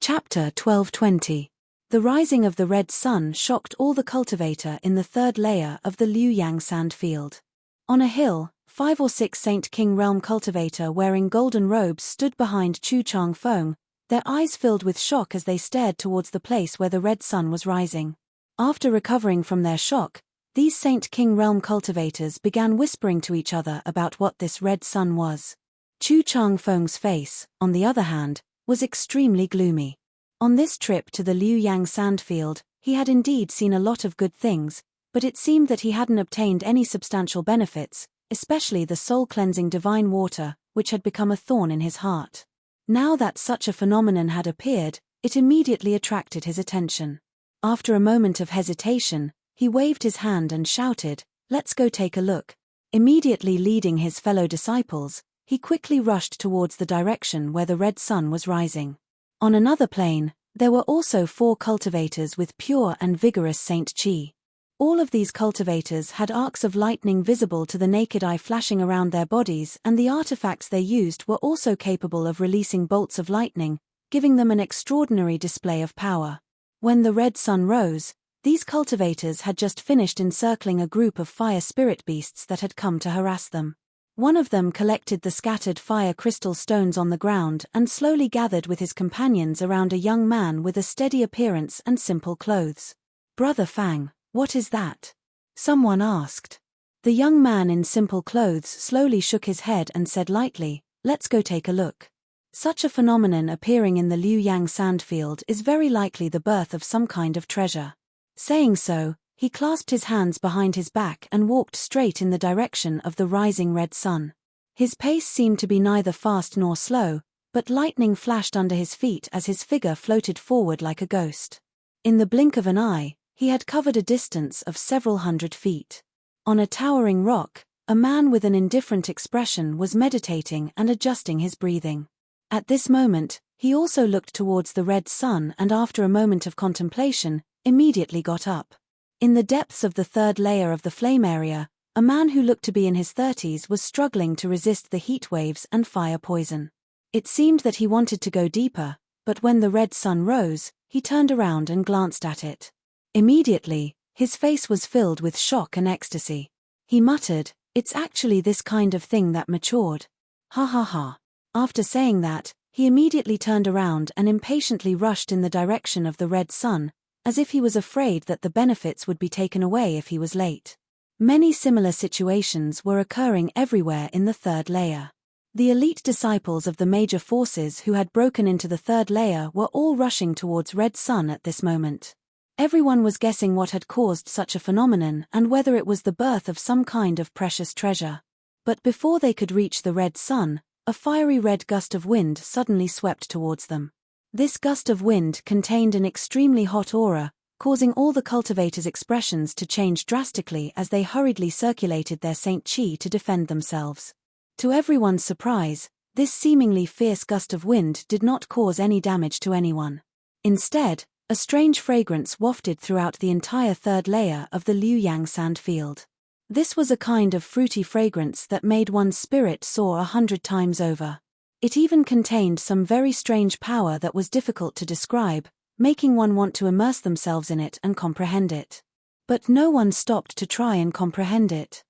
Chapter 1220. The rising of the red sun shocked all the cultivator in the third layer of the Liu Yang sand field. On a hill, 5 or 6 Saint King realm cultivator wearing golden robes stood behind Chu Chang Feng, their eyes filled with shock as they stared towards the place where the red sun was rising. After recovering from their shock, these Saint King realm cultivators began whispering to each other about what this red sun was. Chu Chang Feng's face, on the other hand, was extremely gloomy. On this trip to the Liu Yang sandfield, he had indeed seen a lot of good things, but it seemed that he hadn't obtained any substantial benefits, especially the soul-cleansing divine water, which had become a thorn in his heart. Now that such a phenomenon had appeared, it immediately attracted his attention. After a moment of hesitation, he waved his hand and shouted, "Let's go take a look." Immediately leading his fellow disciples, he quickly rushed towards the direction where the red sun was rising. On another plain, there were also 4 cultivators with pure and vigorous Saint Qi. All of these cultivators had arcs of lightning visible to the naked eye flashing around their bodies, and the artifacts they used were also capable of releasing bolts of lightning, giving them an extraordinary display of power. When the red sun rose, these cultivators had just finished encircling a group of fire spirit beasts that had come to harass them. One of them collected the scattered fire crystal stones on the ground and slowly gathered with his companions around a young man with a steady appearance and simple clothes. "Brother Fang, what is that?" someone asked. The young man in simple clothes slowly shook his head and said lightly, "Let's go take a look." Such a phenomenon appearing in the Liu Yang sandfield is very likely the birth of some kind of treasure. Saying so, he clasped his hands behind his back and walked straight in the direction of the rising red sun. His pace seemed to be neither fast nor slow, but lightning flashed under his feet as his figure floated forward like a ghost. In the blink of an eye, he had covered a distance of several hundred feet. On a towering rock, a man with an indifferent expression was meditating and adjusting his breathing. At this moment, he also looked towards the red sun and after a moment of contemplation, immediately got up. In the depths of the third layer of the flame area, a man who looked to be in his 30s was struggling to resist the heat waves and fire poison. It seemed that he wanted to go deeper, but when the red sun rose, he turned around and glanced at it. Immediately, his face was filled with shock and ecstasy. He muttered, "It's actually this kind of thing that matured. Ha ha ha." After saying that, he immediately turned around and impatiently rushed in the direction of the red sun, as if he was afraid that the benefits would be taken away if he was late. Many similar situations were occurring everywhere in the third layer. The elite disciples of the major forces who had broken into the third layer were all rushing towards red sun at this moment. Everyone was guessing what had caused such a phenomenon and whether it was the birth of some kind of precious treasure. But before they could reach the red sun, a fiery red gust of wind suddenly swept towards them. This gust of wind contained an extremely hot aura, causing all the cultivators' expressions to change drastically as they hurriedly circulated their Saint Qi to defend themselves. To everyone's surprise, this seemingly fierce gust of wind did not cause any damage to anyone. Instead, a strange fragrance wafted throughout the entire third layer of the Liu Yang sandfield. This was a kind of fruity fragrance that made one's spirit soar 100 times over. It even contained some very strange power that was difficult to describe, making one want to immerse themselves in it and comprehend it. But no one stopped to try and comprehend it.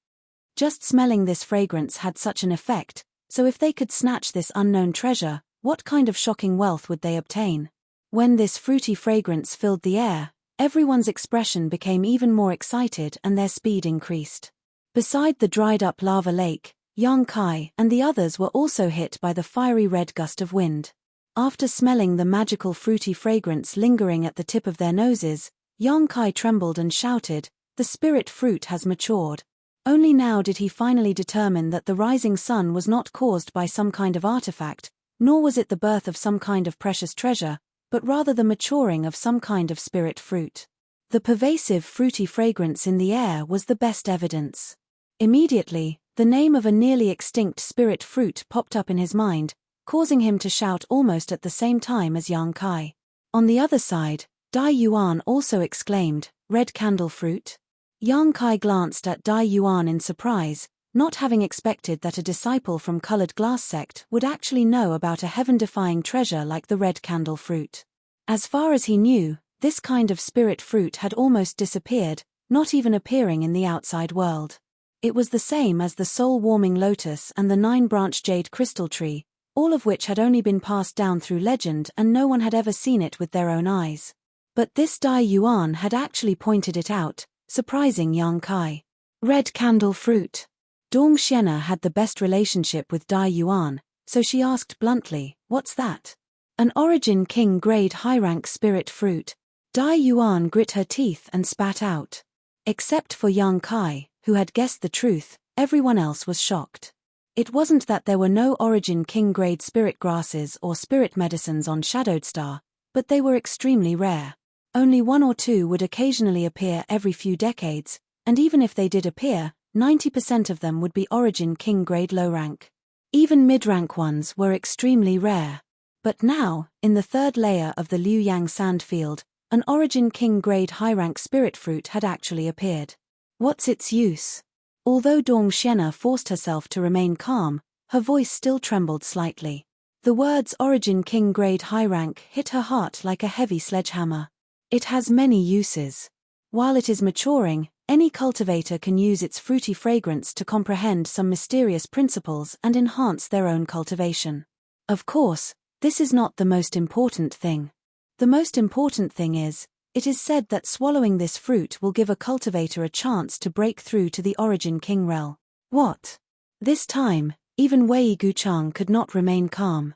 Just smelling this fragrance had such an effect, so if they could snatch this unknown treasure, what kind of shocking wealth would they obtain? When this fruity fragrance filled the air, everyone's expression became even more excited and their speed increased. Beside the dried-up lava lake, Yang Kai and the others were also hit by the fiery red gust of wind. After smelling the magical fruity fragrance lingering at the tip of their noses, Yang Kai trembled and shouted, "The spirit fruit has matured." Only now did he finally determine that the rising sun was not caused by some kind of artifact, nor was it the birth of some kind of precious treasure, but rather the maturing of some kind of spirit fruit. The pervasive fruity fragrance in the air was the best evidence. Immediately, the name of a nearly extinct spirit fruit popped up in his mind, causing him to shout almost at the same time as Yang Kai. On the other side, Dai Yuan also exclaimed, "Red candle fruit?" Yang Kai glanced at Dai Yuan in surprise, not having expected that a disciple from Colored Glass sect would actually know about a heaven-defying treasure like the red candle fruit. As far as he knew, this kind of spirit fruit had almost disappeared, not even appearing in the outside world. It was the same as the soul-warming lotus and the 9-branched jade crystal tree, all of which had only been passed down through legend and no one had ever seen it with their own eyes. But this Dai Yuan had actually pointed it out, surprising Yang Kai. Red candle fruit. Dong Xiana had the best relationship with Dai Yuan, so she asked bluntly, "What's that?" "An Origin King grade high-rank spirit fruit." Dai Yuan grit her teeth and spat out. Except for Yang Kai, who had guessed the truth, everyone else was shocked. It wasn't that there were no Origin King grade spirit grasses or spirit medicines on Shadowed Star, but they were extremely rare. Only 1 or 2 would occasionally appear every few decades, and even if they did appear, 90% of them would be Origin King grade low rank. Even mid-rank ones were extremely rare. But now, in the 3rd layer of the Liu Yang sand field, an Origin King grade high-rank spirit fruit had actually appeared. What's its use? Although Dong Xiana forced herself to remain calm, her voice still trembled slightly. The words Origin King grade high rank hit her heart like a heavy sledgehammer. It has many uses. While it is maturing, any cultivator can use its fruity fragrance to comprehend some mysterious principles and enhance their own cultivation. Of course, this is not the most important thing. The most important thing is, it is said that swallowing this fruit will give a cultivator a chance to break through to the Origin King realm. What? This time, even Wei Guchang could not remain calm.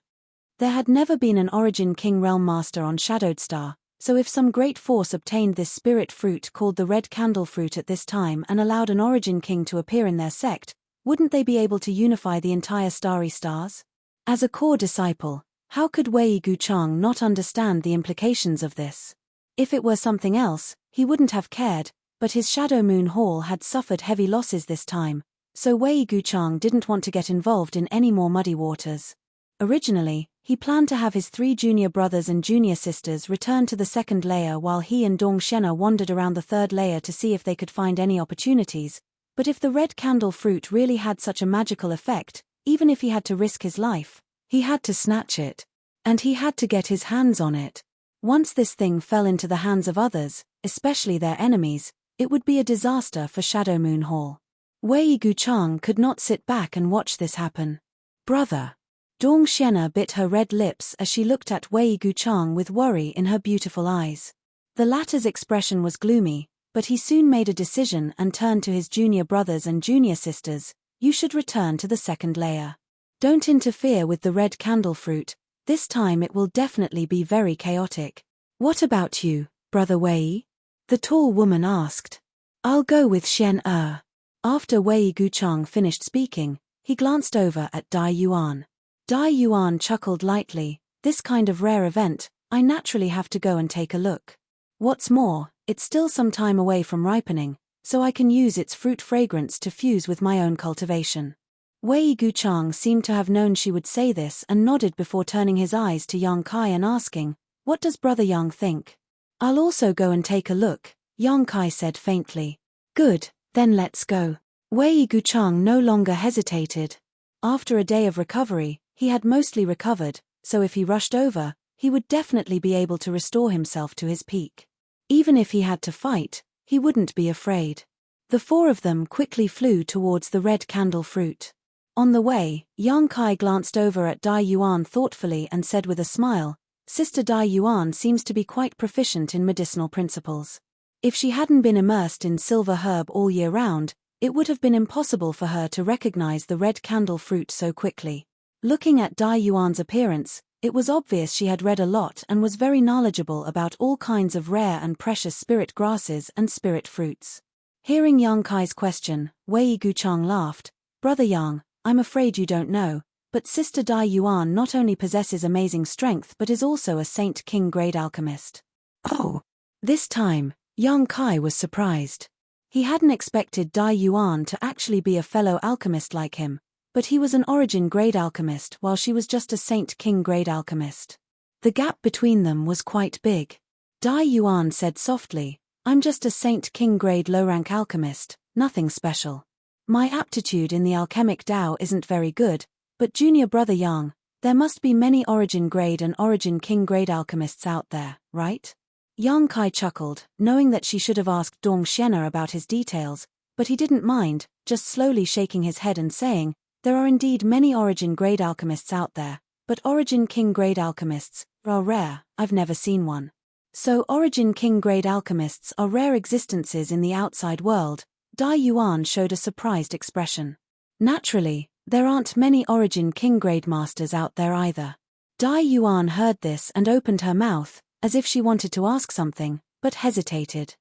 There had never been an Origin King realm master on Shadowed Star, so if some great force obtained this spirit fruit called the Red Candle Fruit at this time and allowed an Origin King to appear in their sect, wouldn't they be able to unify the entire starry stars? As a core disciple, how could Wei Guchang not understand the implications of this? If it were something else, he wouldn't have cared, but his Shadow Moon Hall had suffered heavy losses this time, so Wei Guchang didn't want to get involved in any more muddy waters. Originally, he planned to have his 3 junior brothers and junior sisters return to the 2nd layer while he and Dong Xiana wandered around the 3rd layer to see if they could find any opportunities, but if the red candle fruit really had such a magical effect, even if he had to risk his life, he had to snatch it. And he had to get his hands on it. Once this thing fell into the hands of others, especially their enemies, it would be a disaster for Shadow Moon Hall. Wei Guchang could not sit back and watch this happen. "Brother." Dong Xiana bit her red lips as she looked at Wei Guchang with worry in her beautiful eyes. The latter's expression was gloomy, but he soon made a decision and turned to his junior brothers and junior sisters. "You should return to the 2nd layer. Don't interfere with the red candle fruit. This time it will definitely be very chaotic." "What about you, Brother Wei?" the tall woman asked. "I'll go with Shen Er." After Wei Guchang finished speaking, he glanced over at Dai Yuan. Dai Yuan chuckled lightly. "This kind of rare event, I naturally have to go and take a look. What's more, it's still some time away from ripening, so I can use its fruit fragrance to fuse with my own cultivation." Wei Guchang seemed to have known she would say this and nodded before turning his eyes to Yang Kai and asking, "What does Brother Yang think?" "I'll also go and take a look," Yang Kai said faintly. "Good, then let's go." Wei Guchang no longer hesitated. After a day of recovery, he had mostly recovered, so if he rushed over, he would definitely be able to restore himself to his peak. Even if he had to fight, he wouldn't be afraid. The 4 of them quickly flew towards the red candle fruit. On the way, Yang Kai glanced over at Dai Yuan thoughtfully and said with a smile, "Sister Dai Yuan seems to be quite proficient in medicinal principles. If she hadn't been immersed in silver herb all year round, it would have been impossible for her to recognize the red candle fruit so quickly." Looking at Dai Yuan's appearance, it was obvious she had read a lot and was very knowledgeable about all kinds of rare and precious spirit grasses and spirit fruits. Hearing Yang Kai's question, Wei Guchang laughed. "Brother Yang, I'm afraid you don't know, but Sister Dai Yuan not only possesses amazing strength but is also a Saint King grade alchemist." "Oh." This time, Yang Kai was surprised. He hadn't expected Dai Yuan to actually be a fellow alchemist like him, but he was an Origin grade alchemist while she was just a Saint King grade alchemist. The gap between them was quite big. Dai Yuan said softly, "I'm just a Saint King grade low-rank alchemist, nothing special. My aptitude in the alchemic Tao isn't very good, but Junior Brother Yang, There must be many Origin Grade and Origin King Grade alchemists out there, right? Yang Kai chuckled, knowing that she should have asked Dong Xiena about his details, but he didn't mind, just slowly shaking his head and saying, there are indeed many Origin Grade alchemists out there, but Origin King Grade alchemists are rare. I've never seen one. So Origin King Grade alchemists are rare existences in the outside world. Dai Yuan showed a surprised expression. Naturally, there aren't many Origin King Grade masters out there either. Dai Yuan heard this and opened her mouth, as if she wanted to ask something, but hesitated.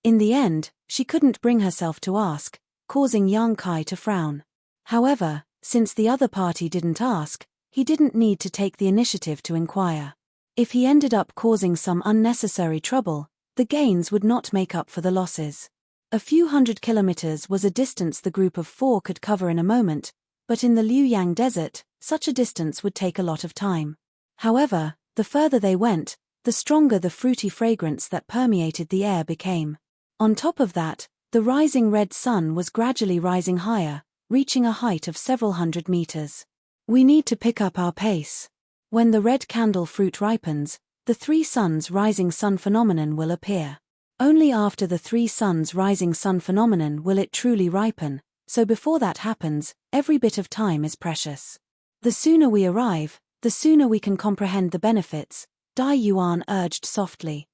In the end, she couldn't bring herself to ask, causing Yang Kai to frown. However, since the other party didn't ask, he didn't need to take the initiative to inquire. If he ended up causing some unnecessary trouble, the gains would not make up for the losses. A few 100 kilometers was a distance the group of 4 could cover in a moment, but in the Liuyang desert, such a distance would take a lot of time. However, the further they went, the stronger the fruity fragrance that permeated the air became. On top of that, the rising red sun was gradually rising higher, reaching a height of several hundred meters. We need to pick up our pace. When the red candle fruit ripens, the 3 suns rising sun phenomenon will appear. Only after the 3 suns rising sun phenomenon will it truly ripen, so before that happens, every bit of time is precious. The sooner we arrive, the sooner we can comprehend the benefits, Dai Yuan urged softly.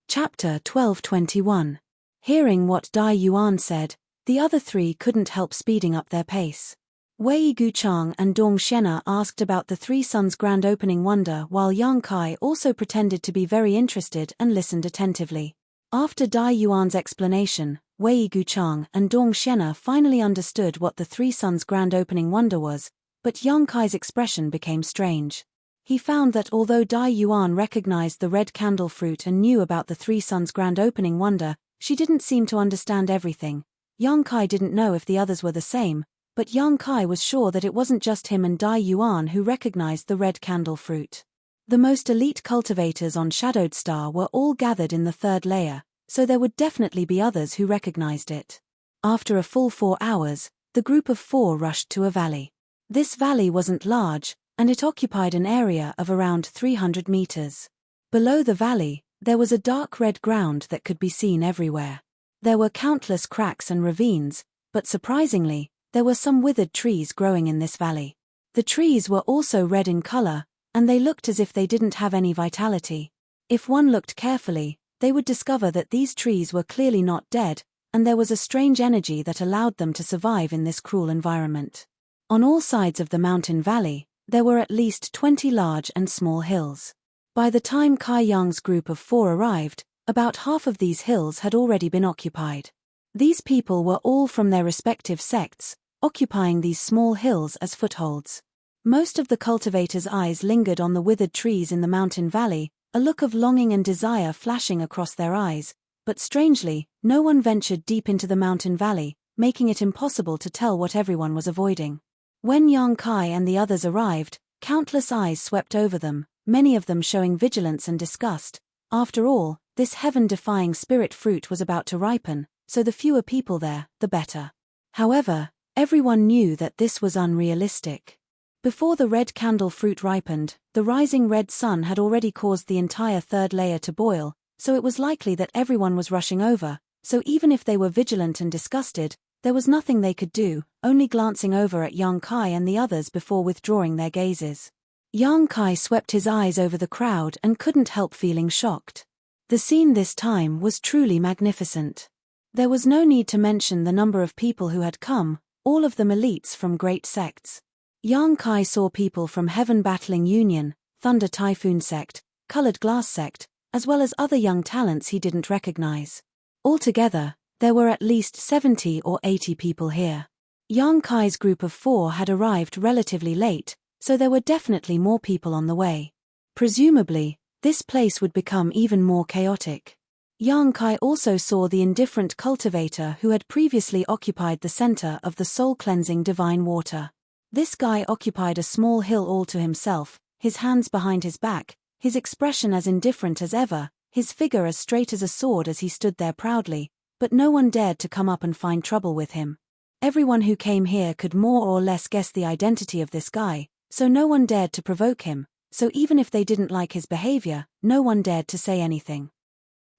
Chapter 12:21. Hearing what Dai Yuan said, the other 3 couldn't help speeding up their pace. Wei Guchang and Dong Xiena asked about the 3 suns grand opening wonder while Yang Kai also pretended to be very interested and listened attentively. After Dai Yuan's explanation, Wei Guchang and Dong Xiena finally understood what the 3 suns grand opening wonder was, but Yang Kai's expression became strange. He found that although Dai Yuan recognized the red candle fruit and knew about the 3 suns grand opening wonder, she didn't seem to understand everything. Yang Kai didn't know if the others were the same, but Yang Kai was sure that it wasn't just him and Dai Yuan who recognized the red candle fruit. The most elite cultivators on Shadowed Star were all gathered in the 3rd layer, so there would definitely be others who recognized it. After a full 4 hours, the group of 4 rushed to a valley. This valley wasn't large, and it occupied an area of around 300 meters. Below the valley, there was a dark red ground that could be seen everywhere. There were countless cracks and ravines, but surprisingly, there were some withered trees growing in this valley. The trees were also red in color, and they looked as if they didn't have any vitality. If one looked carefully, they would discover that these trees were clearly not dead, and there was a strange energy that allowed them to survive in this cruel environment. On all sides of the mountain valley, there were at least 20 large and small hills. By the time Kai Yang's group of 4 arrived, about half of these hills had already been occupied. These people were all from their respective sects, occupying these small hills as footholds. Most of the cultivators' eyes lingered on the withered trees in the mountain valley, a look of longing and desire flashing across their eyes, but strangely, no one ventured deep into the mountain valley, making it impossible to tell what everyone was avoiding. When Yang Kai and the others arrived, countless eyes swept over them, many of them showing vigilance and disgust. After all, this heaven-defying spirit fruit was about to ripen, so the fewer people there, the better. However, everyone knew that this was unrealistic. Before the red candle fruit ripened, the rising red sun had already caused the entire 3rd layer to boil, so it was likely that everyone was rushing over, so even if they were vigilant and disgusted, there was nothing they could do, only glancing over at Yang Kai and the others before withdrawing their gazes. Yang Kai swept his eyes over the crowd and couldn't help feeling shocked. The scene this time was truly magnificent. There was no need to mention the number of people who had come, all of them elites from great sects. Yang Kai saw people from Heaven Battling Union, Thunder Typhoon Sect, Colored Glass Sect, as well as other young talents he didn't recognize. Altogether, there were at least 70 or 80 people here. Yang Kai's group of 4 had arrived relatively late, so there were definitely more people on the way. Presumably, this place would become even more chaotic. Yang Kai also saw the indifferent cultivator who had previously occupied the center of the soul-cleansing divine water. This guy occupied a small hill all to himself, his hands behind his back, his expression as indifferent as ever, his figure as straight as a sword as he stood there proudly, but no one dared to come up and find trouble with him. Everyone who came here could more or less guess the identity of this guy, so no one dared to provoke him, so even if they didn't like his behavior, no one dared to say anything.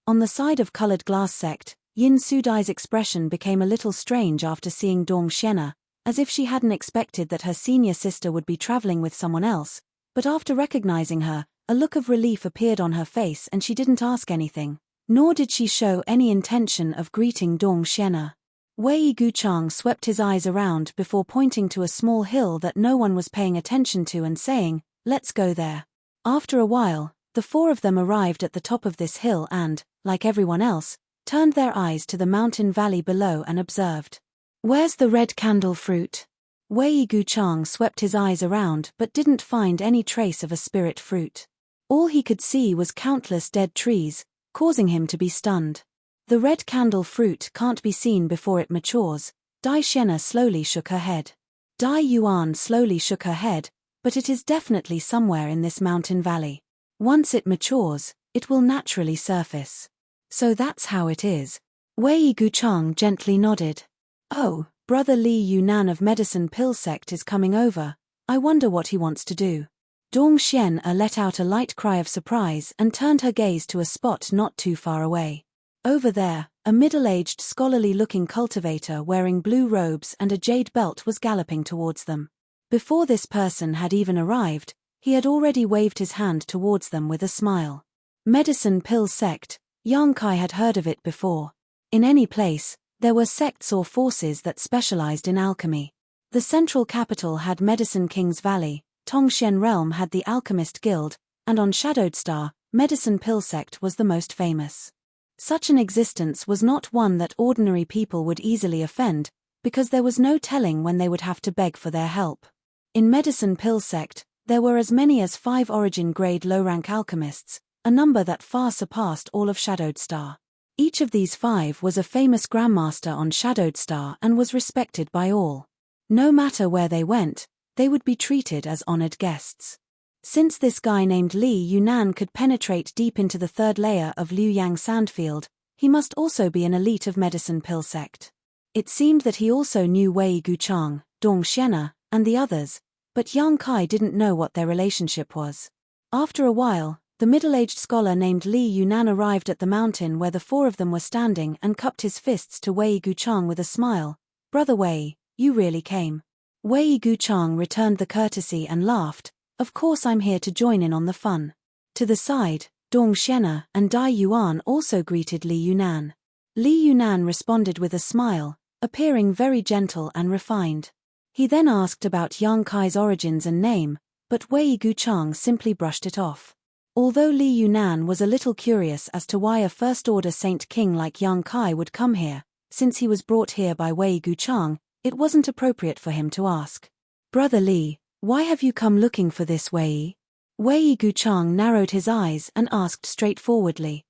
On the side of colored glass sect, Yin Sudai's expression became a little strange after seeing Dong Xiena, as if she hadn't expected that her senior sister would be traveling with someone else, but after recognizing her, a look of relief appeared on her face and she didn't ask anything, nor did she show any intention of greeting Dong Xiena. Wei Guchang swept his eyes around before pointing to a small hill that no one was paying attention to and saying, "Let's go there." After a while, the four of them arrived at the top of this hill and, like everyone else, turned their eyes to the mountain valley below and observed. "Where's the red candle fruit?" Wei Guchang swept his eyes around but didn't find any trace of a spirit fruit. All he could see was countless dead trees, causing him to be stunned. "The red candle fruit can't be seen before it matures." Dai Xiena slowly shook her head. Dai Yuan slowly shook her head, "But it is definitely somewhere in this mountain valley. Once it matures, it will naturally surface." "So that's how it is." Wei Guchang gently nodded. "Oh, Brother Li Yunan of Medicine Pill Sect is coming over. I wonder what he wants to do." Dong Xiena let out a light cry of surprise and turned her gaze to a spot not too far away. Over there, a middle-aged scholarly-looking cultivator wearing blue robes and a jade belt was galloping towards them. Before this person had even arrived, he had already waved his hand towards them with a smile. Medicine Pill Sect, Yang Kai had heard of it before. In any place, there were sects or forces that specialized in alchemy. The central capital had Medicine King's Valley, Tongshen Realm had the Alchemist Guild, and on Shadowed Star, Medicine Pill Sect was the most famous. Such an existence was not one that ordinary people would easily offend, because there was no telling when they would have to beg for their help. In Medicine Pill Sect, there were as many as 5 origin-grade low-rank alchemists, a number that far surpassed all of Shadowed Star. Each of these 5 was a famous grandmaster on Shadowed Star and was respected by all. No matter where they went, they would be treated as honored guests. Since this guy named Li Yunan could penetrate deep into the 3rd layer of Liuyang Sandfield, he must also be an elite of Medicine Pill Sect. It seemed that he also knew Wei Guchang, Dong Xiena, and the others, but Yang Kai didn't know what their relationship was. After a while, the middle-aged scholar named Li Yunan arrived at the mountain where the 4 of them were standing and cupped his fists to Wei Guchang with a smile. "Brother Wei, you really came." Wei Guchang returned the courtesy and laughed, "Of course I'm here to join in on the fun." To the side, Dong Xiena and Dai Yuan also greeted Li Yunan. Li Yunan responded with a smile, appearing very gentle and refined. He then asked about Yang Kai's origins and name, but Wei Guchang simply brushed it off. Although Li Yunan was a little curious as to why a first-order Saint King like Yang Kai would come here, since he was brought here by Wei Guchang, it wasn't appropriate for him to ask. "Brother Li, why have you come looking for this Wei?" Wei Guchang narrowed his eyes and asked straightforwardly.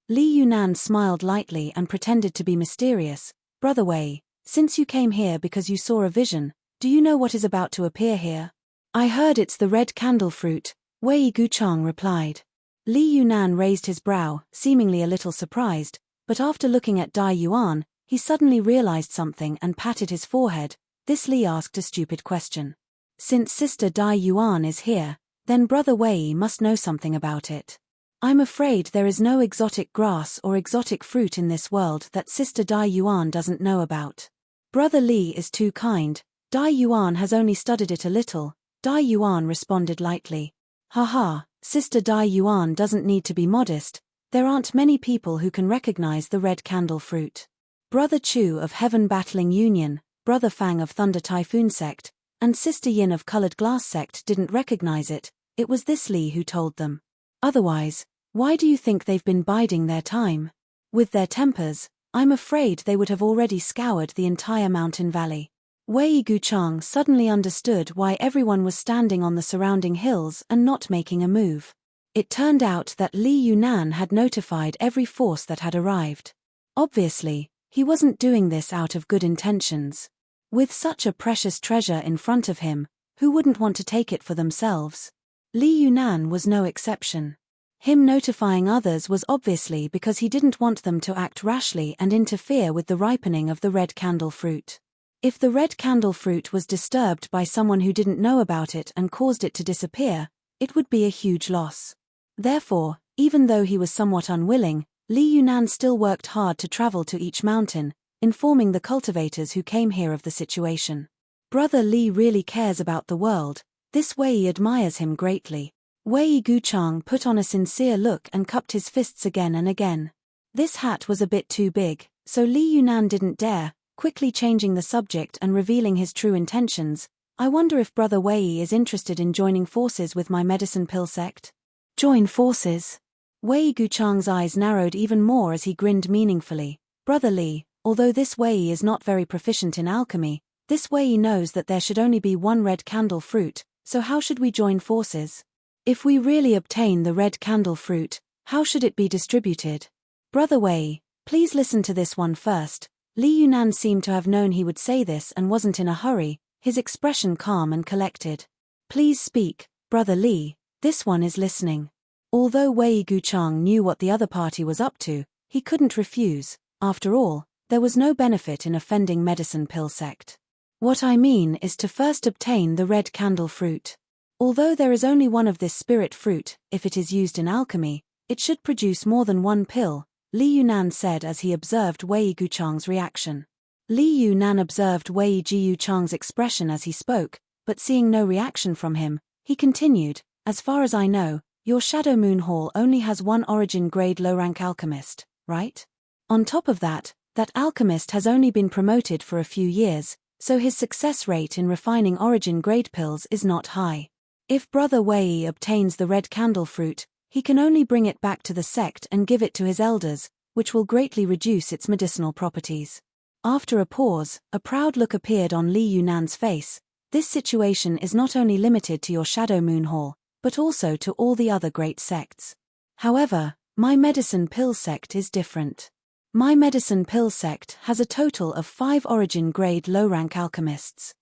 Li Yunan smiled lightly and pretended to be mysterious. "Brother Wei, since you came here because you saw a vision, do you know what is about to appear here?" "I heard it's the red candle fruit," Wei Guchang replied. Li Yunan raised his brow, seemingly a little surprised, but after looking at Dai Yuan, he suddenly realized something and patted his forehead. This Li asked a stupid question. "Since Sister Dai Yuan is here, then Brother Wei must know something about it. I'm afraid there is no exotic grass or exotic fruit in this world that Sister Dai Yuan doesn't know about." "Brother Li is too kind, Dai Yuan has only studied it a little," Dai Yuan responded lightly. "Haha, Sister Dai Yuan doesn't need to be modest, there aren't many people who can recognize the red candle fruit. Brother Chu of Heaven Battling Union, Brother Fang of Thunder Typhoon Sect, and Sister Yin of Colored Glass Sect didn't recognize it. It was this Li who told them. Otherwise, why do you think they've been biding their time? With their tempers, I'm afraid they would have already scoured the entire mountain valley." Wei Guchang suddenly understood why everyone was standing on the surrounding hills and not making a move. It turned out that Li Yunan had notified every force that had arrived. Obviously, he wasn't doing this out of good intentions. With such a precious treasure in front of him, who wouldn't want to take it for themselves? Li Yunan was no exception. Him notifying others was obviously because he didn't want them to act rashly and interfere with the ripening of the red candle fruit. If the red candle fruit was disturbed by someone who didn't know about it and caused it to disappear, it would be a huge loss. Therefore, even though he was somewhat unwilling, Li Yunan still worked hard to travel to each mountain, informing the cultivators who came here of the situation. Brother Li really cares about the world. This Wei admires him greatly. Wei Guchang put on a sincere look and cupped his fists again and again. This hat was a bit too big, so Li Yunan didn't dare, quickly changing the subject and revealing his true intentions. I wonder if Brother Wei is interested in joining forces with my medicine pill sect? Join forces? Wei Guchang's eyes narrowed even more as he grinned meaningfully. Brother Li, although this Wei is not very proficient in alchemy, this Wei knows that there should only be one red candle fruit, so how should we join forces? If we really obtain the red candle fruit, how should it be distributed? Brother Wei, please listen to this one first. Li Yunan seemed to have known he would say this and wasn't in a hurry, his expression calm and collected. Please speak, Brother Li, this one is listening. Although Wei Guchang knew what the other party was up to, he couldn't refuse. After all, there was no benefit in offending medicine pill sect. What I mean is to first obtain the red candle fruit. Although there is only one of this spirit fruit, if it is used in alchemy, it should produce more than one pill, Li Yunan said as he observed Wei Guchang's reaction. Li Yunan observed Wei Guchang's expression as he spoke, but seeing no reaction from him, he continued, as far as I know, your Shadow Moon Hall only has one origin grade low-rank alchemist, right? On top of that, that alchemist has only been promoted for a few years, so his success rate in refining origin grade pills is not high. If Brother Wei obtains the red candle fruit, he can only bring it back to the sect and give it to his elders, which will greatly reduce its medicinal properties. After a pause, a proud look appeared on Li Yunan's face. This situation is not only limited to your Shadow Moon Hall, but also to all the other great sects. However, my medicine pill sect is different. My medicine pill sect has a total of 5 origin grade low-rank alchemists.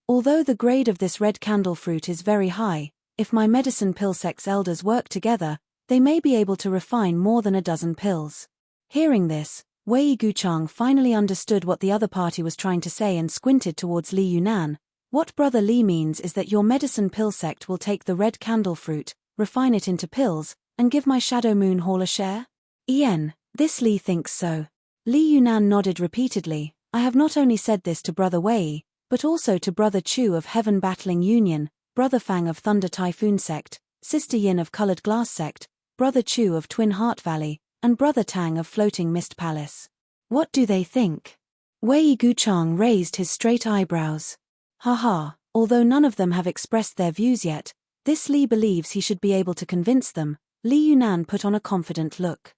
Although the grade of this red candle fruit is very high, if my medicine pill sect's elders work together, they may be able to refine more than a dozen pills. Hearing this, Wei Guchang finally understood what the other party was trying to say and squinted towards Li Yunan. What Brother Li means is that your medicine pill sect will take the red candle fruit, refine it into pills, and give my Shadow Moon Hall a share? This Li thinks so. Li Yunan nodded repeatedly. I have not only said this to Brother Wei, but also to Brother Chu of Heaven Battling Union, Brother Fang of Thunder Typhoon Sect, Sister Yin of Colored Glass Sect, Brother Chu of Twin Heart Valley, and Brother Tang of Floating Mist Palace. What do they think? Wei Guchang raised his straight eyebrows. Haha, although none of them have expressed their views yet, this Li believes he should be able to convince them. Li Yunan put on a confident look.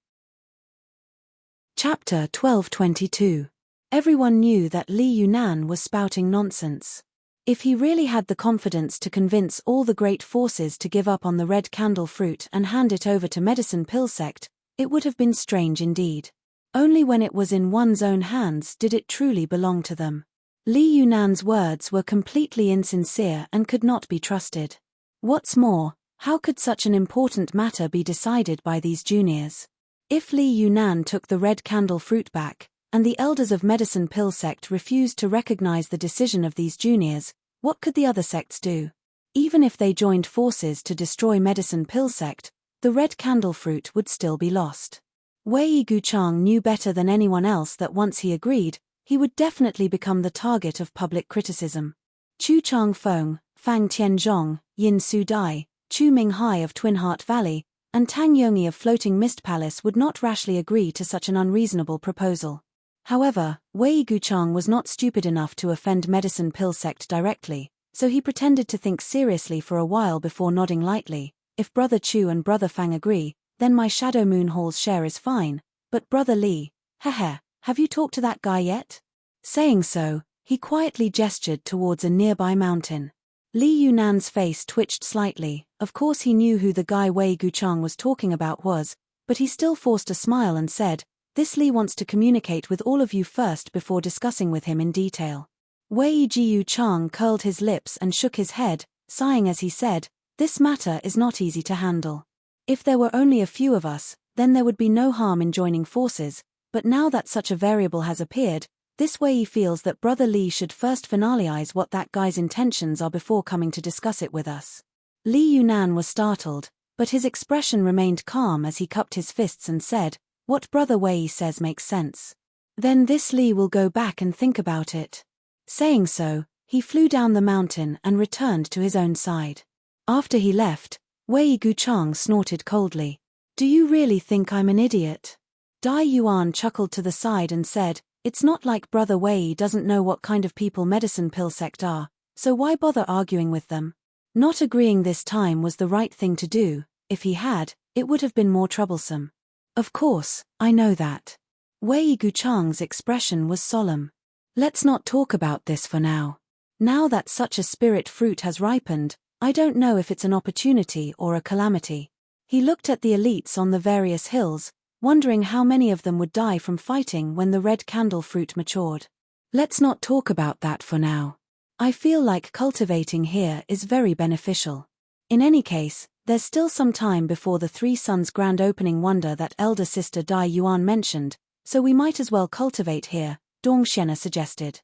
Chapter 1222. Everyone knew that Li Yunan was spouting nonsense. If he really had the confidence to convince all the great forces to give up on the red candle fruit and hand it over to medicine pill sect, it would have been strange indeed. Only when it was in one's own hands did it truly belong to them. Li Yunan's words were completely insincere and could not be trusted. What's more, how could such an important matter be decided by these juniors? If Li Yunan took the red candle fruit back, and the elders of medicine pill sect refused to recognize the decision of these juniors, what could the other sects do? Even if they joined forces to destroy medicine pill sect, the red candle fruit would still be lost. Wei Guchang knew better than anyone else that once he agreed, he would definitely become the target of public criticism. Chu Changfeng, Fang Tianzhong, Yin Su Dai, Chu Minghai of Twin Heart Valley, and Tang Yongyi of Floating Mist Palace would not rashly agree to such an unreasonable proposal. However, Wei Guchang was not stupid enough to offend medicine pill sect directly, so he pretended to think seriously for a while before nodding lightly. If Brother Chu and Brother Fang agree, then my Shadow Moon Hall's share is fine, but Brother Li, have you talked to that guy yet? Saying so, he quietly gestured towards a nearby mountain. Li Yunan's face twitched slightly. Of course he knew who the guy Wei Guchang was talking about was, but he still forced a smile and said, "This Li wants to communicate with all of you first before discussing with him in detail." Wei Guchang curled his lips and shook his head, sighing as he said, "This matter is not easy to handle. If there were only a few of us, then there would be no harm in joining forces, but now that such a variable has appeared, This way he feels that Brother Lee should first finalize what that guy's intentions are before coming to discuss it with us. Li Yunan was startled, but his expression remained calm as he cupped his fists and said, "What Brother Wei says makes sense. Then this Li will go back and think about it." Saying so, he flew down the mountain and returned to his own side. After he left, Wei Guchang snorted coldly. "Do you really think I'm an idiot?" Dai Yuan chuckled to the side and said, "It's not like Brother Wei doesn't know what kind of people medicine pill sect are, so why bother arguing with them? Not agreeing this time was the right thing to do. If he had, it would have been more troublesome." "Of course, I know that." Wei Guchang's expression was solemn. "Let's not talk about this for now. Now that such a spirit fruit has ripened, I don't know if it's an opportunity or a calamity." He looked at the elites on the various hills, wondering how many of them would die from fighting when the red candle fruit matured. "Let's not talk about that for now. I feel like cultivating here is very beneficial. In any case, there's still some time before the Three Sons grand opening wonder that elder sister Dai Yuan mentioned, so we might as well cultivate here," Dong Shena suggested.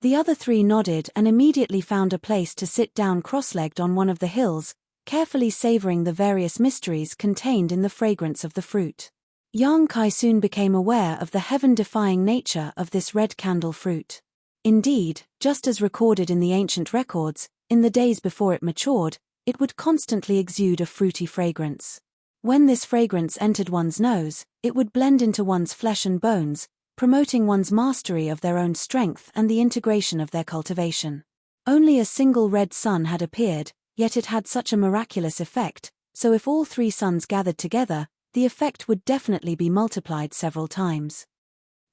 The other three nodded and immediately found a place to sit down cross-legged on one of the hills, carefully savoring the various mysteries contained in the fragrance of the fruit. Yang Kai soon became aware of the heaven-defying nature of this red candle fruit. Indeed, just as recorded in the ancient records, in the days before it matured, it would constantly exude a fruity fragrance. When this fragrance entered one's nose, it would blend into one's flesh and bones, promoting one's mastery of their own strength and the integration of their cultivation. Only a single red sun had appeared, yet it had such a miraculous effect, so if all three suns gathered together, the effect would definitely be multiplied several times.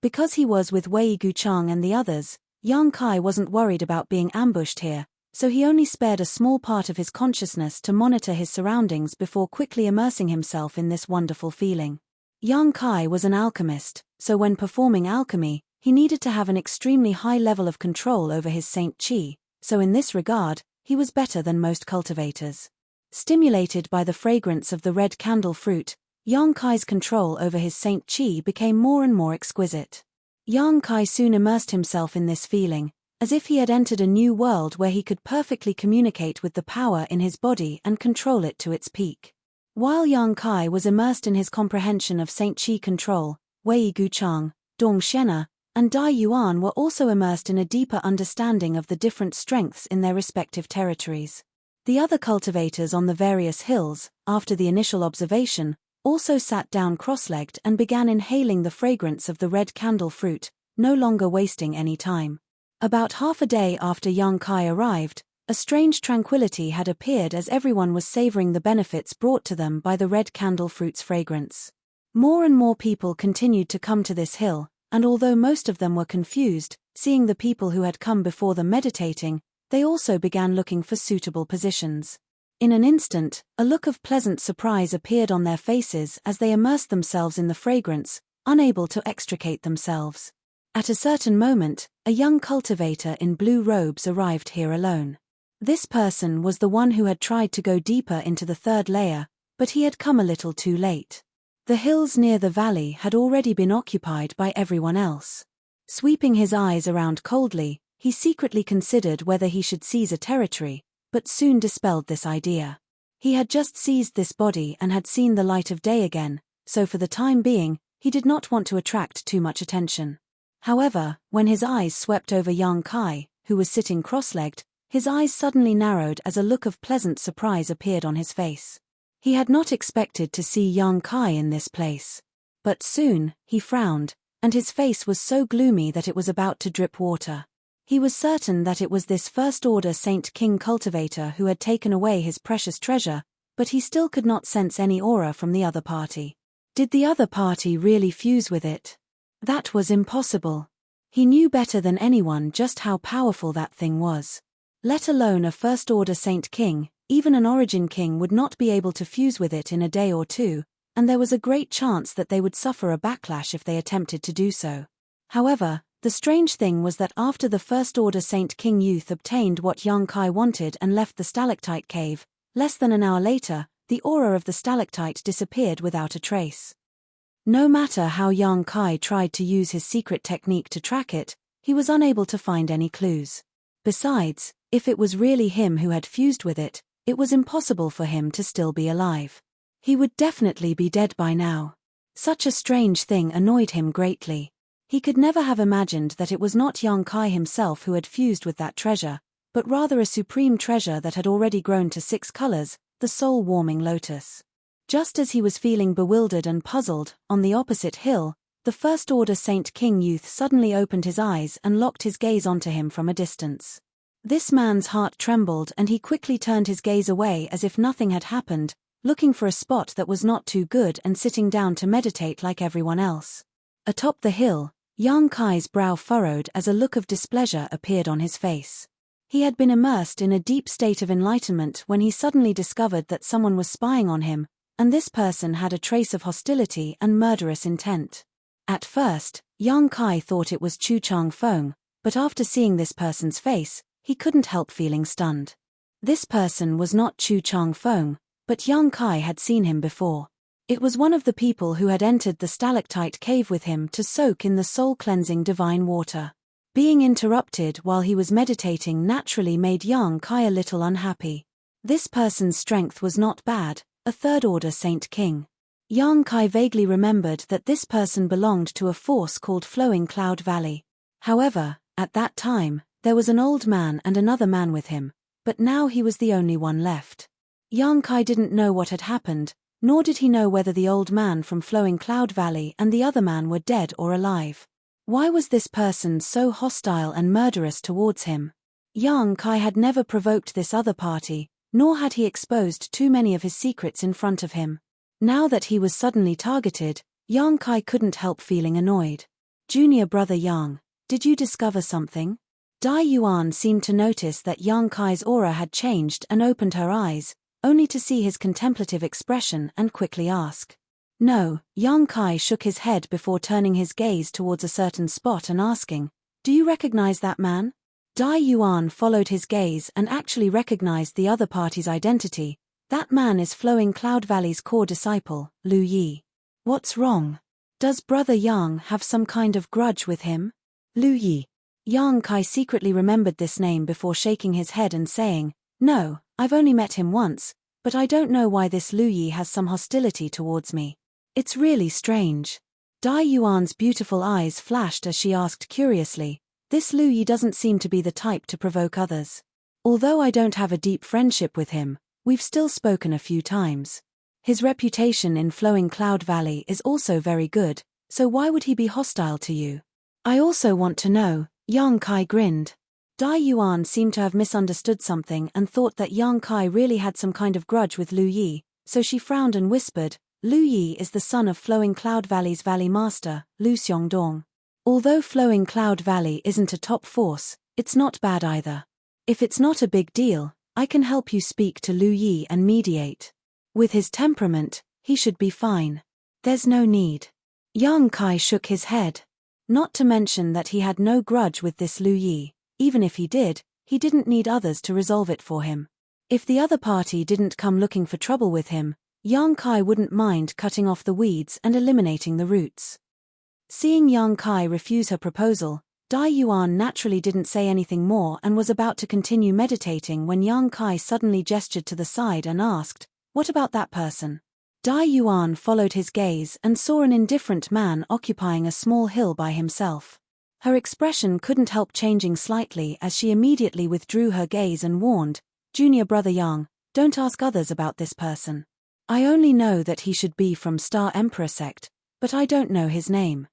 Because he was with Wei Guchang and the others, Yang Kai wasn't worried about being ambushed here, so he only spared a small part of his consciousness to monitor his surroundings before quickly immersing himself in this wonderful feeling. Yang Kai was an alchemist, so when performing alchemy, he needed to have an extremely high level of control over his Saint Qi, so in this regard, he was better than most cultivators. Stimulated by the fragrance of the red candle fruit, Yang Kai's control over his Saint Qi became more and more exquisite. Yang Kai soon immersed himself in this feeling, as if he had entered a new world where he could perfectly communicate with the power in his body and control it to its peak. While Yang Kai was immersed in his comprehension of Saint Qi control, Wei Guchang, Dong Shena, and Dai Yuan were also immersed in a deeper understanding of the different strengths in their respective territories. The other cultivators on the various hills, after the initial observation, also sat down cross-legged and began inhaling the fragrance of the red candle fruit, no longer wasting any time. About half a day after Yang Kai arrived, a strange tranquility had appeared as everyone was savoring the benefits brought to them by the red candle fruit's fragrance. More and more people continued to come to this hill, and although most of them were confused, seeing the people who had come before them meditating, they also began looking for suitable positions. In an instant, a look of pleasant surprise appeared on their faces as they immersed themselves in the fragrance, unable to extricate themselves. At a certain moment, a young cultivator in blue robes arrived here alone. This person was the one who had tried to go deeper into the third layer, but he had come a little too late. The hills near the valley had already been occupied by everyone else. Sweeping his eyes around coldly, he secretly considered whether he should seize a territory, but soon dispelled this idea. He had just seized this body and had seen the light of day again, so for the time being, he did not want to attract too much attention. However, when his eyes swept over Yang Kai, who was sitting cross-legged, his eyes suddenly narrowed as a look of pleasant surprise appeared on his face. He had not expected to see Yang Kai in this place. But soon, he frowned, and his face was so gloomy that it was about to drip water. He was certain that it was this first-order Saint King cultivator who had taken away his precious treasure, but he still could not sense any aura from the other party. Did the other party really fuse with it? That was impossible. He knew better than anyone just how powerful that thing was. Let alone a first-order Saint King, even an Origin King would not be able to fuse with it in a day or two, and there was a great chance that they would suffer a backlash if they attempted to do so. However, the strange thing was that after the first-order Saint King youth obtained what Yang Kai wanted and left the stalactite cave, less than an hour later, the aura of the stalactite disappeared without a trace. No matter how Yang Kai tried to use his secret technique to track it, He was unable to find any clues. Besides, if it was really him who had fused with it, it was impossible for him to still be alive. He would definitely be dead by now. Such a strange thing annoyed him greatly. He could never have imagined that it was not Yang Kai himself who had fused with that treasure, but rather a supreme treasure that had already grown to 6 colors, the soul-warming lotus. Just as he was feeling bewildered and puzzled, on the opposite hill, the First Order Saint King youth suddenly opened his eyes and locked his gaze onto him from a distance. This man's heart trembled and he quickly turned his gaze away as if nothing had happened, looking for a spot that was not too good and sitting down to meditate like everyone else. Atop the hill, Yang Kai's brow furrowed as a look of displeasure appeared on his face. He had been immersed in a deep state of enlightenment when he suddenly discovered that someone was spying on him, and this person had a trace of hostility and murderous intent. At first, Yang Kai thought it was Chu Changfeng, but after seeing this person's face, he couldn't help feeling stunned. This person was not Chu Changfeng, but Yang Kai had seen him before. It was one of the people who had entered the stalactite cave with him to soak in the soul-cleansing divine water. Being interrupted while he was meditating naturally made Yang Kai a little unhappy. This person's strength was not bad, a third-order Saint King. Yang Kai vaguely remembered that this person belonged to a force called Flowing Cloud Valley. However, at that time, there was an old man and another man with him, but now he was the only one left. Yang Kai didn't know what had happened, nor did he know whether the old man from Flowing Cloud Valley and the other man were dead or alive. Why was this person so hostile and murderous towards him? Yang Kai had never provoked this other party, nor had he exposed too many of his secrets in front of him. Now that he was suddenly targeted, Yang Kai couldn't help feeling annoyed. Junior brother Yang, did you discover something? Dai Yuan seemed to notice that Yang Kai's aura had changed and opened her eyes, only to see his contemplative expression and quickly ask. No, Yang Kai shook his head before turning his gaze towards a certain spot and asking, do you recognize that man? Dai Yuan followed his gaze and actually recognized the other party's identity. That man is Flowing Cloud Valley's core disciple, Lu Yi. What's wrong? Does brother Yang have some kind of grudge with him? Lu Yi. Yang Kai secretly remembered this name before shaking his head and saying, no, I've only met him once, but I don't know why this Lu Yi has some hostility towards me. It's really strange. Dai Yuan's beautiful eyes flashed as she asked curiously, this Lu Yi doesn't seem to be the type to provoke others. Although I don't have a deep friendship with him, we've still spoken a few times. His reputation in Flowing Cloud Valley is also very good, so why would he be hostile to you? I also want to know. Yang Kai grinned. Dai Yuan seemed to have misunderstood something and thought that Yang Kai really had some kind of grudge with Lu Yi, so she frowned and whispered, Lu Yi is the son of Flowing Cloud Valley's Valley Master, Lu Xiongdong. Although Flowing Cloud Valley isn't a top force, it's not bad either. If it's not a big deal, I can help you speak to Lu Yi and mediate. With his temperament, he should be fine. There's no need. Yang Kai shook his head. Not to mention that he had no grudge with this Lu Yi. Even if he didn't need others to resolve it for him. If the other party didn't come looking for trouble with him, Yang Kai wouldn't mind cutting off the weeds and eliminating the roots. Seeing Yang Kai refuse her proposal, Dai Yuan naturally didn't say anything more and was about to continue meditating when Yang Kai suddenly gestured to the side and asked, what about that person? Dai Yuan followed his gaze and saw an indifferent man occupying a small hill by himself. Her expression couldn't help changing slightly as she immediately withdrew her gaze and warned, Junior brother Yang, don't ask others about this person. I only know that he should be from Star Emperor sect, but I don't know his name.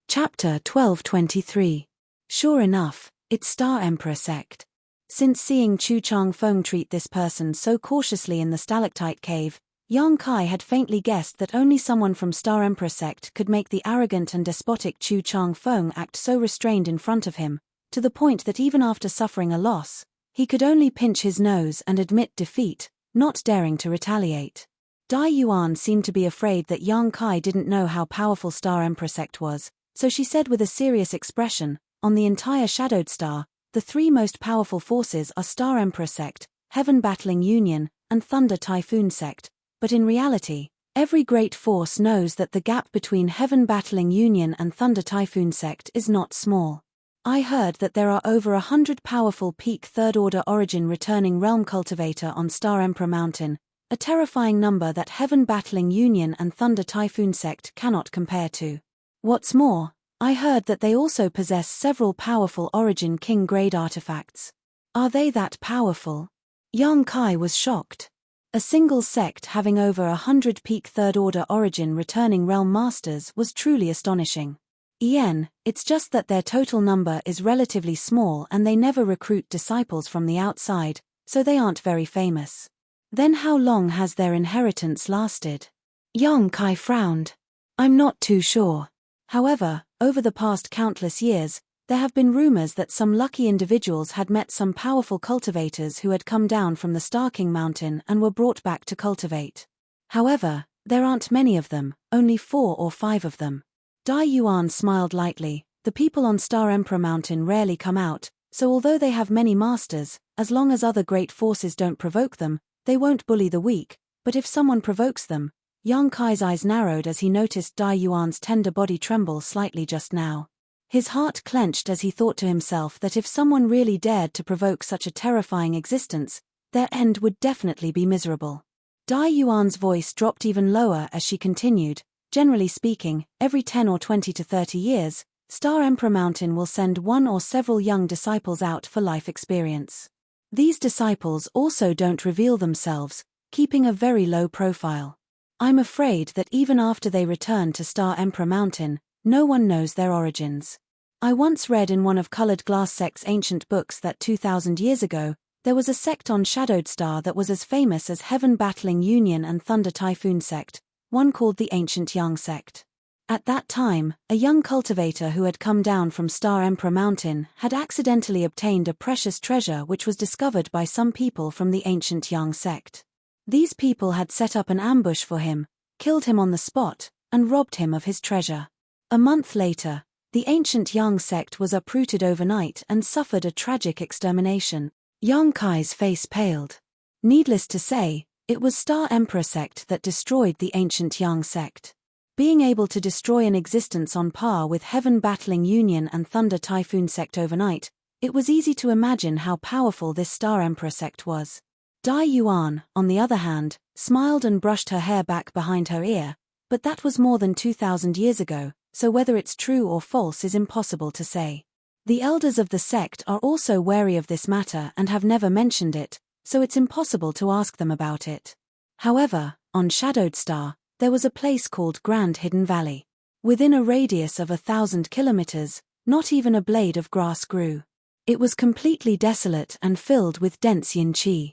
Chapter 1223. Sure enough, it's Star Emperor sect. Since seeing Chu Changfeng treat this person so cautiously in the stalactite cave, Yang Kai had faintly guessed that only someone from Star Emperor sect could make the arrogant and despotic Chu Changfeng act so restrained in front of him, to the point that even after suffering a loss, he could only pinch his nose and admit defeat, not daring to retaliate. Dai Yuan seemed to be afraid that Yang Kai didn't know how powerful Star Emperor sect was, so she said with a serious expression, on the entire Shadowed Star, the 3 most powerful forces are Star Emperor sect, Heaven Battling Union, and Thunder Typhoon sect, but in reality, Every great force knows that the gap between Heaven Battling Union and Thunder Typhoon Sect is not small. I heard that there are over 100 powerful peak third-order origin returning realm cultivator on Star Emperor Mountain, a terrifying number that Heaven Battling Union and Thunder Typhoon Sect cannot compare to. What's more, I heard that they also possess several powerful Origin King-grade artifacts. Are they that powerful? Yang Kai was shocked. A single sect having over 100 peak third-order Origin returning realm masters was truly astonishing. It's just that their total number is relatively small and they never recruit disciples from the outside, so they aren't very famous. Then how long has their inheritance lasted? Yang Kai frowned. I'm not too sure. However, over the past countless years, there have been rumors that some lucky individuals had met some powerful cultivators who had come down from the Star King Mountain and were brought back to cultivate. However, there aren't many of them, only 4 or 5 of them. Dai Yuan smiled lightly. The people on Star Emperor Mountain rarely come out, so although they have many masters, as long as other great forces don't provoke them, they won't bully the weak, but if someone provokes them. Yang Kai's eyes narrowed as he noticed Dai Yuan's tender body tremble slightly just now. His heart clenched as he thought to himself that if someone really dared to provoke such a terrifying existence, their end would definitely be miserable. Dai Yuan's voice dropped even lower as she continued. Generally speaking, every 10 or 20 to 30 years, Star Emperor Mountain will send one or several young disciples out for life experience. These disciples also don't reveal themselves, keeping a very low profile. I'm afraid that even after they return to Star Emperor Mountain, no one knows their origins. I once read in one of Colored Glass Sect's ancient books that 2,000 years ago, there was a sect on Shadowed Star that was as famous as Heaven Battling Union and Thunder Typhoon Sect, one called the Ancient Yang Sect. At that time, a young cultivator who had come down from Star Emperor Mountain had accidentally obtained a precious treasure which was discovered by some people from the Ancient Yang Sect. These people had set up an ambush for him, killed him on the spot, and robbed him of his treasure. A month later, the Ancient Yang Sect was uprooted overnight and suffered a tragic extermination. Yang Kai's face paled. Needless to say, it was Star Emperor Sect that destroyed the Ancient Yang Sect. Being able to destroy an existence on par with Heaven Battling Union and Thunder Typhoon Sect overnight, it was easy to imagine how powerful this Star Emperor Sect was. Dai Yuan, on the other hand, smiled and brushed her hair back behind her ear, but that was more than 2,000 years ago, so whether it's true or false is impossible to say. The elders of the sect are also wary of this matter and have never mentioned it, so it's impossible to ask them about it. However, on Shadowed Star, there was a place called Grand Hidden Valley. Within a radius of 1,000 kilometers, not even a blade of grass grew. It was completely desolate and filled with dense yin qi.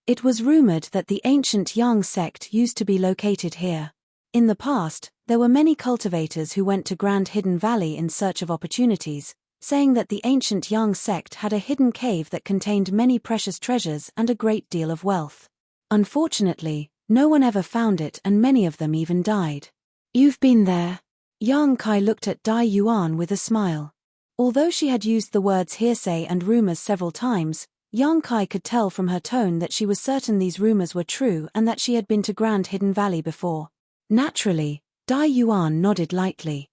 It was rumored that the ancient Yang sect used to be located here. In the past, there were many cultivators who went to Grand Hidden Valley in search of opportunities, saying that the ancient Yang sect had a hidden cave that contained many precious treasures and a great deal of wealth. Unfortunately, no one ever found it and many of them even died. You've been there? Yang Kai looked at Dai Yuan with a smile. Although she had used the words hearsay and rumors several times, Yang Kai could tell from her tone that she was certain these rumors were true and that she had been to Grand Hidden Valley before. Naturally, Dai Yuan nodded lightly.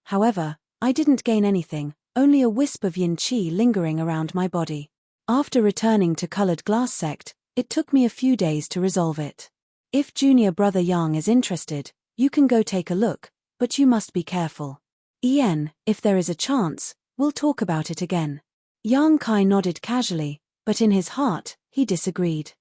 However, I didn't gain anything, only a wisp of yin qi lingering around my body. After returning to Colored Glass Sect, it took me a few days to resolve it. If junior brother Yang is interested, you can go take a look, but you must be careful. If there is a chance, we'll talk about it again. Yang Kai nodded casually, but in his heart, he disagreed.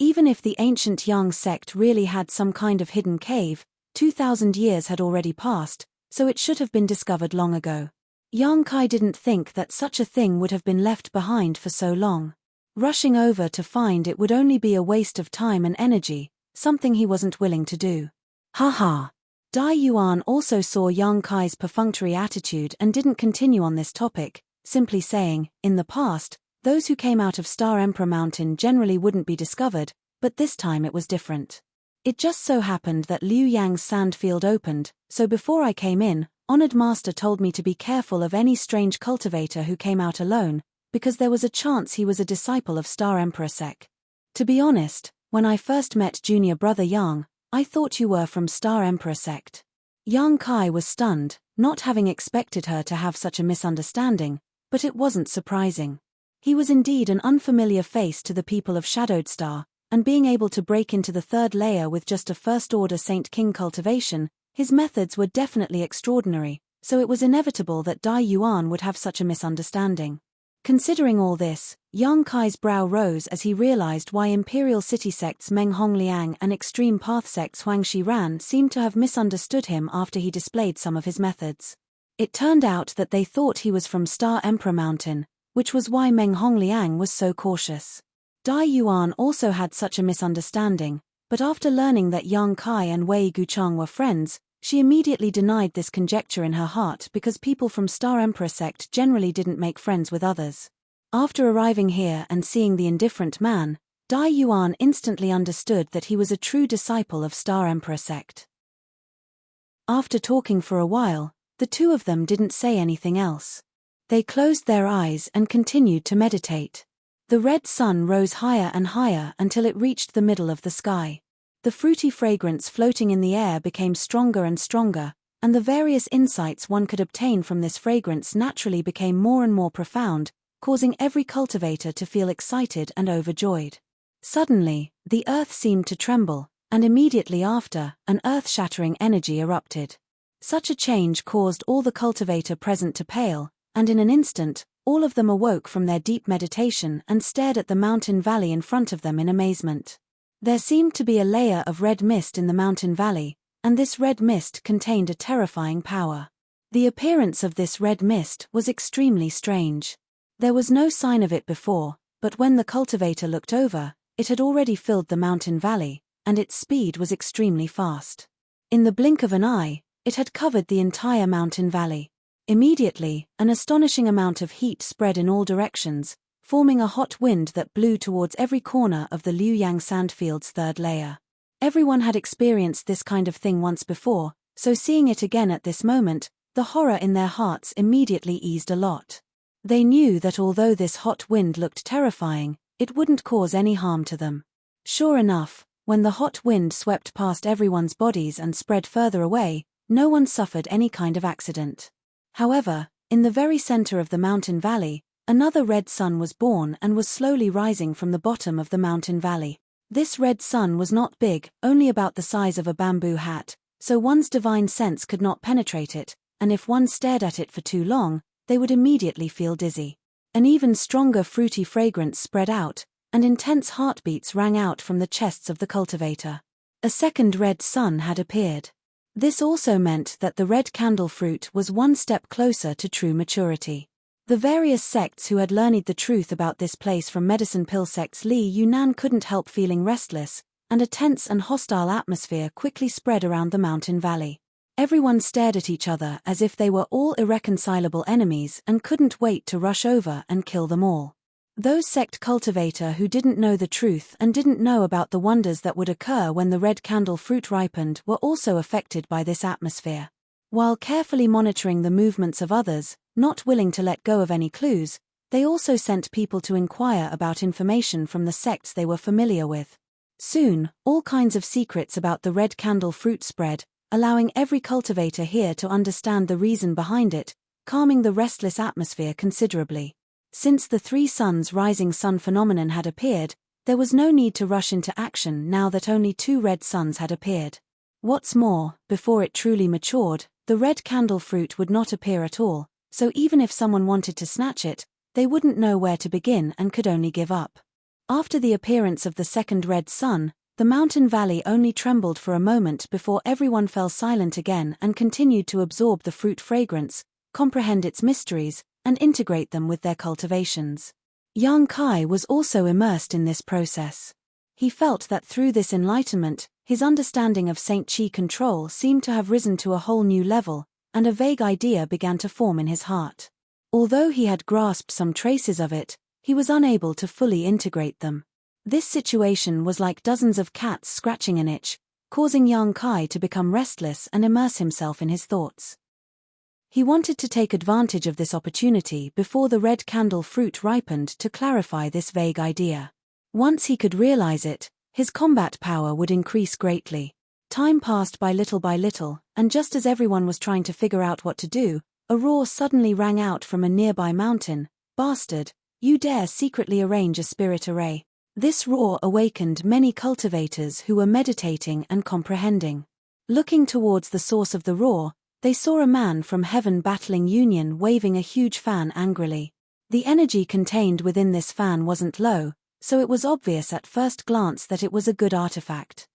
Even if the ancient Yang sect really had some kind of hidden cave, 2,000 years had already passed, so it should have been discovered long ago. Yang Kai didn't think that such a thing would have been left behind for so long. Rushing over to find it would only be a waste of time and energy, something he wasn't willing to do. Haha. Dai Yuan also saw Yang Kai's perfunctory attitude and didn't continue on this topic, simply saying, in the past, those who came out of Star Emperor Mountain generally wouldn't be discovered, but this time it was different. It just so happened that Liu Yang's sandfield opened, so before I came in, Honored Master told me to be careful of any strange cultivator who came out alone, because there was a chance he was a disciple of Star Emperor Sec. To be honest, When I first met junior brother Yang, I thought you were from Star Emperor sect. Yang Kai was stunned, not having expected her to have such a misunderstanding, but it wasn't surprising. He was indeed an unfamiliar face to the people of Shadowed Star, and being able to break into the third layer with just a first-order Saint King cultivation, his methods were definitely extraordinary, so it was inevitable that Dai Yuan would have such a misunderstanding. Considering all this, Yang Kai's brow rose as he realized why Imperial City sects Meng Hongliang and Extreme Path sects Huang Shiran seemed to have misunderstood him after he displayed some of his methods. It turned out that they thought he was from Star Emperor Mountain, which was why Meng Hongliang was so cautious. Dai Yuan also had such a misunderstanding, but after learning that Yang Kai and Wei Guchang were friends, she immediately denied this conjecture in her heart because people from Star Emperor sect generally didn't make friends with others. After arriving here and seeing the indifferent man, Dai Yuan instantly understood that he was a true disciple of Star Emperor sect. After talking for a while, the two of them didn't say anything else. They closed their eyes and continued to meditate. The red sun rose higher and higher until it reached the middle of the sky. The fruity fragrance floating in the air became stronger and stronger, and the various insights one could obtain from this fragrance naturally became more and more profound, causing every cultivator to feel excited and overjoyed. Suddenly, the earth seemed to tremble, and immediately after, an earth-shattering energy erupted. Such a change caused all the cultivator present to pale, and in an instant, all of them awoke from their deep meditation and stared at the mountain valley in front of them in amazement. There seemed to be a layer of red mist in the mountain valley, and this red mist contained a terrifying power. The appearance of this red mist was extremely strange. There was no sign of it before, but when the cultivator looked over, it had already filled the mountain valley, and its speed was extremely fast. In the blink of an eye, it had covered the entire mountain valley. Immediately, an astonishing amount of heat spread in all directions, forming a hot wind that blew towards every corner of the Liuyang sandfield's third layer. Everyone had experienced this kind of thing once before, so seeing it again at this moment, the horror in their hearts immediately eased a lot. They knew that although this hot wind looked terrifying, it wouldn't cause any harm to them. Sure enough, when the hot wind swept past everyone's bodies and spread further away, no one suffered any kind of accident. However, in the very center of the mountain valley, another red sun was born and was slowly rising from the bottom of the mountain valley. This red sun was not big, only about the size of a bamboo hat, so one's divine sense could not penetrate it, and if one stared at it for too long, they would immediately feel dizzy. An even stronger fruity fragrance spread out, and intense heartbeats rang out from the chests of the cultivator. A second red sun had appeared. This also meant that the red candle fruit was one step closer to true maturity. The various sects who had learned the truth about this place from medicine pill sects Li Yunan couldn't help feeling restless, and a tense and hostile atmosphere quickly spread around the mountain valley. Everyone stared at each other as if they were all irreconcilable enemies and couldn't wait to rush over and kill them all. Those sect cultivator who didn't know the truth and didn't know about the wonders that would occur when the red candle fruit ripened were also affected by this atmosphere. While carefully monitoring the movements of others, not willing to let go of any clues, they also sent people to inquire about information from the sects they were familiar with. Soon, all kinds of secrets about the red candle fruit spread, allowing every cultivator here to understand the reason behind it, calming the restless atmosphere considerably. Since the three suns rising sun phenomenon had appeared, there was no need to rush into action now that only two red suns had appeared. What's more, before it truly matured, the red candle fruit would not appear at all, so even if someone wanted to snatch it, they wouldn't know where to begin and could only give up. After the appearance of the second red sun, the mountain valley only trembled for a moment before everyone fell silent again and continued to absorb the fruit fragrance, comprehend its mysteries, and integrate them with their cultivations. Yang Kai was also immersed in this process. He felt that through this enlightenment, his understanding of Saint Chi control seemed to have risen to a whole new level, and a vague idea began to form in his heart. Although he had grasped some traces of it, he was unable to fully integrate them. This situation was like dozens of cats scratching an itch, causing Yang Kai to become restless and immerse himself in his thoughts. He wanted to take advantage of this opportunity before the red candle fruit ripened to clarify this vague idea. Once he could realize it, his combat power would increase greatly. Time passed by little, and just as everyone was trying to figure out what to do, a roar suddenly rang out from a nearby mountain. "Bastard, you dare secretly arrange a spirit array." This roar awakened many cultivators who were meditating and comprehending. Looking towards the source of the roar, they saw a man from Heaven Battling Union waving a huge fan angrily. The energy contained within this fan wasn't low, so it was obvious at first glance that it was a good artifact.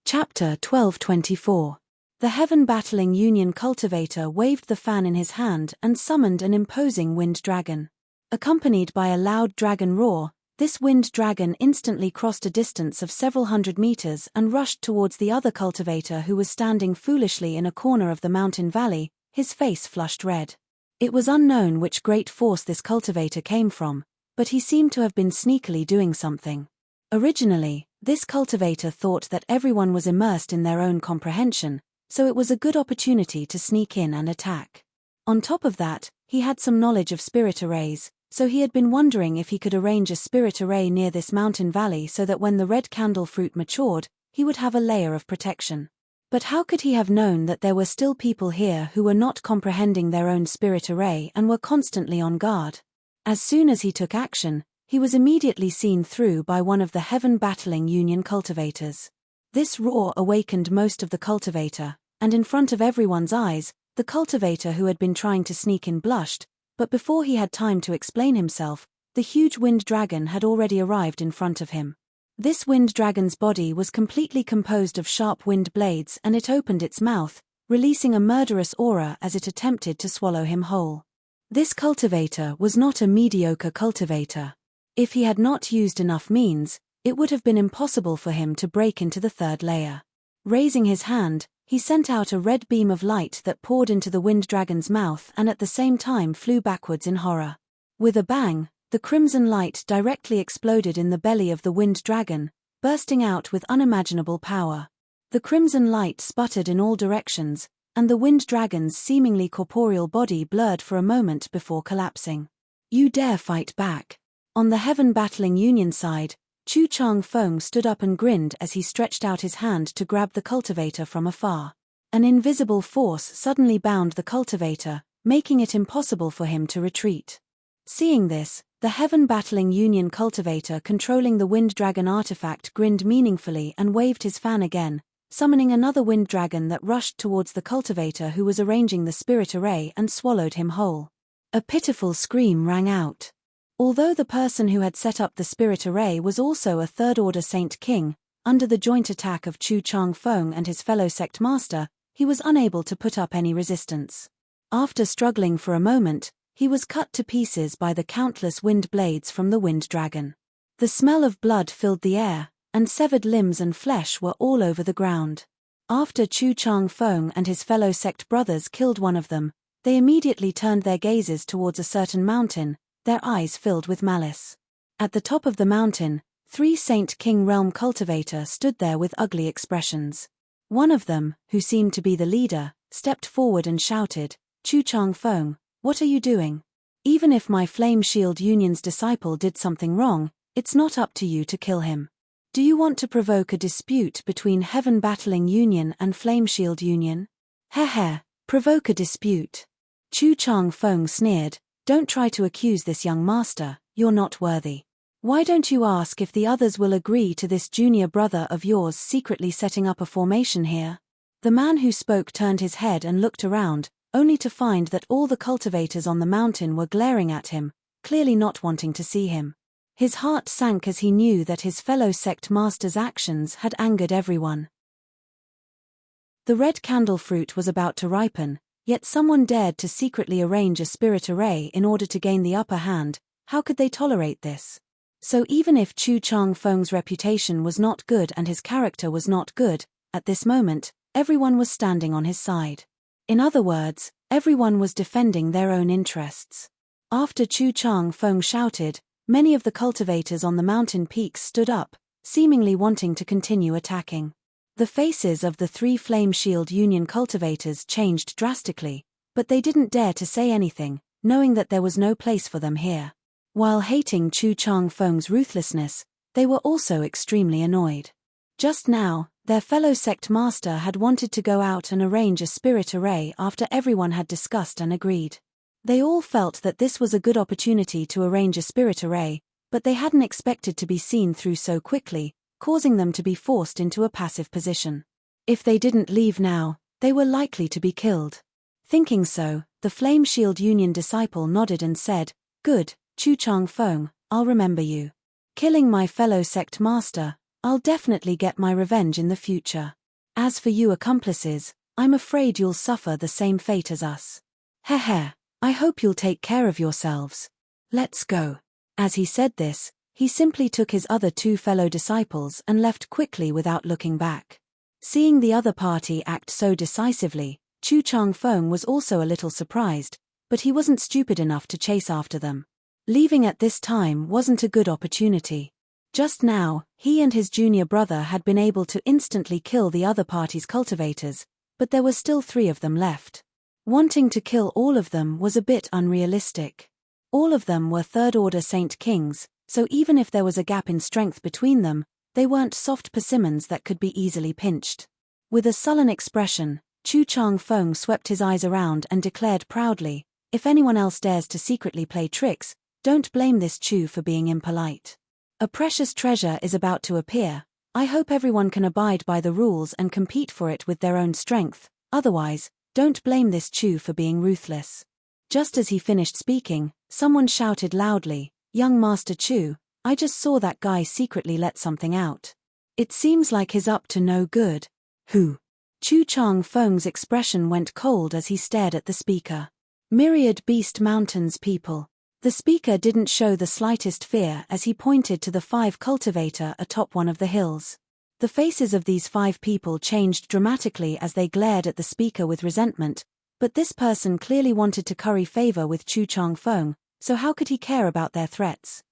Chapter 1224. The Heaven Battling Union cultivator waved the fan in his hand and summoned an imposing wind dragon. Accompanied by a loud dragon roar, this wind dragon instantly crossed a distance of several hundred meters and rushed towards the other cultivator who was standing foolishly in a corner of the mountain valley, his face flushed red. It was unknown which great force this cultivator came from, but he seemed to have been sneakily doing something. Originally, this cultivator thought that everyone was immersed in their own comprehension, so it was a good opportunity to sneak in and attack. On top of that, he had some knowledge of spirit arrays, so he had been wondering if he could arrange a spirit array near this mountain valley so that when the red candle fruit matured, he would have a layer of protection. But how could he have known that there were still people here who were not comprehending their own spirit array and were constantly on guard? As soon as he took action, he was immediately seen through by one of the Heaven Battling Union cultivators. This roar awakened most of the cultivator, and in front of everyone's eyes, the cultivator who had been trying to sneak in blushed, but before he had time to explain himself, the huge wind dragon had already arrived in front of him. This wind dragon's body was completely composed of sharp wind blades, and it opened its mouth, releasing a murderous aura as it attempted to swallow him whole. This cultivator was not a mediocre cultivator. If he had not used enough means, it would have been impossible for him to break into the third layer. Raising his hand, he sent out a red beam of light that poured into the wind dragon's mouth and at the same time flew backwards in horror. With a bang, the crimson light directly exploded in the belly of the wind dragon, bursting out with unimaginable power. The crimson light sputtered in all directions, and the wind dragon's seemingly corporeal body blurred for a moment before collapsing. "You dare fight back?" On the Heaven Battling Union side, Chu Chang Feng stood up and grinned as he stretched out his hand to grab the cultivator from afar. An invisible force suddenly bound the cultivator, making it impossible for him to retreat. Seeing this, the Heaven Battling Union cultivator controlling the wind dragon artifact grinned meaningfully and waved his fan again, summoning another wind dragon that rushed towards the cultivator who was arranging the spirit array and swallowed him whole. A pitiful scream rang out. Although the person who had set up the spirit array was also a third-order Saint King, under the joint attack of Chu Chang Feng and his fellow sect master, he was unable to put up any resistance. After struggling for a moment, he was cut to pieces by the countless wind blades from the wind dragon. The smell of blood filled the air, and severed limbs and flesh were all over the ground. After Chu Chang Feng and his fellow sect brothers killed one of them, they immediately turned their gazes towards a certain mountain, their eyes filled with malice. At the top of the mountain, 3 Saint King Realm cultivators stood there with ugly expressions. One of them, who seemed to be the leader, stepped forward and shouted, "Chu Chang Feng, what are you doing? Even if my Flame Shield Union's disciple did something wrong, it's not up to you to kill him. Do you want to provoke a dispute between Heaven Battling Union and Flame Shield Union? Heh, provoke a dispute." Chu Chang Feng sneered, "Don't try to accuse this young master, you're not worthy. Why don't you ask if the others will agree to this junior brother of yours secretly setting up a formation here?" The man who spoke turned his head and looked around, only to find that all the cultivators on the mountain were glaring at him, clearly not wanting to see him. His heart sank as he knew that his fellow sect master's actions had angered everyone. The red candle fruit was about to ripen, yet someone dared to secretly arrange a spirit array in order to gain the upper hand. How could they tolerate this? So even if Chu Chang Feng's reputation was not good and his character was not good, at this moment, everyone was standing on his side. In other words, everyone was defending their own interests. After Chu Chang Feng shouted, many of the cultivators on the mountain peaks stood up, seemingly wanting to continue attacking. The faces of the 3 Flame Shield Union cultivators changed drastically, but they didn't dare to say anything, knowing that there was no place for them here. While hating Chu Chang Feng's ruthlessness, They were also extremely annoyed. Just now, their fellow sect master had wanted to go out and arrange a spirit array after everyone had discussed and agreed. They all felt that this was a good opportunity to arrange a spirit array, but they hadn't expected to be seen through so quickly, causing them to be forced into a passive position. If they didn't leave now, they were likely to be killed. Thinking so, the Flame Shield Union disciple nodded and said, "Good, Chu Chang Feng, I'll remember you. Killing my fellow sect master, I'll definitely get my revenge in the future. As for you accomplices, I'm afraid you'll suffer the same fate as us. Heh, I hope you'll take care of yourselves. Let's go." As he said this, he simply took his other two fellow disciples and left quickly without looking back. Seeing the other party act so decisively, Chu Chang Feng was also a little surprised, but he wasn't stupid enough to chase after them. Leaving at this time wasn't a good opportunity. Just now, he and his junior brother had been able to instantly kill the other party's cultivators, but there were still 3 of them left. Wanting to kill all of them was a bit unrealistic. All of them were third-order Saint Kings, so even if there was a gap in strength between them, they weren't soft persimmons that could be easily pinched. With a sullen expression, Chu Chang Feng swept his eyes around and declared proudly, "If anyone else dares to secretly play tricks, don't blame this Chu for being impolite. A precious treasure is about to appear. I hope everyone can abide by the rules and compete for it with their own strength, otherwise, don't blame this Chu for being ruthless." Just as he finished speaking, someone shouted loudly, "Young Master Chu, I just saw that guy secretly let something out. It seems like he's up to no good." "Who?" Chu Chang Feng's expression went cold as he stared at the speaker. "Myriad Beast Mountain's people." The speaker didn't show the slightest fear as he pointed to the 5 cultivator atop one of the hills. The faces of these 5 people changed dramatically as they glared at the speaker with resentment, but this person clearly wanted to curry favor with Chu Chang Feng, so how could he care about their threats?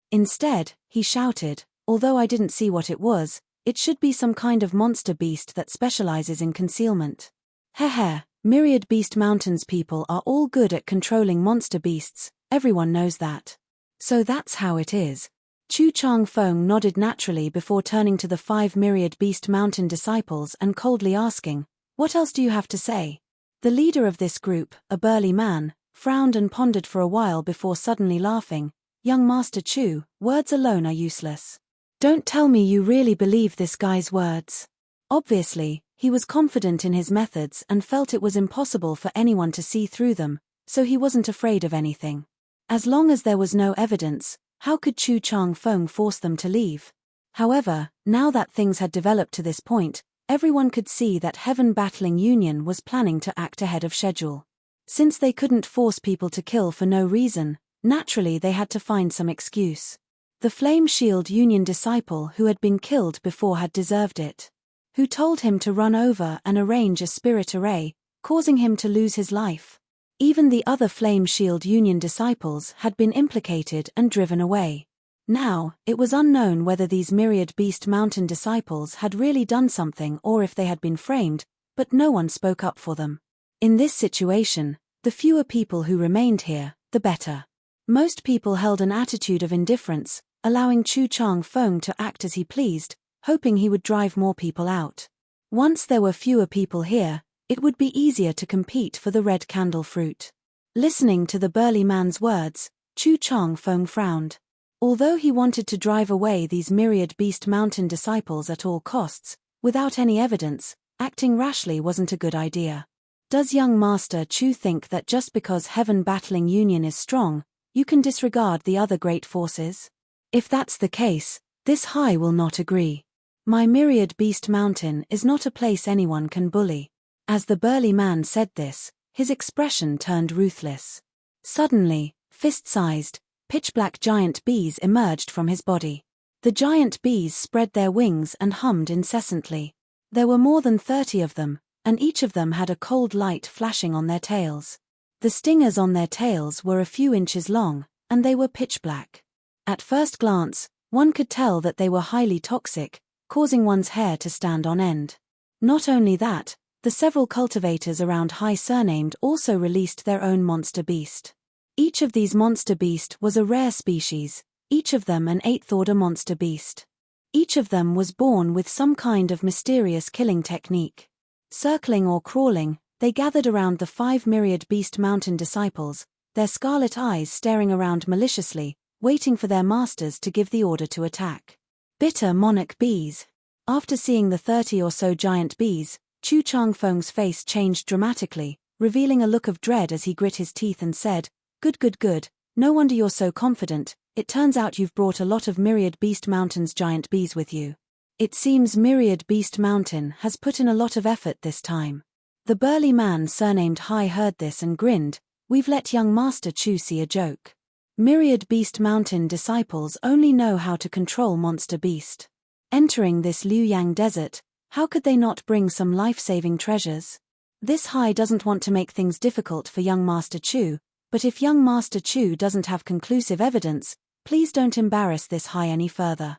Instead, he shouted, "Although I didn't see what it was, it should be some kind of monster beast that specializes in concealment. Heh, Myriad Beast Mountain's people are all good at controlling monster beasts, everyone knows that. So that's how it is." Chu Chang Feng nodded naturally before turning to the 5 Myriad Beast Mountain disciples and coldly asking, "What else do you have to say?" The leader of this group, a burly man, frowned and pondered for a while before suddenly laughing, "Young Master Chu, words alone are useless. Don't tell me you really believe this guy's words." Obviously, he was confident in his methods and felt it was impossible for anyone to see through them, so he wasn't afraid of anything. As long as there was no evidence, how could Chu Chang Feng force them to leave? However, now that things had developed to this point, everyone could see that Heaven Battling Union was planning to act ahead of schedule. Since they couldn't force people to kill for no reason, naturally they had to find some excuse. The Flame Shield Union disciple who had been killed before had deserved it. Who told him to run over and arrange a spirit array, causing him to lose his life. Even the other Flame Shield Union disciples had been implicated and driven away. Now, it was unknown whether these Myriad Beast Mountain disciples had really done something or if they had been framed, but no one spoke up for them. In this situation, the fewer people who remained here, the better. Most people held an attitude of indifference, allowing Chu Chang Feng to act as he pleased, hoping he would drive more people out. Once there were fewer people here, it would be easier to compete for the red candle fruit. Listening to the burly man's words, Chu Chang Feng frowned. Although he wanted to drive away these Myriad Beast Mountain disciples at all costs, without any evidence, acting rashly wasn't a good idea. Does young Master Chu think that just because Heaven Battling Union is strong, you can disregard the other great forces? If that's the case, this high will not agree. My Myriad Beast Mountain is not a place anyone can bully. As the burly man said this, his expression turned ruthless. Suddenly, fist-sized, pitch-black giant bees emerged from his body. The giant bees spread their wings and hummed incessantly. There were more than 30 of them, and each of them had a cold light flashing on their tails. The stingers on their tails were a few inches long, and they were pitch-black. At first glance, one could tell that they were highly toxic, causing one's hair to stand on end. Not only that, the several cultivators around High Surnamed also released their own monster beast. Each of these monster beast was a rare species, each of them an 8th order monster beast. Each of them was born with some kind of mysterious killing technique. Circling or crawling, they gathered around the 5 myriad beast mountain disciples, their scarlet eyes staring around maliciously, waiting for their masters to give the order to attack. Bitter monarch bees. After seeing the 30 or so giant bees, Chu Changfeng's face changed dramatically, revealing a look of dread as he grit his teeth and said, Good. No wonder you're so confident. It turns out you've brought a lot of Myriad Beast Mountain's giant bees with you. It seems Myriad Beast Mountain has put in a lot of effort this time. The burly man surnamed Hai heard this and grinned. We've let young Master Chu see a joke. Myriad Beast Mountain disciples only know how to control monster beast. Entering this Liuyang desert, how could they not bring some life-saving treasures? This Hai doesn't want to make things difficult for young Master Chu, but if young Master Chu doesn't have conclusive evidence, please don't embarrass this Hai any further.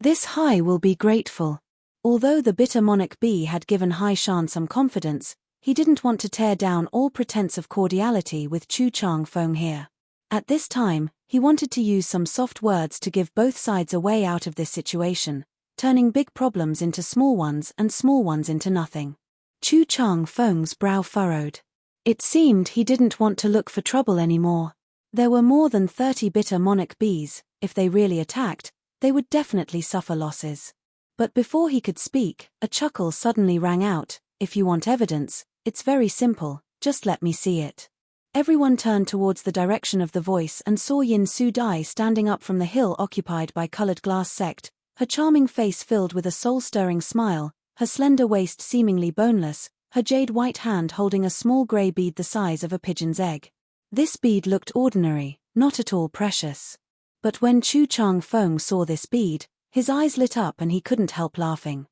This Hai will be grateful. Although the bitter monarch bee had given Hai Shan some confidence, he didn't want to tear down all pretense of cordiality with Chu Changfeng here. At this time, he wanted to use some soft words to give both sides a way out of this situation, turning big problems into small ones and small ones into nothing. Chu Changfeng's brow furrowed. It seemed he didn't want to look for trouble anymore. There were more than 30 bitter monarch bees. If they really attacked, they would definitely suffer losses. But before he could speak, a chuckle suddenly rang out. If you want evidence, it's very simple, just let me see it. Everyone turned towards the direction of the voice and saw Yin Su Dai standing up from the hill occupied by colored glass sect, her charming face filled with a soul-stirring smile, her slender waist seemingly boneless, her jade white hand holding a small gray bead the size of a pigeon's egg. This bead looked ordinary, not at all precious. But when Chu Changfeng saw this bead, his eyes lit up and he couldn't help laughing.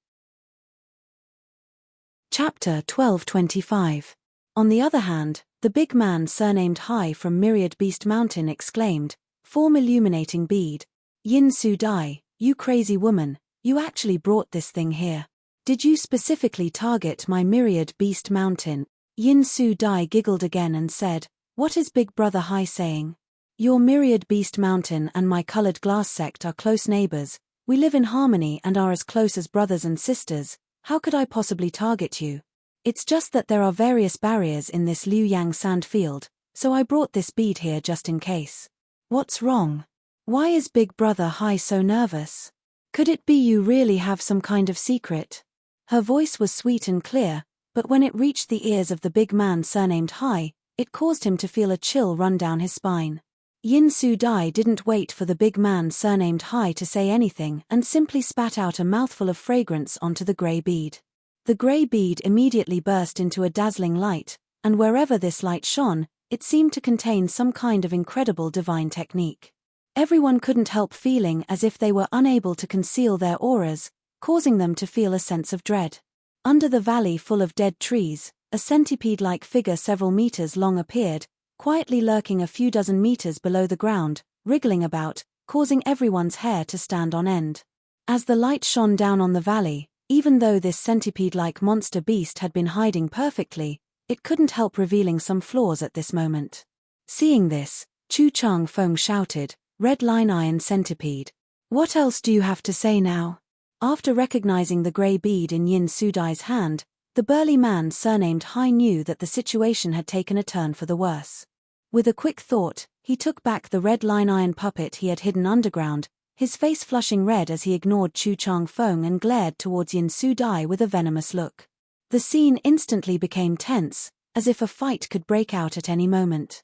Chapter 1225. On the other hand, the big man surnamed Hai from Myriad Beast Mountain exclaimed, Form illuminating bead. Yin Su Dai, you crazy woman, you actually brought this thing here. Did you specifically target my Myriad Beast Mountain? Yin Su Dai giggled again and said, What is Big Brother Hai saying? Your Myriad Beast Mountain and my colored glass sect are close neighbors. We live in harmony and are as close as brothers and sisters. How could I possibly target you? It's just that there are various barriers in this Liuyang sand field, so I brought this bead here just in case. What's wrong? Why is Big Brother Hai so nervous? Could it be you really have some kind of secret? Her voice was sweet and clear, but when it reached the ears of the big man surnamed Hai, it caused him to feel a chill run down his spine. Yin Su Dai didn't wait for the big man surnamed Hai to say anything and simply spat out a mouthful of fragrance onto the grey bead. The grey bead immediately burst into a dazzling light, and wherever this light shone, it seemed to contain some kind of incredible divine technique. Everyone couldn't help feeling as if they were unable to conceal their auras, causing them to feel a sense of dread. Under the valley full of dead trees, a centipede-like figure several meters long appeared, quietly lurking a few dozen meters below the ground, wriggling about, causing everyone's hair to stand on end. As the light shone down on the valley, even though this centipede-like monster beast had been hiding perfectly, it couldn't help revealing some flaws at this moment. Seeing this, Chu Changfeng shouted, Red Line Iron Centipede. What else do you have to say now? After recognizing the grey bead in Yin Su Dai's hand, the burly man surnamed Hai knew that the situation had taken a turn for the worse. With a quick thought, he took back the red line iron puppet he had hidden underground, his face flushing red as he ignored Chu Changfeng and glared towards Yin Su Dai with a venomous look. The scene instantly became tense, as if a fight could break out at any moment.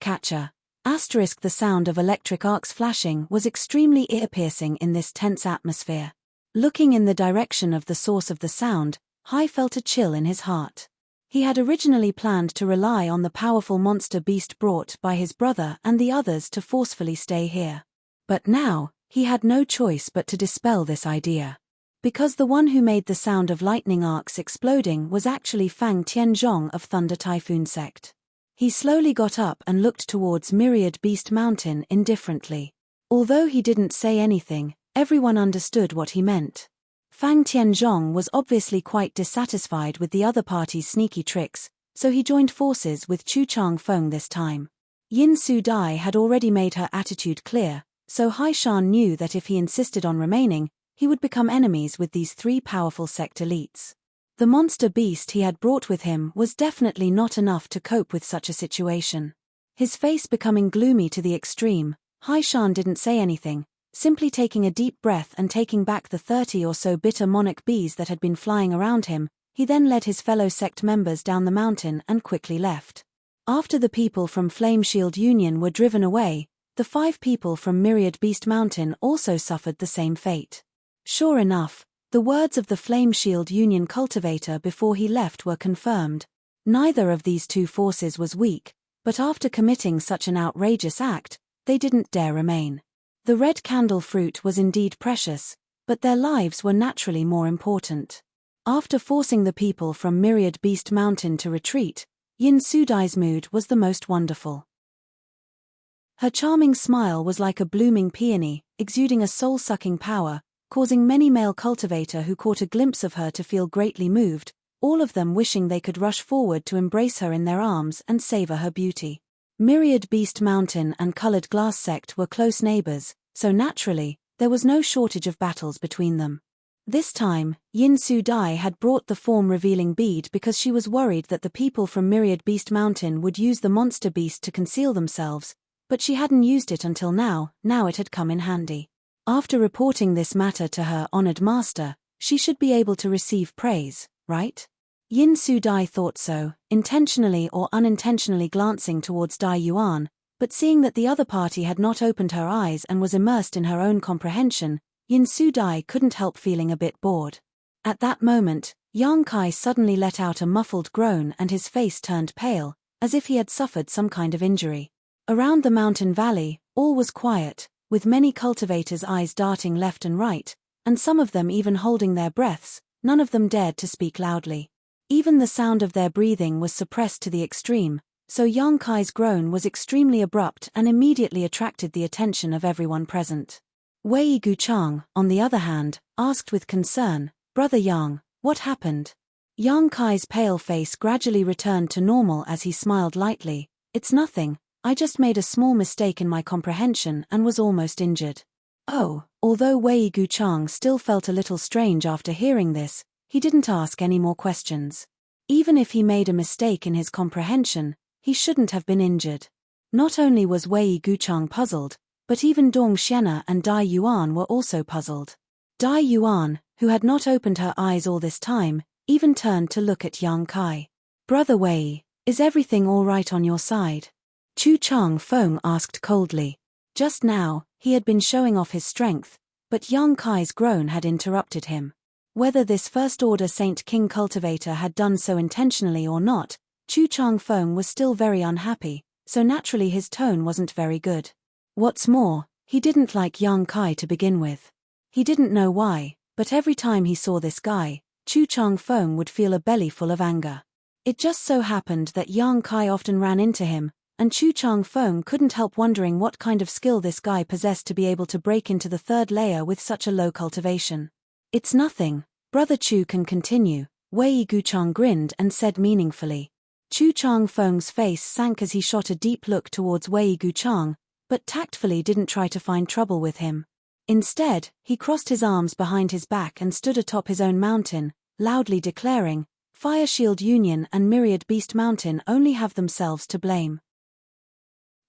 Catcher. The sound of electric arcs flashing was extremely ear-piercing in this tense atmosphere. Looking in the direction of the source of the sound, Hai felt a chill in his heart. He had originally planned to rely on the powerful monster beast brought by his brother and the others to forcefully stay here. But now, he had no choice but to dispel this idea. Because the one who made the sound of lightning arcs exploding was actually Fang Tianzhong of Thunder Typhoon Sect. He slowly got up and looked towards Myriad Beast Mountain indifferently. Although he didn't say anything, everyone understood what he meant. Fang Tianzhong was obviously quite dissatisfied with the other party's sneaky tricks, so he joined forces with Chu Changfeng this time. Yin Su-dai had already made her attitude clear, so Haishan knew that if he insisted on remaining, he would become enemies with these three powerful sect elites. The monster beast he had brought with him was definitely not enough to cope with such a situation. His face becoming gloomy to the extreme, Haishan didn't say anything, simply taking a deep breath and taking back the 30 or so bitter monarch bees that had been flying around him. He then led his fellow sect members down the mountain and quickly left. After the people from Flame Shield Union were driven away, the 5 people from Myriad Beast Mountain also suffered the same fate. Sure enough, the words of the Flame Shield Union cultivator before he left were confirmed. Neither of these two forces was weak, but after committing such an outrageous act, they didn't dare remain. The red candle fruit was indeed precious, but their lives were naturally more important. After forcing the people from Myriad Beast Mountain to retreat, Yin Su-dai's mood was the most wonderful. Her charming smile was like a blooming peony, exuding a soul-sucking power, causing many male cultivator who caught a glimpse of her to feel greatly moved, all of them wishing they could rush forward to embrace her in their arms and savor her beauty. Myriad Beast Mountain and Colored Glass Sect were close neighbors, so naturally, there was no shortage of battles between them. This time, Yin Su-dai had brought the form-revealing bead because she was worried that the people from Myriad Beast Mountain would use the monster beast to conceal themselves, but she hadn't used it until now it had come in handy. After reporting this matter to her honored master, she should be able to receive praise, right? Yin Su-dai thought so, intentionally or unintentionally glancing towards Dai Yuan, but seeing that the other party had not opened her eyes and was immersed in her own comprehension, Yin Su-dai couldn't help feeling a bit bored. At that moment, Yang Kai suddenly let out a muffled groan and his face turned pale, as if he had suffered some kind of injury. Around the mountain valley, all was quiet, with many cultivators' eyes darting left and right, and some of them even holding their breaths. None of them dared to speak loudly. Even the sound of their breathing was suppressed to the extreme, so Yang Kai's groan was extremely abrupt and immediately attracted the attention of everyone present. Wei Guchang, on the other hand, asked with concern, "Brother Yang, what happened?" Yang Kai's pale face gradually returned to normal as he smiled lightly. "It's nothing, I just made a small mistake in my comprehension and was almost injured." Oh, although Wei Guchang still felt a little strange after hearing this, he didn't ask any more questions. Even if he made a mistake in his comprehension, he shouldn't have been injured. Not only was Wei Guchang puzzled, but even Dong Xian'er and Dai Yuan were also puzzled. Dai Yuan, who had not opened her eyes all this time, even turned to look at Yang Kai. "Brother Wei, is everything all right on your side?" Chu Chang Feng asked coldly. Just now, he had been showing off his strength, but Yang Kai's groan had interrupted him. Whether this first-order Saint King cultivator had done so intentionally or not, Chu Chang Feng was still very unhappy, so naturally his tone wasn't very good. What's more, he didn't like Yang Kai to begin with. He didn't know why, but every time he saw this guy, Chu Chang Feng would feel a belly full of anger. It just so happened that Yang Kai often ran into him, and Chu Chang Feng couldn't help wondering what kind of skill this guy possessed to be able to break into the third layer with such a low cultivation. "It's nothing, Brother Chu can continue," Wei Guchang grinned and said meaningfully. Chu Chang Feng's face sank as he shot a deep look towards Wei Guchang, but tactfully didn't try to find trouble with him. Instead, he crossed his arms behind his back and stood atop his own mountain, loudly declaring, "Fire Shield Union and Myriad Beast Mountain only have themselves to blame."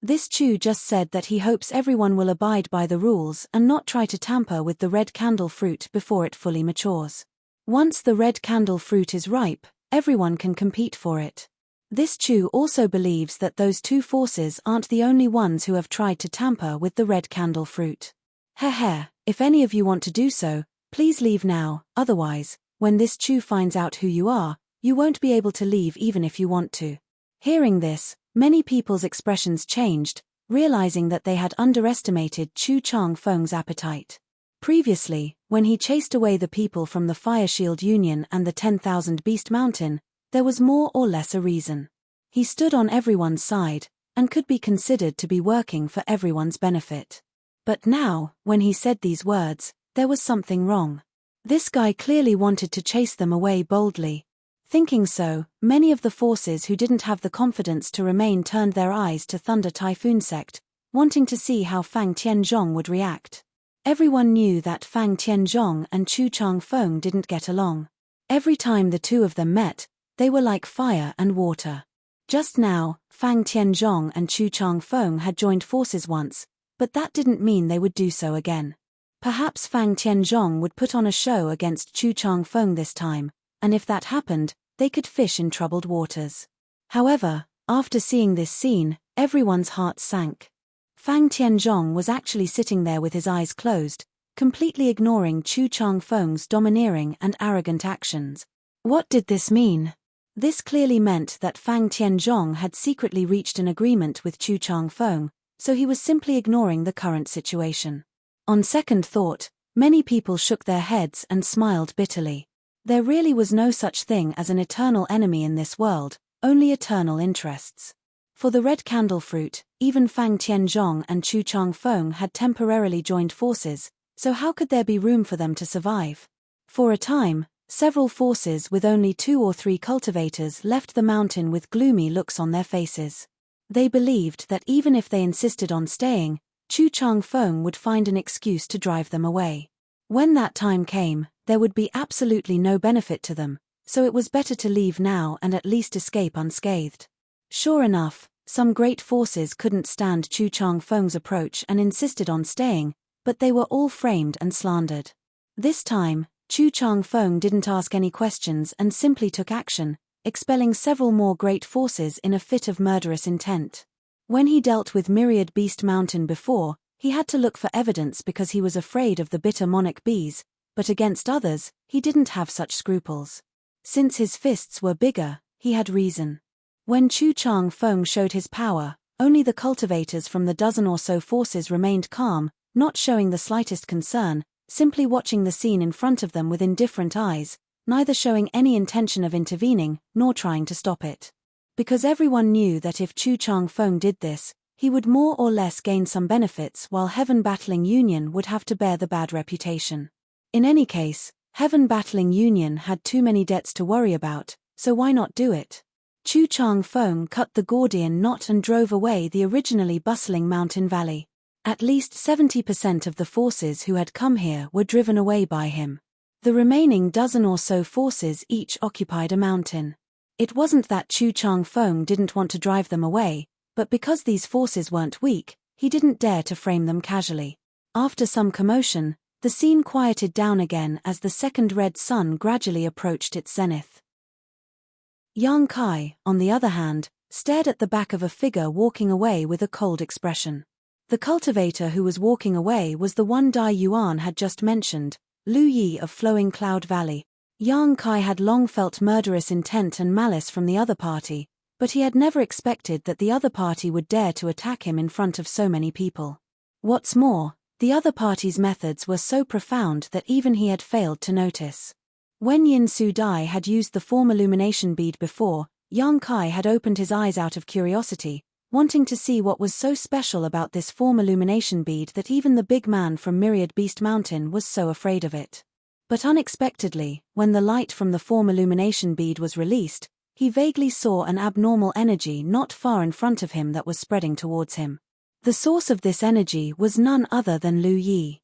This Chu just said that he hopes everyone will abide by the rules and not try to tamper with the red candle fruit before it fully matures. Once the red candle fruit is ripe, everyone can compete for it. This Chu also believes that those two forces aren't the only ones who have tried to tamper with the red candle fruit. Heh, if any of you want to do so, please leave now, otherwise, when this Chu finds out who you are, you won't be able to leave even if you want to. Hearing this, many people's expressions changed, realizing that they had underestimated Chu Chang Feng's appetite. Previously, when he chased away the people from the Fire Shield Union and the 10,000 Beast Mountain, there was more or less a reason. He stood on everyone's side, and could be considered to be working for everyone's benefit. But now, when he said these words, there was something wrong. This guy clearly wanted to chase them away boldly. Thinking so, many of the forces who didn't have the confidence to remain turned their eyes to Thunder Typhoon Sect, wanting to see how Fang Tianzhong would react. Everyone knew that Fang Tianzhong and Chu Changfeng didn't get along. Every time the two of them met, they were like fire and water. Just now, Fang Tianzhong and Chu Changfeng had joined forces once, but that didn't mean they would do so again. Perhaps Fang Tianzhong would put on a show against Chu Changfeng this time, and if that happened, they could fish in troubled waters. However, after seeing this scene, everyone's heart sank. Fang Tianzhong was actually sitting there with his eyes closed, completely ignoring Chu Changfeng's domineering and arrogant actions. What did this mean? This clearly meant that Fang Tianzhong had secretly reached an agreement with Chu Changfeng, so he was simply ignoring the current situation. On second thought, many people shook their heads and smiled bitterly. There really was no such thing as an eternal enemy in this world, only eternal interests. For the red candle fruit, even Fang Tianzhong and Chu Changfeng had temporarily joined forces, so how could there be room for them to survive? For a time, several forces with only 2 or 3 cultivators left the mountain with gloomy looks on their faces. They believed that even if they insisted on staying, Chu Changfeng would find an excuse to drive them away. When that time came, there would be absolutely no benefit to them, so it was better to leave now and at least escape unscathed. Sure enough, some great forces couldn't stand Chu Changfeng's approach and insisted on staying, but they were all framed and slandered. This time, Chu Changfeng didn't ask any questions and simply took action, expelling several more great forces in a fit of murderous intent. When he dealt with Myriad Beast Mountain before, he had to look for evidence because he was afraid of the bitter monarch bees, but against others, he didn't have such scruples. Since his fists were bigger, he had reason. When Chu Changfeng showed his power, only the cultivators from the dozen or so forces remained calm, not showing the slightest concern, simply watching the scene in front of them with indifferent eyes, neither showing any intention of intervening, nor trying to stop it. Because everyone knew that if Chu Changfeng did this, he would more or less gain some benefits while Heaven Battling Union would have to bear the bad reputation. In any case, Heaven Battling Union had too many debts to worry about, so why not do it? Chu Changfeng cut the Gordian knot and drove away the originally bustling mountain valley. At least 70% of the forces who had come here were driven away by him. The remaining dozen or so forces each occupied a mountain. It wasn't that Chu Changfeng didn't want to drive them away, but because these forces weren't weak, he didn't dare to frame them casually. After some commotion, the scene quieted down again as the second red sun gradually approached its zenith. Yang Kai, on the other hand, stared at the back of a figure walking away with a cold expression. The cultivator who was walking away was the one Dai Yuan had just mentioned, Lu Yi of Flowing Cloud Valley. Yang Kai had long felt murderous intent and malice from the other party, but he had never expected that the other party would dare to attack him in front of so many people. What's more, the other party's methods were so profound that even he had failed to notice. When Yin Su Dai had used the form illumination bead before, Yang Kai had opened his eyes out of curiosity, wanting to see what was so special about this form illumination bead that even the big man from Myriad Beast Mountain was so afraid of it. But unexpectedly, when the light from the form illumination bead was released, he vaguely saw an abnormal energy not far in front of him that was spreading towards him. The source of this energy was none other than Lu Yi.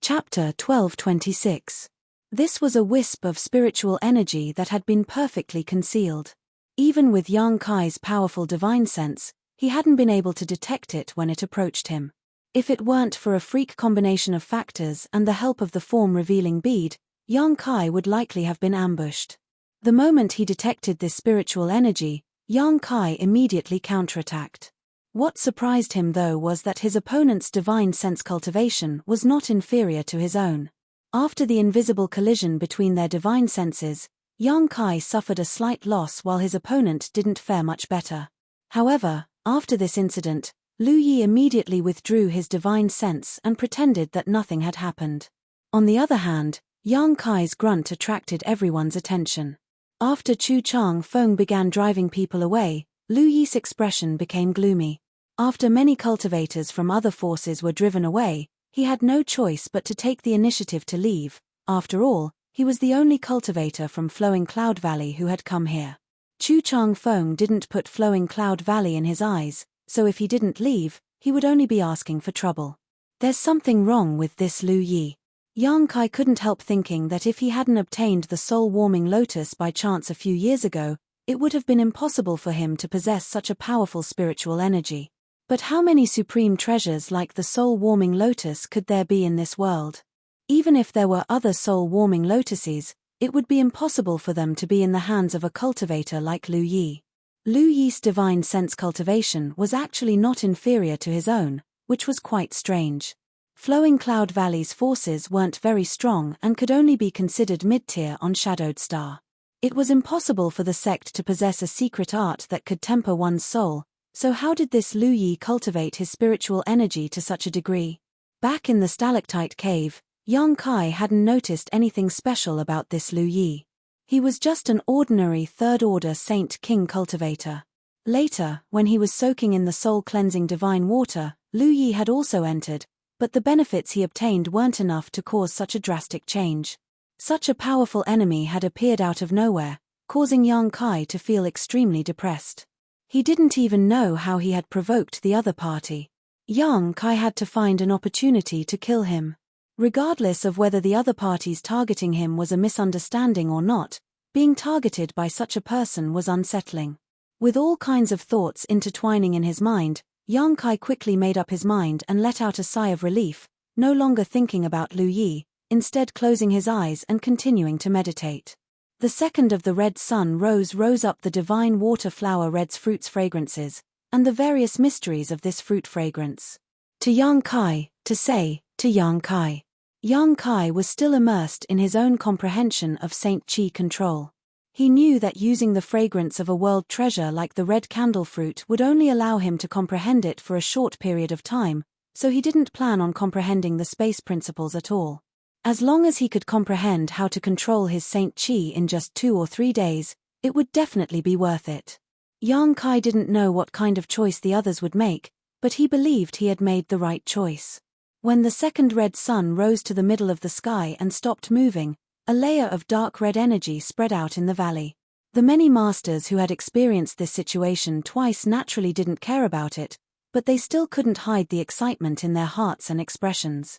Chapter 1226. This was a wisp of spiritual energy that had been perfectly concealed. Even with Yang Kai's powerful divine sense, he hadn't been able to detect it when it approached him. If it weren't for a freak combination of factors and the help of the form-revealing bead, Yang Kai would likely have been ambushed. The moment he detected this spiritual energy, Yang Kai immediately counterattacked. What surprised him though was that his opponent's divine sense cultivation was not inferior to his own. After the invisible collision between their divine senses, Yang Kai suffered a slight loss while his opponent didn't fare much better. However, after this incident, Lu Yi immediately withdrew his divine sense and pretended that nothing had happened. On the other hand, Yang Kai's grunt attracted everyone's attention. After Chu Changfeng began driving people away, Lu Yi's expression became gloomy. After many cultivators from other forces were driven away, he had no choice but to take the initiative to leave. After all, He was the only cultivator from Flowing Cloud Valley who had come here. Chu Chang Feng didn't put Flowing Cloud Valley in his eyes, so if he didn't leave, he would only be asking for trouble. There's something wrong with this Lu Yi. Yang Kai couldn't help thinking that if he hadn't obtained the soul-warming lotus by chance a few years ago, it would have been impossible for him to possess such a powerful spiritual energy. But how many supreme treasures like the soul-warming lotus could there be in this world? Even if there were other soul-warming lotuses, it would be impossible for them to be in the hands of a cultivator like Lu Yi. Lu Yi's divine sense cultivation was actually not inferior to his own, which was quite strange. Flowing Cloud Valley's forces weren't very strong and could only be considered mid-tier on Shadowed Star. It was impossible for the sect to possess a secret art that could temper one's soul, so how did this Lu Yi cultivate his spiritual energy to such a degree? Back in the stalactite cave, Yang Kai hadn't noticed anything special about this Lu Yi. He was just an ordinary third-order Saint King cultivator. Later, when he was soaking in the soul-cleansing divine water, Lu Yi had also entered, but the benefits he obtained weren't enough to cause such a drastic change. Such a powerful enemy had appeared out of nowhere, causing Yang Kai to feel extremely depressed. He didn't even know how he had provoked the other party. Yang Kai had to find an opportunity to kill him. Regardless of whether the other party's targeting him was a misunderstanding or not, being targeted by such a person was unsettling. With all kinds of thoughts intertwining in his mind, Yang Kai quickly made up his mind and let out a sigh of relief, no longer thinking about Lu Yi, instead closing his eyes and continuing to meditate. The second of the red sun rose up the divine water flower red's fruit's fragrances, and the various mysteries of this fruit fragrance. To Yang Kai, to Yang Kai. Yang Kai was still immersed in his own comprehension of Saint Chi control. He knew that using the fragrance of a world treasure like the red candle fruit would only allow him to comprehend it for a short period of time, so he didn't plan on comprehending the space principles at all. As long as he could comprehend how to control his Saint Chi in just 2 or 3 days, it would definitely be worth it. Yang Kai didn't know what kind of choice the others would make, but he believed he had made the right choice. When the second red sun rose to the middle of the sky and stopped moving, a layer of dark red energy spread out in the valley. The many masters who had experienced this situation twice naturally didn't care about it, but they still couldn't hide the excitement in their hearts and expressions.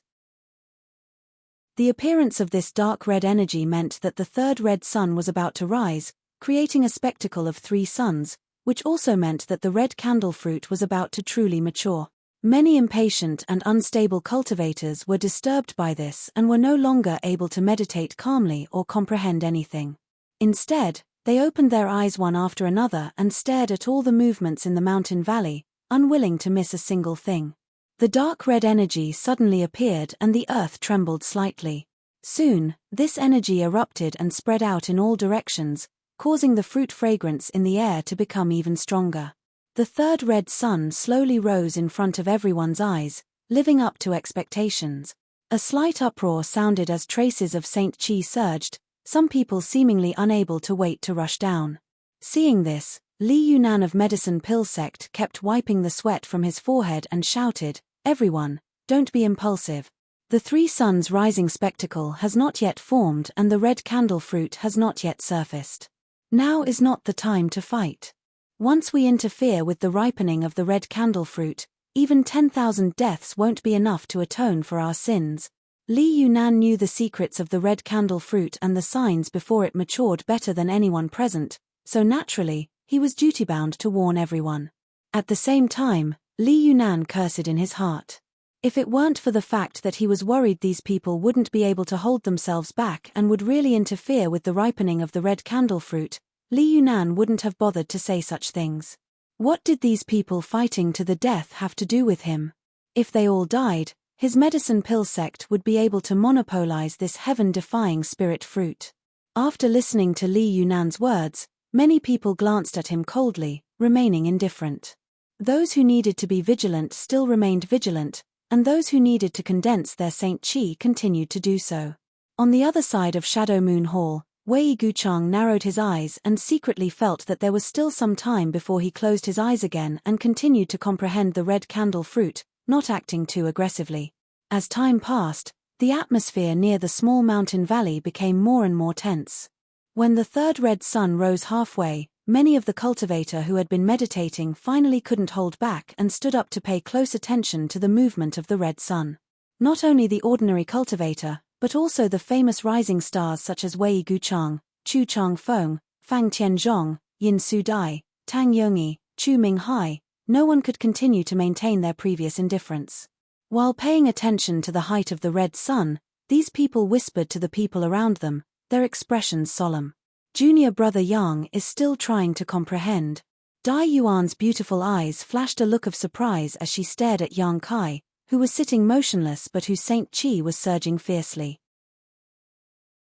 The appearance of this dark red energy meant that the third red sun was about to rise, creating a spectacle of 3 suns, which also meant that the red candle fruit was about to truly mature. Many impatient and unstable cultivators were disturbed by this and were no longer able to meditate calmly or comprehend anything. Instead, they opened their eyes one after another and stared at all the movements in the mountain valley, unwilling to miss a single thing. The dark red energy suddenly appeared and the earth trembled slightly. Soon, this energy erupted and spread out in all directions, causing the fruit fragrance in the air to become even stronger. The third red sun slowly rose in front of everyone's eyes, living up to expectations. A slight uproar sounded as traces of Saint Chi surged, some people seemingly unable to wait to rush down. Seeing this, Li Yunan of Medicine Pill Sect kept wiping the sweat from his forehead and shouted, "Everyone, don't be impulsive. The 3 suns rising spectacle has not yet formed and the red candle fruit has not yet surfaced. Now is not the time to fight. Once we interfere with the ripening of the red candle fruit, even 10,000 deaths won't be enough to atone for our sins." Li Yunan knew the secrets of the red candle fruit and the signs before it matured better than anyone present, so naturally, he was duty-bound to warn everyone. At the same time, Li Yunan cursed in his heart. If it weren't for the fact that he was worried these people wouldn't be able to hold themselves back and would really interfere with the ripening of the red candle fruit, Li Yunan wouldn't have bothered to say such things. What did these people fighting to the death have to do with him? If they all died, his medicine pill sect would be able to monopolize this heaven-defying spirit fruit. After listening to Li Yunan's words, many people glanced at him coldly, remaining indifferent. Those who needed to be vigilant still remained vigilant, and those who needed to condense their Saint Chi continued to do so. On the other side of Shadow Moon Hall, Wei Guchang narrowed his eyes and secretly felt that there was still some time before he closed his eyes again and continued to comprehend the red candle fruit, not acting too aggressively. As time passed, The atmosphere near the small mountain valley became more and more tense. When the third red sun rose halfway, many of the cultivator who had been meditating finally couldn't hold back and stood up to pay close attention to the movement of the red sun. Not only the ordinary cultivator, but also the famous rising stars such as Wei Guchang, Chu Changfeng, Fang Tianzhong, Yin Su Dai, Tang Yongyi, Chu Minghai, no one could continue to maintain their previous indifference. While paying attention to the height of the red sun, these people whispered to the people around them, their expressions solemn. Junior brother Yang is still trying to comprehend. Dai Yuan's beautiful eyes flashed a look of surprise as she stared at Yang Kai, who was sitting motionless but whose Saint Qi was surging fiercely.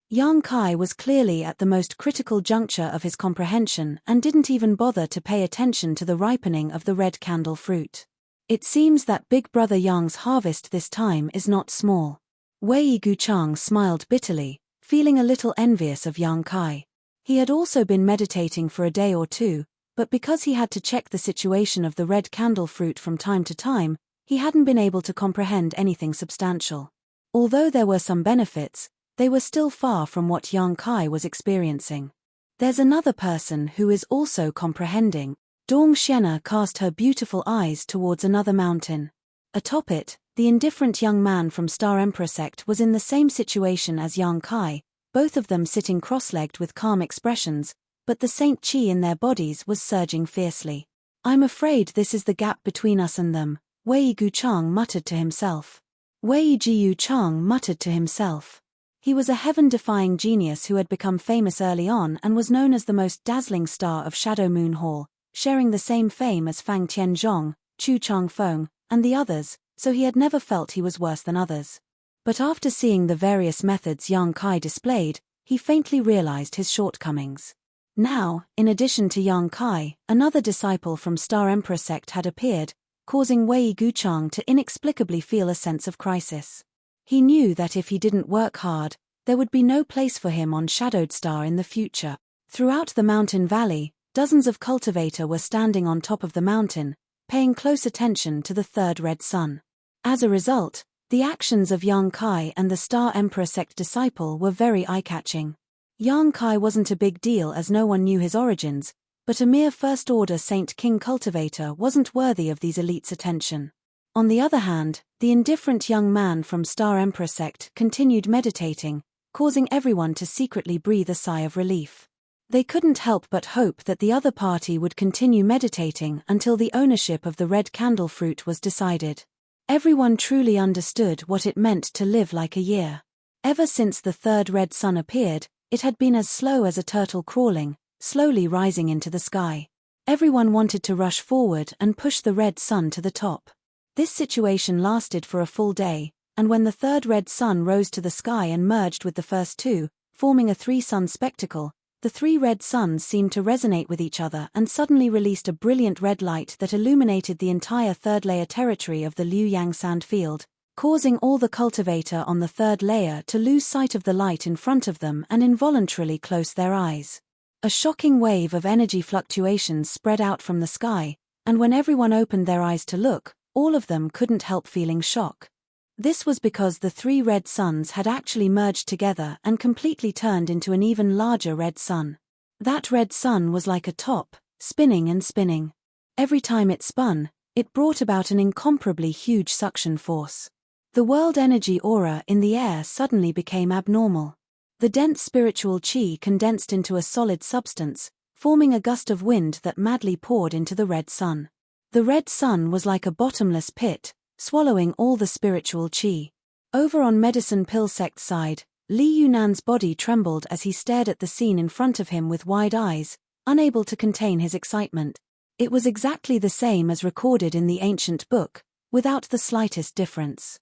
Yang Kai was clearly at the most critical juncture of his comprehension and didn't even bother to pay attention to the ripening of the red candle fruit. It seems that big brother Yang's harvest this time is not small. Wei Guchang smiled bitterly, feeling a little envious of Yang Kai. He had also been meditating for a day or two, but because he had to check the situation of the red candle fruit from time to time, he hadn't been able to comprehend anything substantial. Although there were some benefits, they were still far from what Yang Kai was experiencing. There's another person who is also comprehending. Dong Xiena cast her beautiful eyes towards another mountain. Atop it, the indifferent young man from Star Emperor sect was in the same situation as Yang Kai, both of them sitting cross-legged with calm expressions, but the Saint Qi in their bodies was surging fiercely. I'm afraid this is the gap between us and them, Wei Guchang muttered to himself. Wei Jiu Chang muttered to himself. He was a heaven-defying genius who had become famous early on and was known as the most dazzling star of Shadow Moon Hall, sharing the same fame as Fang Tianzhong, Chu Changfeng, and the others, so he had never felt he was worse than others. But after seeing the various methods Yang Kai displayed, he faintly realized his shortcomings. Now, in addition to Yang Kai, another disciple from Star Emperor sect had appeared, causing Wei Guchang to inexplicably feel a sense of crisis. He knew that if he didn't work hard, there would be no place for him on Shadowed Star in the future. Throughout the mountain valley, dozens of cultivator were standing on top of the mountain, paying close attention to the third red sun. As a result, the actions of Yang Kai and the Star Emperor sect disciple were very eye-catching. Yang Kai wasn't a big deal as no one knew his origins, but a mere first-order Saint King cultivator wasn't worthy of these elites' attention. On the other hand, the indifferent young man from Star Emperor sect continued meditating, causing everyone to secretly breathe a sigh of relief. They couldn't help but hope that the other party would continue meditating until the ownership of the red candle fruit was decided. Everyone truly understood what it meant to live like a year. Ever since the third red sun appeared, it had been as slow as a turtle crawling, slowly rising into the sky. Everyone wanted to rush forward and push the red sun to the top. This situation lasted for a full day, and when the third red sun rose to the sky and merged with the first two, forming a three-sun spectacle, the three red suns seemed to resonate with each other and suddenly released a brilliant red light that illuminated the entire third-layer territory of the Liuyang sand field, causing all the cultivator on the third layer to lose sight of the light in front of them and involuntarily close their eyes. A shocking wave of energy fluctuations spread out from the sky, and when everyone opened their eyes to look, all of them couldn't help feeling shock. This was because the three red suns had actually merged together and completely turned into an even larger red sun. That red sun was like a top, spinning and spinning. Every time it spun, it brought about an incomparably huge suction force. The world energy aura in the air suddenly became abnormal. The dense spiritual qi condensed into a solid substance, forming a gust of wind that madly poured into the red sun. The red sun was like a bottomless pit, swallowing all the spiritual qi. Over on Medicine Pill Sect's side, Li Yunan's body trembled as he stared at the scene in front of him with wide eyes, unable to contain his excitement. It was exactly the same as recorded in the ancient book, without the slightest difference.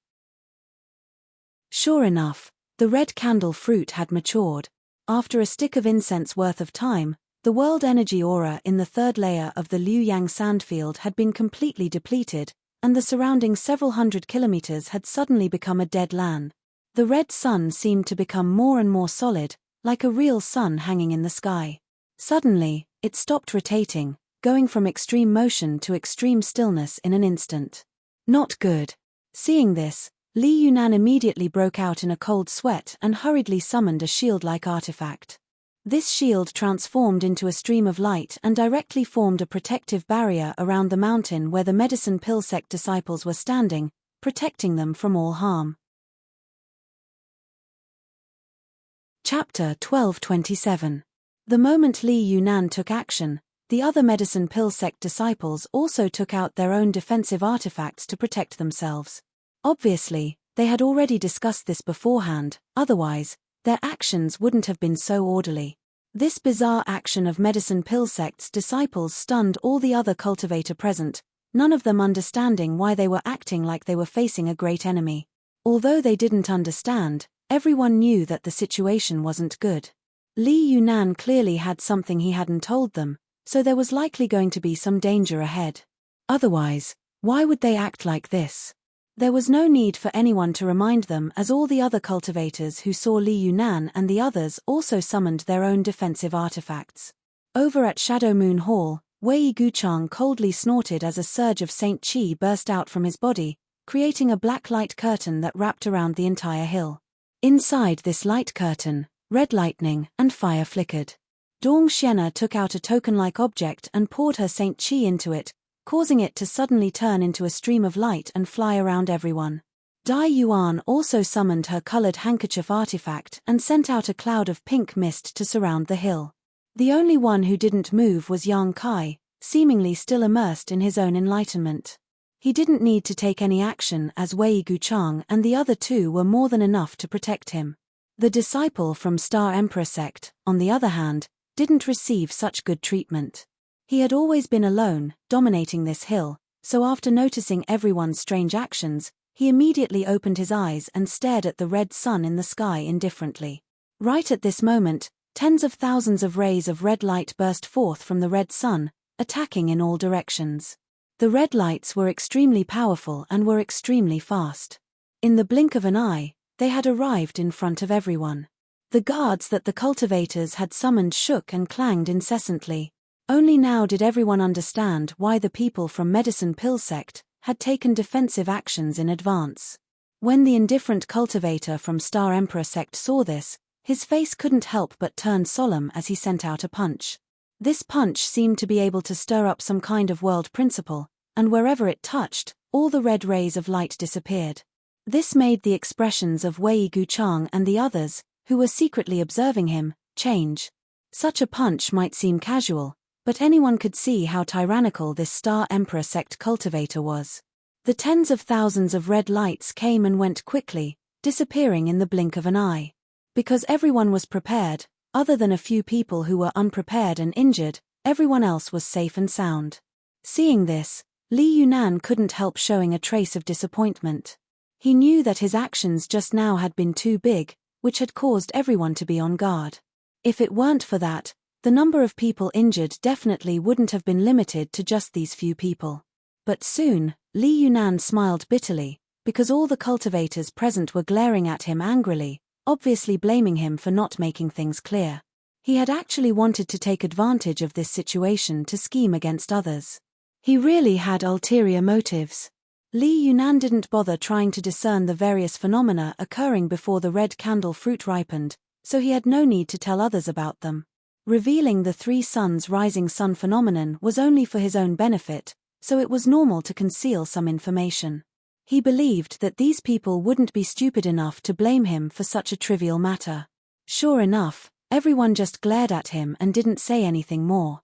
Sure enough, the red candle fruit had matured. After a stick of incense worth of time, the world energy aura in the third layer of the Liuyang sandfield had been completely depleted, and the surrounding several hundred kilometers had suddenly become a dead land. The red sun seemed to become more and more solid, like a real sun hanging in the sky. Suddenly, it stopped rotating, going from extreme motion to extreme stillness in an instant. Not good. Seeing this, Li Yunan immediately broke out in a cold sweat and hurriedly summoned a shield-like artifact. This shield transformed into a stream of light and directly formed a protective barrier around the mountain where the medicine pill sect disciples were standing, protecting them from all harm. Chapter 12:27. The moment Li Yunan took action, the other medicine pill sect disciples also took out their own defensive artifacts to protect themselves. Obviously, they had already discussed this beforehand, otherwise, their actions wouldn't have been so orderly. This bizarre action of medicine pill sect's disciples stunned all the other cultivator present, none of them understanding why they were acting like they were facing a great enemy. Although they didn't understand, everyone knew that the situation wasn't good. Li Yunan clearly had something he hadn't told them, so there was likely going to be some danger ahead. Otherwise, why would they act like this? There was no need for anyone to remind them, as all the other cultivators who saw Li Yunan and the others also summoned their own defensive artifacts. Over at Shadow Moon Hall, Wei Guchang coldly snorted as a surge of Saint Qi burst out from his body, creating a black light curtain that wrapped around the entire hill. Inside this light curtain, red lightning and fire flickered. Dong Xiena took out a token-like object and poured her Saint Qi into it, causing it to suddenly turn into a stream of light and fly around everyone. Dai Yuan also summoned her colored handkerchief artifact and sent out a cloud of pink mist to surround the hill. The only one who didn't move was Yang Kai, seemingly still immersed in his own enlightenment. He didn't need to take any action as Wei Guchang and the other two were more than enough to protect him. The disciple from Star Emperor sect, on the other hand, didn't receive such good treatment. He had always been alone, dominating this hill, so after noticing everyone's strange actions, he immediately opened his eyes and stared at the red sun in the sky indifferently. Right at this moment, tens of thousands of rays of red light burst forth from the red sun, attacking in all directions. The red lights were extremely powerful and were extremely fast. In the blink of an eye, they had arrived in front of everyone. The guards that the cultivators had summoned shook and clanged incessantly. Only now did everyone understand why the people from Medicine Pill sect had taken defensive actions in advance. When the indifferent cultivator from Star Emperor sect saw this, his face couldn't help but turn solemn as he sent out a punch. This punch seemed to be able to stir up some kind of world principle, and wherever it touched, all the red rays of light disappeared. This made the expressions of Wei Guchang and the others, who were secretly observing him, change. Such a punch might seem casual, but anyone could see how tyrannical this Star Emperor sect cultivator was. The tens of thousands of red lights came and went quickly, disappearing in the blink of an eye. Because everyone was prepared, other than a few people who were unprepared and injured, everyone else was safe and sound. Seeing this, Li Yunan couldn't help showing a trace of disappointment. He knew that his actions just now had been too big, which had caused everyone to be on guard. If it weren't for that, the number of people injured definitely wouldn't have been limited to just these few people. But soon, Li Yunan smiled bitterly, because all the cultivators present were glaring at him angrily, obviously blaming him for not making things clear. He had actually wanted to take advantage of this situation to scheme against others. He really had ulterior motives. Li Yunan didn't bother trying to discern the various phenomena occurring before the red candle fruit ripened, so he had no need to tell others about them. Revealing the three suns rising sun phenomenon was only for his own benefit, so it was normal to conceal some information. He believed that these people wouldn't be stupid enough to blame him for such a trivial matter. Sure enough, everyone just glared at him and didn't say anything more.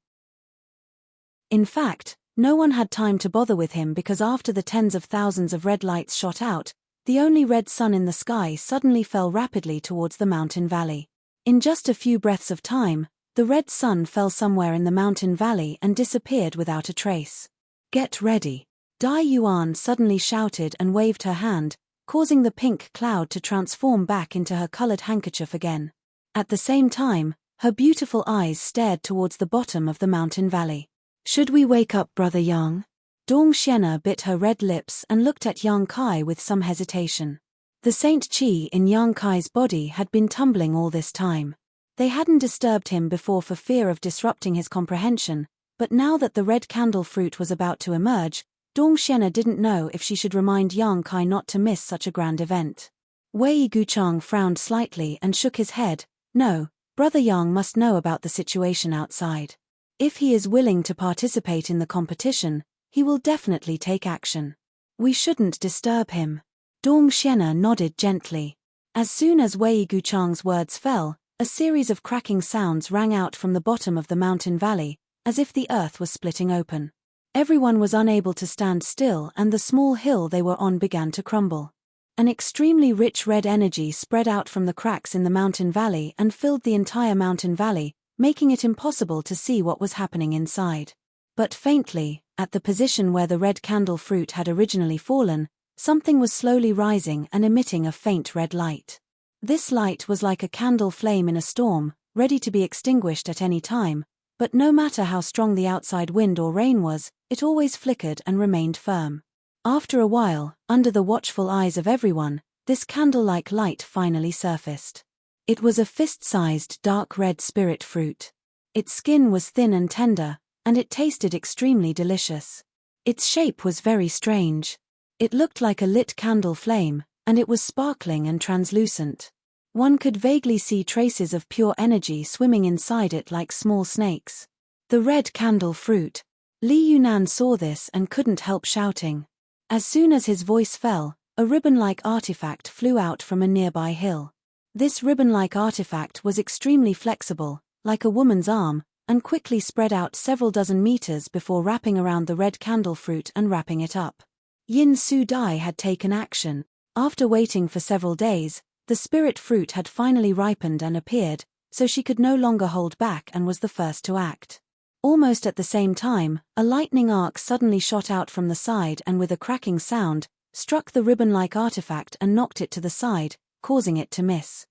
In fact, no one had time to bother with him because after the tens of thousands of red lights shot out, the only red sun in the sky suddenly fell rapidly towards the mountain valley. In just a few breaths of time, the red sun fell somewhere in the mountain valley and disappeared without a trace. "Get ready!" Dai Yuan suddenly shouted and waved her hand, causing the pink cloud to transform back into her colored handkerchief again. At the same time, her beautiful eyes stared towards the bottom of the mountain valley. "Should we wake up Brother Yang?" Dong Xiena bit her red lips and looked at Yang Kai with some hesitation. The Saint Qi in Yang Kai's body had been tumbling all this time. They hadn't disturbed him before for fear of disrupting his comprehension, but now that the red candle fruit was about to emerge, Dongxiana didn't know if she should remind Yang Kai not to miss such a grand event. Wei Guchang frowned slightly and shook his head. No, Brother Yang must know about the situation outside. If he is willing to participate in the competition, he will definitely take action. We shouldn't disturb him. Dongxiana nodded gently. As soon as Wei Guchang's words fell, a series of cracking sounds rang out from the bottom of the mountain valley, as if the earth was splitting open. Everyone was unable to stand still and the small hill they were on began to crumble. An extremely rich red energy spread out from the cracks in the mountain valley and filled the entire mountain valley, making it impossible to see what was happening inside. But faintly, at the position where the red candle fruit had originally fallen, something was slowly rising and emitting a faint red light. This light was like a candle flame in a storm, ready to be extinguished at any time, but no matter how strong the outside wind or rain was, it always flickered and remained firm. After a while, under the watchful eyes of everyone, this candle-like light finally surfaced. It was a fist-sized dark red spirit fruit. Its skin was thin and tender, and it tasted extremely delicious. Its shape was very strange. It looked like a lit candle flame, and it was sparkling and translucent. One could vaguely see traces of pure energy swimming inside it like small snakes. The red candle fruit. Li Yunan saw this and couldn't help shouting. As soon as his voice fell, a ribbon-like artifact flew out from a nearby hill. This ribbon-like artifact was extremely flexible, like a woman's arm, and quickly spread out several dozen meters before wrapping around the red candle fruit and wrapping it up. Yin Su Dai had taken action. After waiting for several days, the spirit fruit had finally ripened and appeared, so she could no longer hold back and was the first to act. Almost at the same time, a lightning arc suddenly shot out from the side and with a cracking sound, struck the ribbon-like artifact and knocked it to the side, causing it to miss.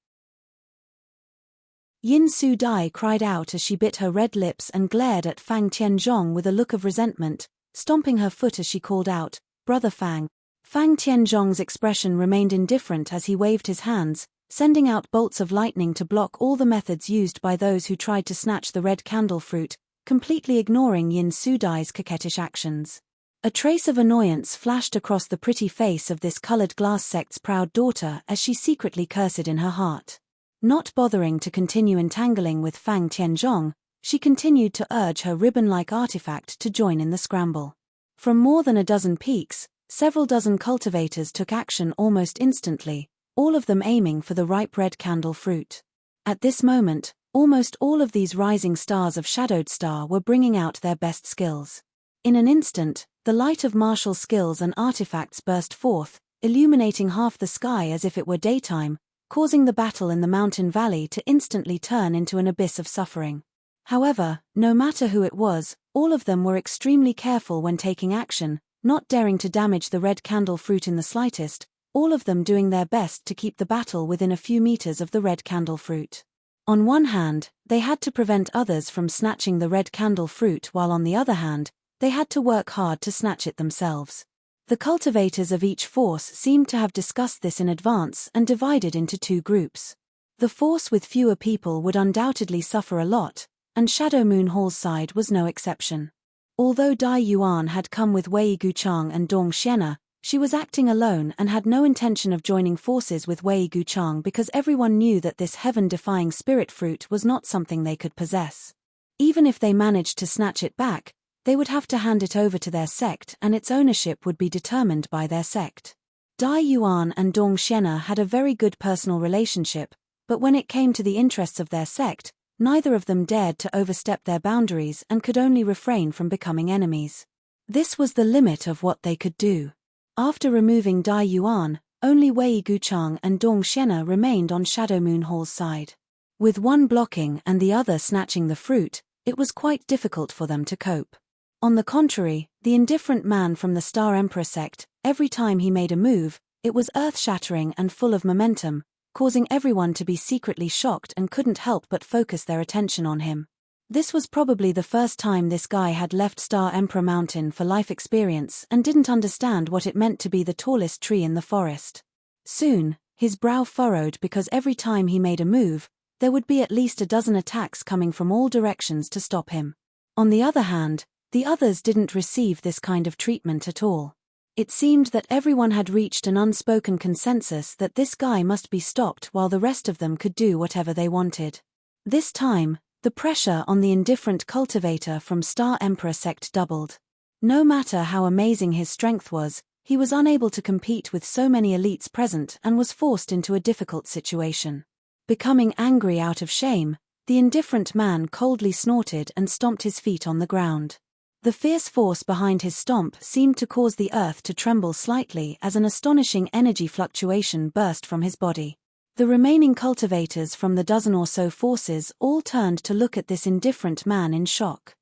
Yin Su Dai cried out as she bit her red lips and glared at Fang Tianzhong with a look of resentment, stomping her foot as she called out, "Brother Fang." Fang Tianzhong's expression remained indifferent as he waved his hands, sending out bolts of lightning to block all the methods used by those who tried to snatch the red candle fruit, completely ignoring Yin Su Dai's coquettish actions. A trace of annoyance flashed across the pretty face of this colored glass sect's proud daughter as she secretly cursed in her heart. Not bothering to continue entangling with Fang Tianzhong, she continued to urge her ribbon-like artifact to join in the scramble. From more than a dozen peaks, several dozen cultivators took action almost instantly, all of them aiming for the ripe red candle fruit. At this moment, almost all of these rising stars of Shadowed Star were bringing out their best skills. In an instant, the light of martial skills and artifacts burst forth, illuminating half the sky as if it were daytime, causing the battle in the mountain valley to instantly turn into an abyss of suffering. However, no matter who it was, all of them were extremely careful when taking action, not daring to damage the red candle fruit in the slightest, all of them doing their best to keep the battle within a few meters of the red candle fruit. On one hand, they had to prevent others from snatching the red candle fruit, while on the other hand, they had to work hard to snatch it themselves. The cultivators of each force seemed to have discussed this in advance and divided into two groups. The force with fewer people would undoubtedly suffer a lot, and Shadow Moon Hall's side was no exception. Although Dai Yuan had come with Wei Guchang and Dongxiana, she was acting alone and had no intention of joining forces with Wei Guchang because everyone knew that this heaven-defying spirit fruit was not something they could possess. Even if they managed to snatch it back, they would have to hand it over to their sect and its ownership would be determined by their sect. Dai Yuan and Dongxiana had a very good personal relationship, but when it came to the interests of their sect, neither of them dared to overstep their boundaries and could only refrain from becoming enemies. This was the limit of what they could do. After removing Dai Yuan, only Wei Guchang and Dongxiana remained on Shadow Moon Hall's side. With one blocking and the other snatching the fruit, it was quite difficult for them to cope. On the contrary, the indifferent man from the Star Emperor sect, every time he made a move, it was earth-shattering and full of momentum, causing everyone to be secretly shocked and couldn't help but focus their attention on him. This was probably the first time this guy had left Star Emperor Mountain for life experience and didn't understand what it meant to be the tallest tree in the forest. Soon, his brow furrowed because every time he made a move, there would be at least a dozen attacks coming from all directions to stop him. On the other hand, The others didn't receive this kind of treatment at all. It seemed that everyone had reached an unspoken consensus that this guy must be stopped while the rest of them could do whatever they wanted. This time, the pressure on the indifferent cultivator from Star Emperor sect doubled. No matter how amazing his strength was, he was unable to compete with so many elites present and was forced into a difficult situation. Becoming angry out of shame, the indifferent man coldly snorted and stomped his feet on the ground. The fierce force behind his stomp seemed to cause the earth to tremble slightly as an astonishing energy fluctuation burst from his body. The remaining cultivators from the dozen or so forces all turned to look at this indifferent man in shock.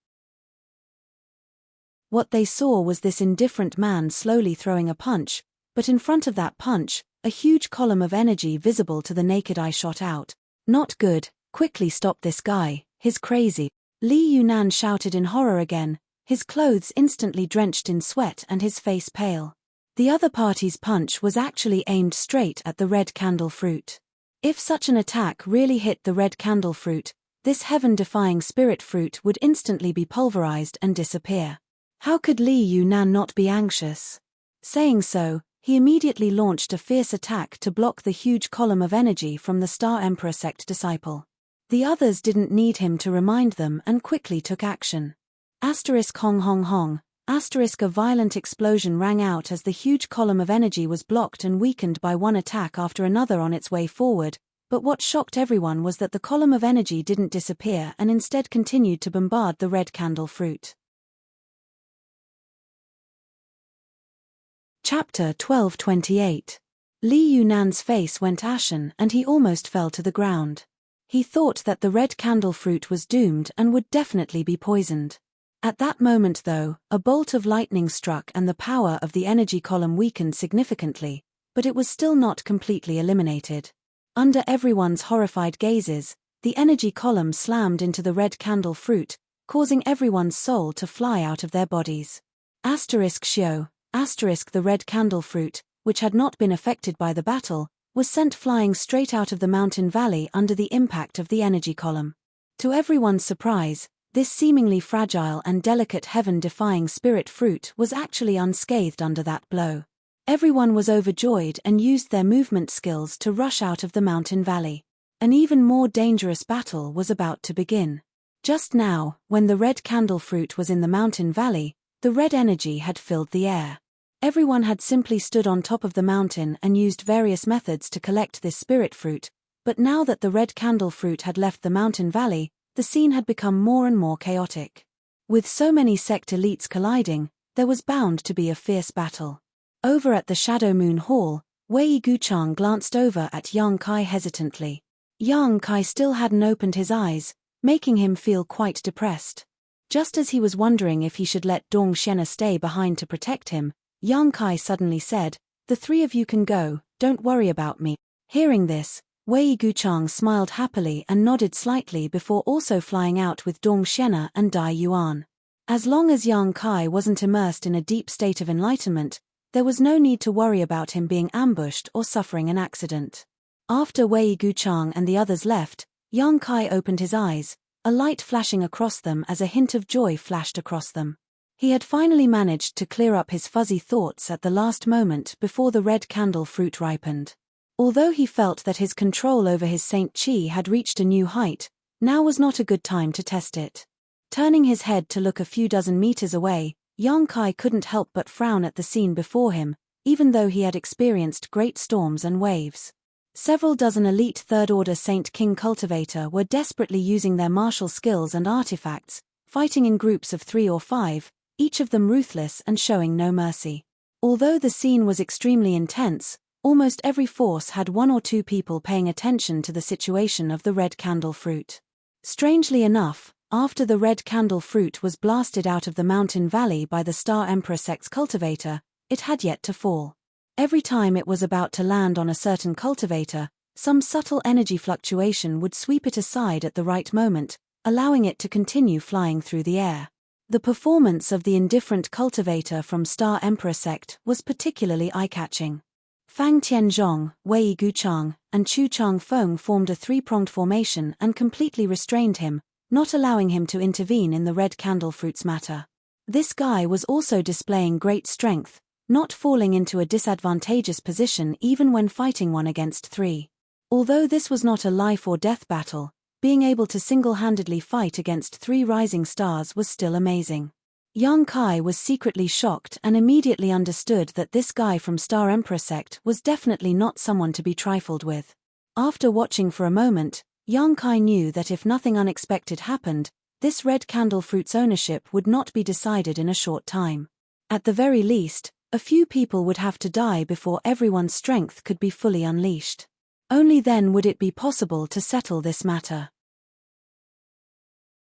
What they saw was this indifferent man slowly throwing a punch, but in front of that punch, a huge column of energy visible to the naked eye shot out. "Not good, quickly stop this guy, he's crazy," Li Yunan shouted in horror again, his clothes instantly drenched in sweat and his face pale. The other party's punch was actually aimed straight at the red candle fruit. If such an attack really hit the red candle fruit, this heaven-defying spirit fruit would instantly be pulverized and disappear. How could Li Yunan not be anxious? Saying so, he immediately launched a fierce attack to block the huge column of energy from the Star Emperor sect disciple. The others didn't need him to remind them and quickly took action. Hong hong hong, a violent explosion rang out as the huge column of energy was blocked and weakened by one attack after another on its way forward, but what shocked everyone was that the column of energy didn't disappear and instead continued to bombard the red candle fruit. Chapter 1228. Li Yunan's face went ashen and he almost fell to the ground. He thought that the red candle fruit was doomed and would definitely be poisoned. At that moment though, a bolt of lightning struck and the power of the energy column weakened significantly, but it was still not completely eliminated. Under everyone's horrified gazes, the energy column slammed into the red candle fruit, causing everyone's soul to fly out of their bodies. Xiao, the red candle fruit, which had not been affected by the battle, was sent flying straight out of the mountain valley under the impact of the energy column. To everyone's surprise, this seemingly fragile and delicate heaven-defying spirit fruit was actually unscathed under that blow. Everyone was overjoyed and used their movement skills to rush out of the mountain valley. An even more dangerous battle was about to begin. Just now, when the red candle fruit was in the mountain valley, the red energy had filled the air. Everyone had simply stood on top of the mountain and used various methods to collect this spirit fruit, but now that the red candle fruit had left the mountain valley, the scene had become more and more chaotic. With so many sect elites colliding, there was bound to be a fierce battle. Over at the Shadow Moon Hall, Wei Guchang glanced over at Yang Kai hesitantly. Yang Kai still hadn't opened his eyes, making him feel quite depressed. Just as he was wondering if he should let Dong Xiena stay behind to protect him, Yang Kai suddenly said, "The three of you can go, don't worry about me." Hearing this, Wei Guchang smiled happily and nodded slightly before also flying out with Dong Xiena and Dai Yuan. As long as Yang Kai wasn't immersed in a deep state of enlightenment, there was no need to worry about him being ambushed or suffering an accident. After Wei Guchang and the others left, Yang Kai opened his eyes, a light flashing across them as a hint of joy flashed across them. He had finally managed to clear up his fuzzy thoughts at the last moment before the red candle fruit ripened. Although he felt that his control over his Saint Chi had reached a new height, now was not a good time to test it. Turning his head to look a few dozen meters away, Yang Kai couldn't help but frown at the scene before him, even though he had experienced great storms and waves. Several dozen elite third-order Saint King cultivator were desperately using their martial skills and artifacts, fighting in groups of 3 or 5, each of them ruthless and showing no mercy. Although the scene was extremely intense, almost every force had 1 or 2 people paying attention to the situation of the red candle fruit. Strangely enough, after the red candle fruit was blasted out of the mountain valley by the Star Emperor sect's cultivator, it had yet to fall. Every time it was about to land on a certain cultivator, some subtle energy fluctuation would sweep it aside at the right moment, allowing it to continue flying through the air. The performance of the indifferent cultivator from Star Emperor sect was particularly eye-catching. Fang Tianzhong, Wei Guchang, and Chu Changfeng formed a 3-pronged formation and completely restrained him, not allowing him to intervene in the red candle fruit's matter. This guy was also displaying great strength, not falling into a disadvantageous position even when fighting 1 against 3. Although this was not a life or death battle, being able to single-handedly fight against 3 rising stars was still amazing. Yang Kai was secretly shocked and immediately understood that this guy from Star Emperor sect was definitely not someone to be trifled with. After watching for a moment, Yang Kai knew that if nothing unexpected happened, this red candle fruit's ownership would not be decided in a short time. At the very least, a few people would have to die before everyone's strength could be fully unleashed. Only then would it be possible to settle this matter.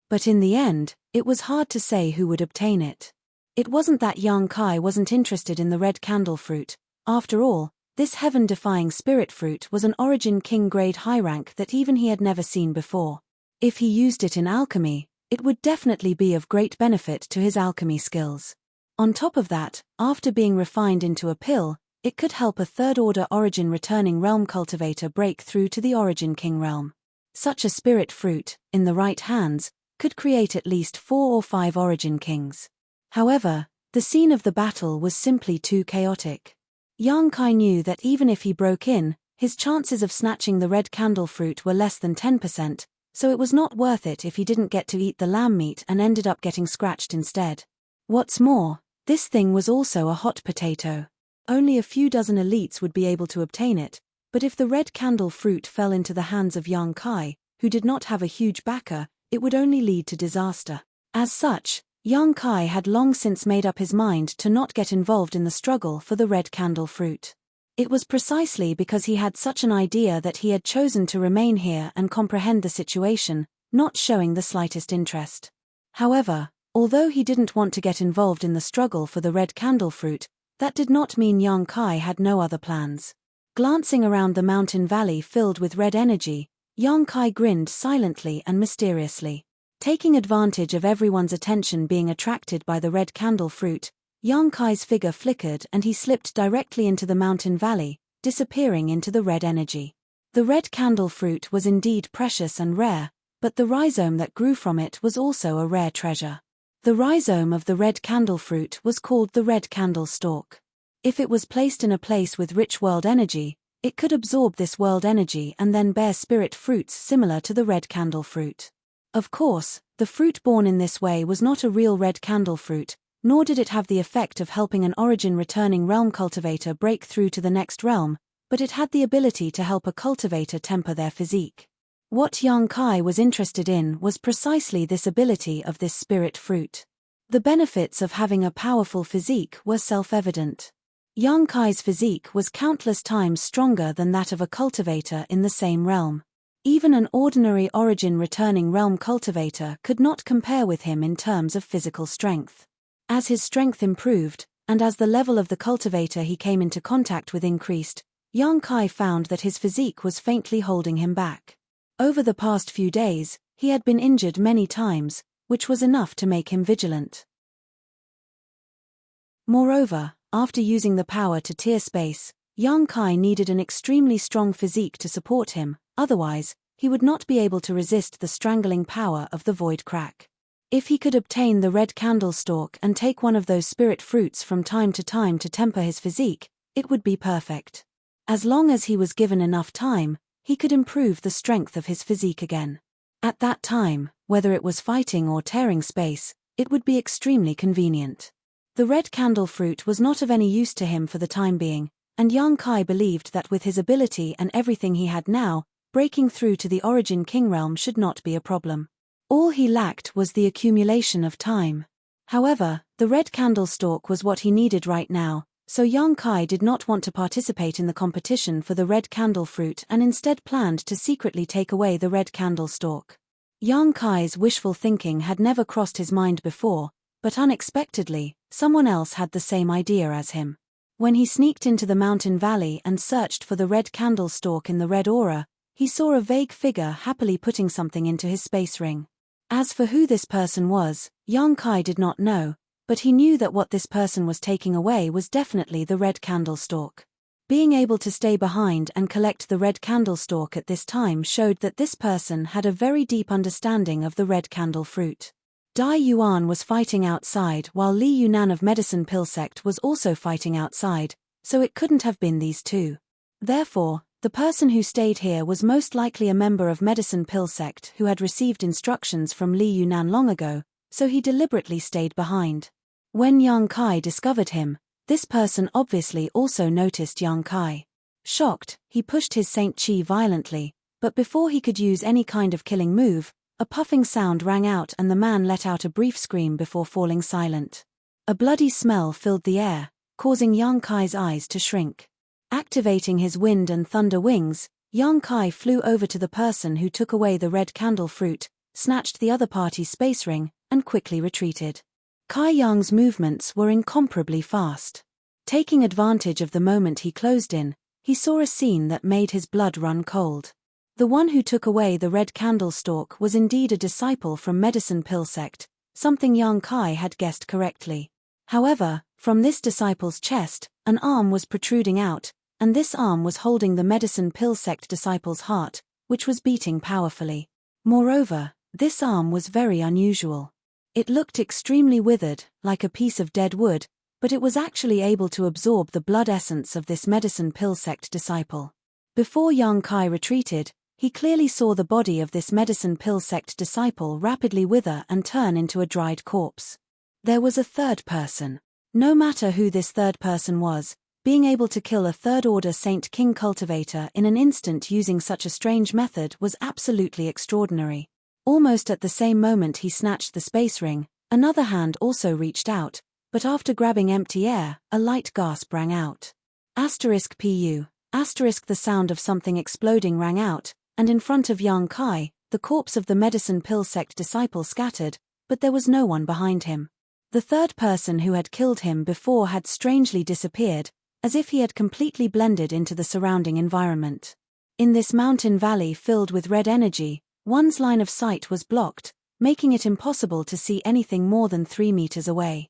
But in the end, it was hard to say who would obtain it. It wasn't that Yang Kai wasn't interested in the red candle fruit. After all, this heaven-defying spirit fruit was an origin king grade high rank that even he had never seen before. If he used it in alchemy, it would definitely be of great benefit to his alchemy skills. On top of that, after being refined into a pill, it could help a third-order origin returning realm cultivator break through to the origin king realm. Such a spirit fruit, in the right hands, could create at least 4 or 5 origin kings. However, the scene of the battle was simply too chaotic. Yang Kai knew that even if he broke in, his chances of snatching the red candle fruit were less than 10%, so it was not worth it if he didn't get to eat the lamb meat and ended up getting scratched instead. What's more, this thing was also a hot potato. Only a few dozen elites would be able to obtain it, but if the red candle fruit fell into the hands of Yang Kai, who did not have a huge backer, it would only lead to disaster. As such, Yang Kai had long since made up his mind to not get involved in the struggle for the red candle fruit. It was precisely because he had such an idea that he had chosen to remain here and comprehend the situation, not showing the slightest interest. However, although he didn't want to get involved in the struggle for the red candle fruit, that did not mean Yang Kai had no other plans. Glancing around the mountain valley filled with red energy, Yang Kai grinned silently and mysteriously. Taking advantage of everyone's attention being attracted by the red candle fruit, Yang Kai's figure flickered and he slipped directly into the mountain valley, disappearing into the red energy. The red candle fruit was indeed precious and rare, but the rhizome that grew from it was also a rare treasure. The rhizome of the red candle fruit was called the red candle stalk. If it was placed in a place with rich world energy, it could absorb this world energy and then bear spirit fruits similar to the red candle fruit. Of course, the fruit born in this way was not a real red candle fruit, nor did it have the effect of helping an origin returning realm cultivator break through to the next realm, but it had the ability to help a cultivator temper their physique. What Yang Kai was interested in was precisely this ability of this spirit fruit. The benefits of having a powerful physique were self-evident. Yang Kai's physique was countless times stronger than that of a cultivator in the same realm. Even an ordinary origin returning realm cultivator could not compare with him in terms of physical strength. As his strength improved, and as the level of the cultivator he came into contact with increased, Yang Kai found that his physique was faintly holding him back. Over the past few days, he had been injured many times, which was enough to make him vigilant. Moreover, after using the power to tear space, Yang Kai needed an extremely strong physique to support him, otherwise, he would not be able to resist the strangling power of the void crack. If he could obtain the red candle stalk and take one of those spirit fruits from time to temper his physique, it would be perfect. As long as he was given enough time, he could improve the strength of his physique again. At that time, whether it was fighting or tearing space, it would be extremely convenient. The red candle fruit was not of any use to him for the time being, and Yang Kai believed that with his ability and everything he had now, breaking through to the origin king realm should not be a problem. All he lacked was the accumulation of time. However, the red candle stalk was what he needed right now, so Yang Kai did not want to participate in the competition for the red candle fruit and instead planned to secretly take away the red candle stalk. Yang Kai's wishful thinking had never crossed his mind before, but unexpectedly, someone else had the same idea as him. When he sneaked into the mountain valley and searched for the red candle stalk in the red aura, he saw a vague figure happily putting something into his space ring. As for who this person was, Yang Kai did not know, but he knew that what this person was taking away was definitely the red candle stalk. Being able to stay behind and collect the red candle stalk at this time showed that this person had a very deep understanding of the red candle fruit. Dai Yuan was fighting outside while Li Yunan of Medicine Pill Sect was also fighting outside, so it couldn't have been these two. Therefore, the person who stayed here was most likely a member of Medicine Pill Sect who had received instructions from Li Yunan long ago, so he deliberately stayed behind. When Yang Kai discovered him, this person obviously also noticed Yang Kai. Shocked, he pushed his Saint Chi violently, but before he could use any kind of killing move, a puffing sound rang out and the man let out a brief scream before falling silent. A bloody smell filled the air, causing Yang Kai's eyes to shrink. Activating his wind and thunder wings, Yang Kai flew over to the person who took away the red candle fruit, snatched the other party's space ring, and quickly retreated. Kai Yang's movements were incomparably fast. Taking advantage of the moment he closed in, he saw a scene that made his blood run cold. The one who took away the red candle stalk was indeed a disciple from Medicine Pill Sect, something Yang Kai had guessed correctly. However, from this disciple's chest, an arm was protruding out, and this arm was holding the Medicine Pill Sect disciple's heart, which was beating powerfully. Moreover, this arm was very unusual. It looked extremely withered, like a piece of dead wood, but it was actually able to absorb the blood essence of this Medicine Pill Sect disciple. Before Yang Kai retreated, he clearly saw the body of this Medicine Pill Sect disciple rapidly wither and turn into a dried corpse. There was a third person. No matter who this third person was, being able to kill a third-order Saint King cultivator in an instant using such a strange method was absolutely extraordinary. Almost at the same moment he snatched the space ring, another hand also reached out, but after grabbing empty air, a light gasp rang out. *PU. The sound of something exploding rang out, and in front of Yang Kai, the corpse of the Medicine Pill Sect disciple scattered, but there was no one behind him. The third person who had killed him before had strangely disappeared, as if he had completely blended into the surrounding environment. In this mountain valley filled with red energy, one's line of sight was blocked, making it impossible to see anything more than 3 meters away.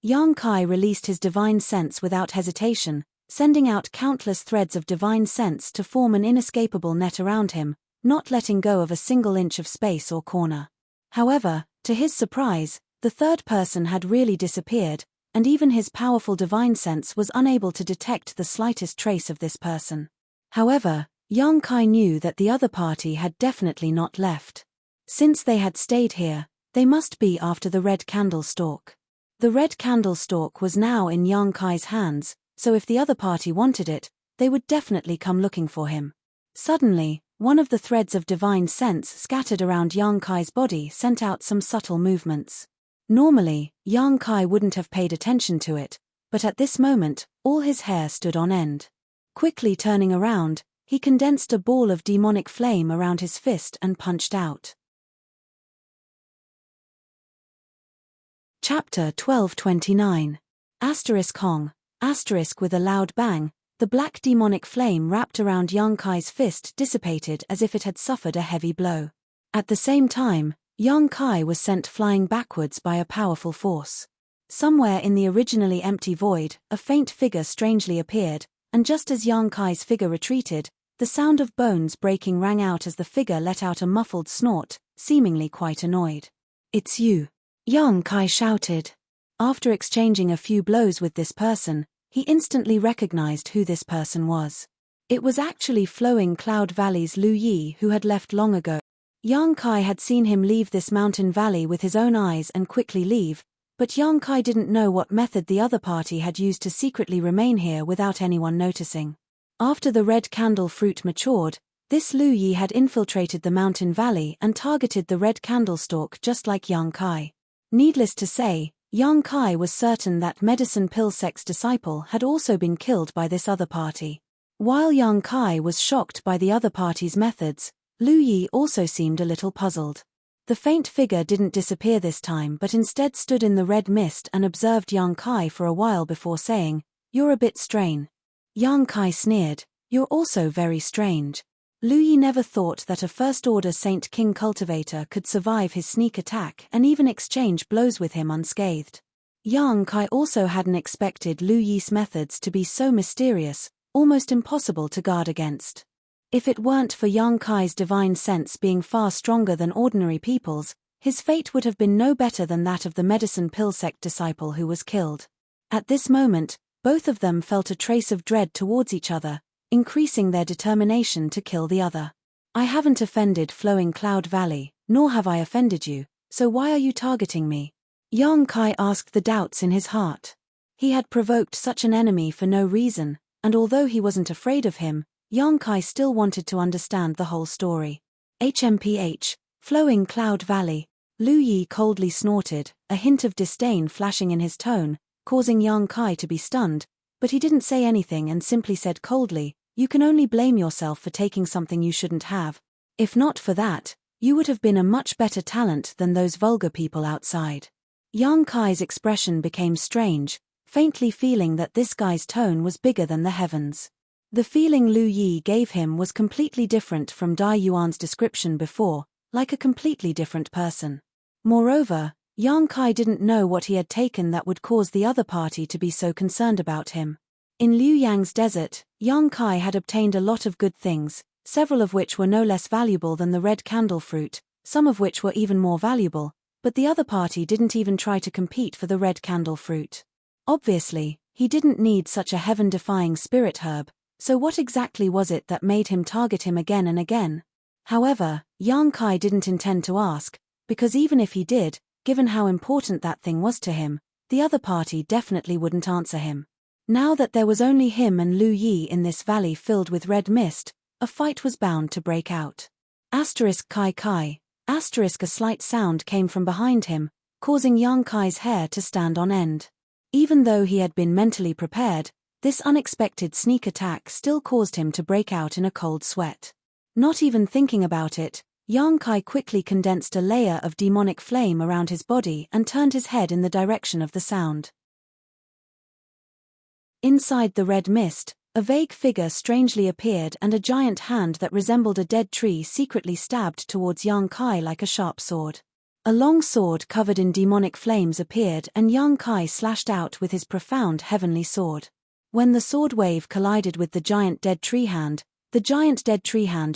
Yang Kai released his divine sense without hesitation, sending out countless threads of divine sense to form an inescapable net around him, not letting go of a single inch of space or corner. However, to his surprise, the third person had really disappeared, and even his powerful divine sense was unable to detect the slightest trace of this person. However, Yang Kai knew that the other party had definitely not left. Since they had stayed here, they must be after the red candle stalk. The red candle stalk was now in Yang Kai's hands, so if the other party wanted it, they would definitely come looking for him. Suddenly, one of the threads of divine sense scattered around Yang Kai's body sent out some subtle movements. Normally, Yang Kai wouldn't have paid attention to it, but at this moment, all his hair stood on end. Quickly turning around, he condensed a ball of demonic flame around his fist and punched out. Chapter 1229. Hong. With a loud bang, the black demonic flame wrapped around Yang Kai's fist dissipated as if it had suffered a heavy blow. At the same time, Yang Kai was sent flying backwards by a powerful force. Somewhere in the originally empty void, a faint figure strangely appeared, and just as Yang Kai's figure retreated, the sound of bones breaking rang out as the figure let out a muffled snort, seemingly quite annoyed. "It's you," Yang Kai shouted. After exchanging a few blows with this person, he instantly recognized who this person was. It was actually Flowing Cloud Valley's Lu Yi, who had left long ago. Yang Kai had seen him leave this mountain valley with his own eyes and quickly leave, but Yang Kai didn't know what method the other party had used to secretly remain here without anyone noticing. After the red candle fruit matured, this Lu Yi had infiltrated the mountain valley and targeted the red candlestalk just like Yang Kai. Needless to say, Yang Kai was certain that Medicine Pill Sect's disciple had also been killed by this other party. While Yang Kai was shocked by the other party's methods, Lu Yi also seemed a little puzzled. The faint figure didn't disappear this time but instead stood in the red mist and observed Yang Kai for a while before saying, "You're a bit strange." Yang Kai sneered, "You're also very strange." Lu Yi never thought that a first-order Saint King cultivator could survive his sneak attack and even exchange blows with him unscathed. Yang Kai also hadn't expected Lu Yi's methods to be so mysterious, almost impossible to guard against. If it weren't for Yang Kai's divine sense being far stronger than ordinary people's, His fate would have been no better than that of the medicine pill sect disciple who was killed. At this moment, both of them felt a trace of dread towards each other, increasing their determination to kill the other. I haven't offended Flowing Cloud Valley, nor have I offended you, so why are you targeting me? Yang Kai asked the doubts in his heart. He had provoked such an enemy for no reason, and although he wasn't afraid of him, Yang Kai still wanted to understand the whole story. HMPH, Flowing Cloud Valley. Lu Yi coldly snorted, a hint of disdain flashing in his tone, causing Yang Kai to be stunned, but he didn't say anything and simply said coldly, "You can only blame yourself for taking something you shouldn't have. If not for that, you would have been a much better talent than those vulgar people outside." Yang Kai's expression became strange, faintly feeling that this guy's tone was bigger than the heavens. The feeling Lu Yi gave him was completely different from Dai Yuan's description before, like a completely different person. Moreover, Yang Kai didn't know what he had taken that would cause the other party to be so concerned about him. In Liu Yang's desert, Yang Kai had obtained a lot of good things, several of which were no less valuable than the red candle fruit, some of which were even more valuable, but the other party didn't even try to compete for the red candle fruit. Obviously, he didn't need such a heaven-defying spirit herb, so what exactly was it that made him target him again and again? However, Yang Kai didn't intend to ask, because even if he did, given how important that thing was to him, the other party definitely wouldn't answer him. Now that there was only him and Lu Yi in this valley filled with red mist, a fight was bound to break out. Asterisk Kai Kai. Asterisk a slight sound came from behind him, causing Yang Kai's hair to stand on end. Even though he had been mentally prepared, this unexpected sneak attack still caused him to break out in a cold sweat. Not even thinking about it, Yang Kai quickly condensed a layer of demonic flame around his body and turned his head in the direction of the sound. Inside the red mist, a vague figure strangely appeared and a giant hand that resembled a dead tree secretly stabbed towards Yang Kai like a sharp sword. A long sword covered in demonic flames appeared and Yang Kai slashed out with his profound heavenly sword. When the sword wave collided with the giant dead tree hand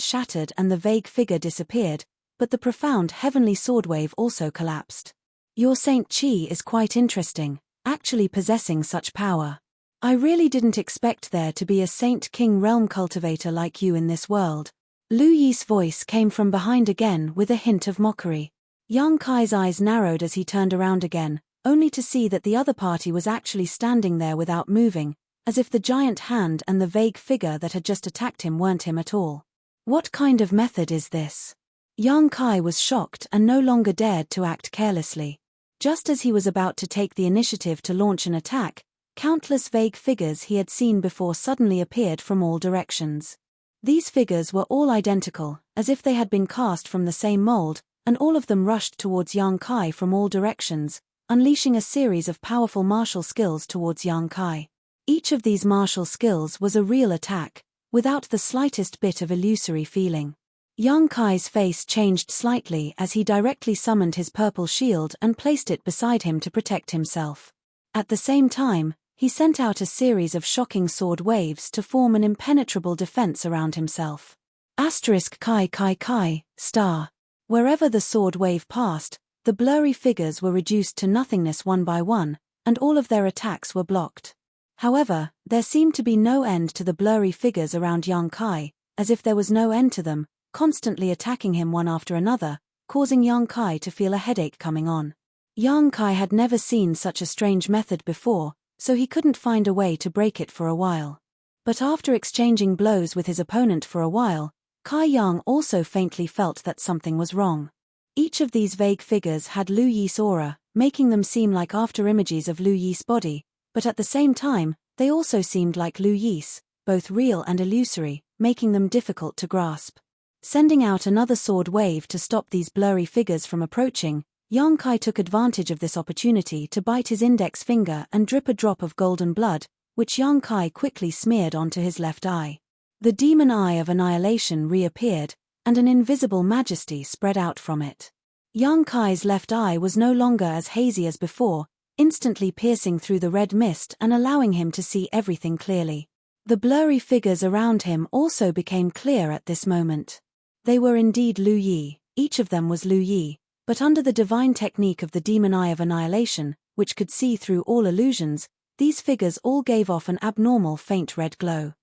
shattered and the vague figure disappeared, but the profound heavenly sword wave also collapsed. Your Saint Chi is quite interesting, actually possessing such power. I really didn't expect there to be a Saint King realm cultivator like you in this world. Lu Yi's voice came from behind again with a hint of mockery. Yang Kai's eyes narrowed as he turned around again, only to see that the other party was actually standing there without moving, as if the giant hand and the vague figure that had just attacked him weren't him at all. What kind of method is this? Yang Kai was shocked and no longer dared to act carelessly. Just as he was about to take the initiative to launch an attack, countless vague figures he had seen before suddenly appeared from all directions. These figures were all identical, as if they had been cast from the same mold, and all of them rushed towards Yang Kai from all directions, unleashing a series of powerful martial skills towards Yang Kai. Each of these martial skills was a real attack, without the slightest bit of illusory feeling. Yang Kai's face changed slightly as he directly summoned his purple shield and placed it beside him to protect himself. At the same time, he sent out a series of shocking sword waves to form an impenetrable defense around himself. Asterisk Kai Kai Kai, star. Wherever the sword wave passed, the blurry figures were reduced to nothingness one by one, and all of their attacks were blocked. However, there seemed to be no end to the blurry figures around Yang Kai, as if there was no end to them, constantly attacking him one after another, causing Yang Kai to feel a headache coming on. Yang Kai had never seen such a strange method before, so he couldn't find a way to break it for a while. But after exchanging blows with his opponent for a while, Kai Yang also faintly felt that something was wrong. Each of these vague figures had Lu Yi's aura, making them seem like afterimages of Lu Yi's body, but at the same time, they also seemed like Lu Yi's, both real and illusory, making them difficult to grasp. Sending out another sword wave to stop these blurry figures from approaching, Yang Kai took advantage of this opportunity to bite his index finger and drip a drop of golden blood, which Yang Kai quickly smeared onto his left eye. The demon eye of annihilation reappeared, and an invisible majesty spread out from it. Yang Kai's left eye was no longer as hazy as before, instantly piercing through the red mist and allowing him to see everything clearly. The blurry figures around him also became clear at this moment. They were indeed Lu Yi, each of them was Lu Yi, But under the divine technique of the demon eye of annihilation, which could see through all illusions, these figures all gave off an abnormal faint red glow.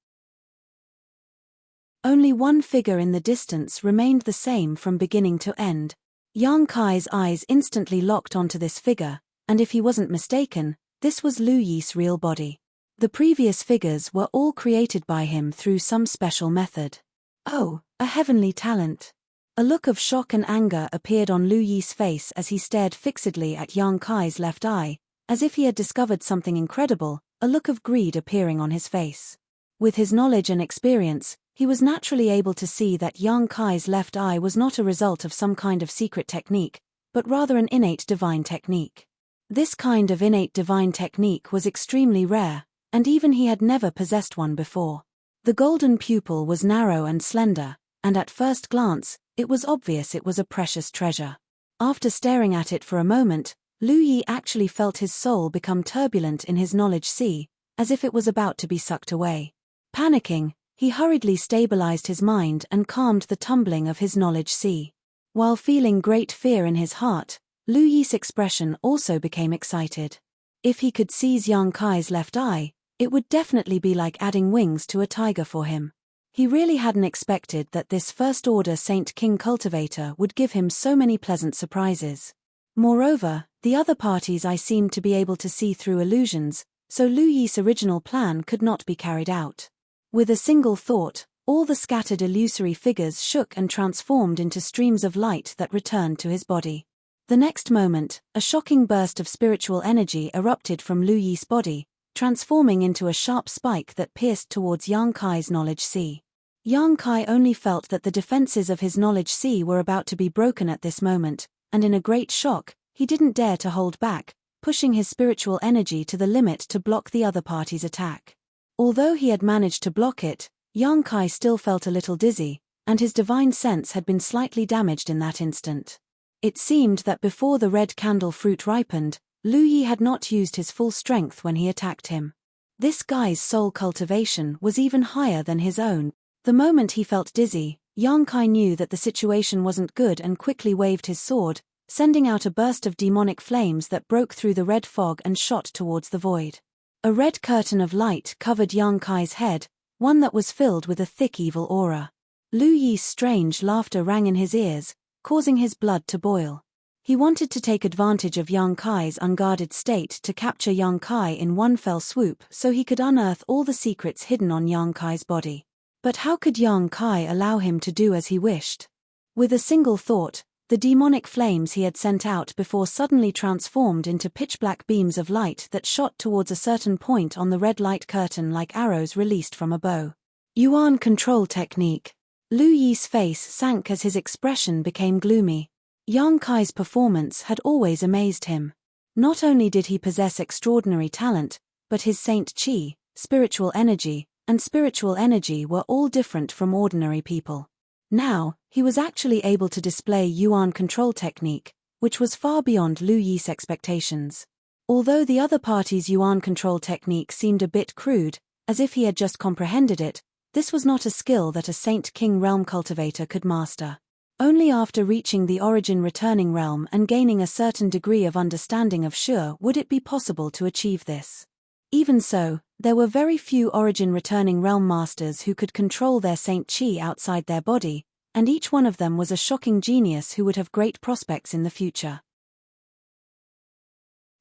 Only one figure in the distance remained the same from beginning to end. Yang Kai's eyes instantly locked onto this figure, and if he wasn't mistaken, this was Lu Yi's real body. The previous figures were all created by him through some special method. Oh, a heavenly talent! A look of shock and anger appeared on Lu Yi's face as he stared fixedly at Yang Kai's left eye, as if he had discovered something incredible, a look of greed appearing on his face. With his knowledge and experience, he was naturally able to see that Yang Kai's left eye was not a result of some kind of secret technique, but rather an innate divine technique. This kind of innate divine technique was extremely rare, and even he had never possessed one before. The golden pupil was narrow and slender, and at first glance, it was obvious it was a precious treasure. After staring at it for a moment, Lu Yi actually felt his soul become turbulent in his knowledge sea, as if it was about to be sucked away. Panicking, he hurriedly stabilized his mind and calmed the tumbling of his knowledge sea. While feeling great fear in his heart, Lu Yi's expression also became excited. If he could seize Yang Kai's left eye, it would definitely be like adding wings to a tiger for him. He really hadn't expected that this first-order Saint King cultivator would give him so many pleasant surprises. Moreover, the other party's eye seemed to be able to see through illusions, so Lu Yi's original plan could not be carried out. With a single thought, all the scattered illusory figures shook and transformed into streams of light that returned to his body. The next moment, a shocking burst of spiritual energy erupted from Lu Yi's body, transforming into a sharp spike that pierced towards Yang Kai's knowledge sea. Yang Kai only felt that the defenses of his knowledge sea were about to be broken at this moment, and in a great shock, he didn't dare to hold back, pushing his spiritual energy to the limit to block the other party's attack. Although he had managed to block it, Yang Kai still felt a little dizzy, and his divine sense had been slightly damaged in that instant. It seemed that before the red candle fruit ripened, Lu Yi had not used his full strength when he attacked him. This guy's soul cultivation was even higher than his own. The moment he felt dizzy, Yang Kai knew that the situation wasn't good and quickly waved his sword, sending out a burst of demonic flames that broke through the red fog and shot towards the void. A red curtain of light covered Yang Kai's head, one that was filled with a thick evil aura. Lu Yi's strange laughter rang in his ears, causing his blood to boil. He wanted to take advantage of Yang Kai's unguarded state to capture Yang Kai in one fell swoop so he could unearth all the secrets hidden on Yang Kai's body. But how could Yang Kai allow him to do as he wished? With a single thought, the demonic flames he had sent out before suddenly transformed into pitch-black beams of light that shot towards a certain point on the red light curtain like arrows released from a bow. Yuan control technique. Lu Yi's face sank as his expression became gloomy. Yang Kai's performance had always amazed him. Not only did he possess extraordinary talent, but his Saint Qi, spiritual energy, and spiritual energy were all different from ordinary people. Now, he was actually able to display Yuan control technique, which was far beyond Lu Yi's expectations. Although the other party's Yuan control technique seemed a bit crude, as if he had just comprehended it, this was not a skill that a Saint King realm cultivator could master. Only after reaching the origin returning realm and gaining a certain degree of understanding of Sure would it be possible to achieve this. Even so, there were very few origin returning realm masters who could control their Saint Qi outside their body, and each one of them was a shocking genius who would have great prospects in the future.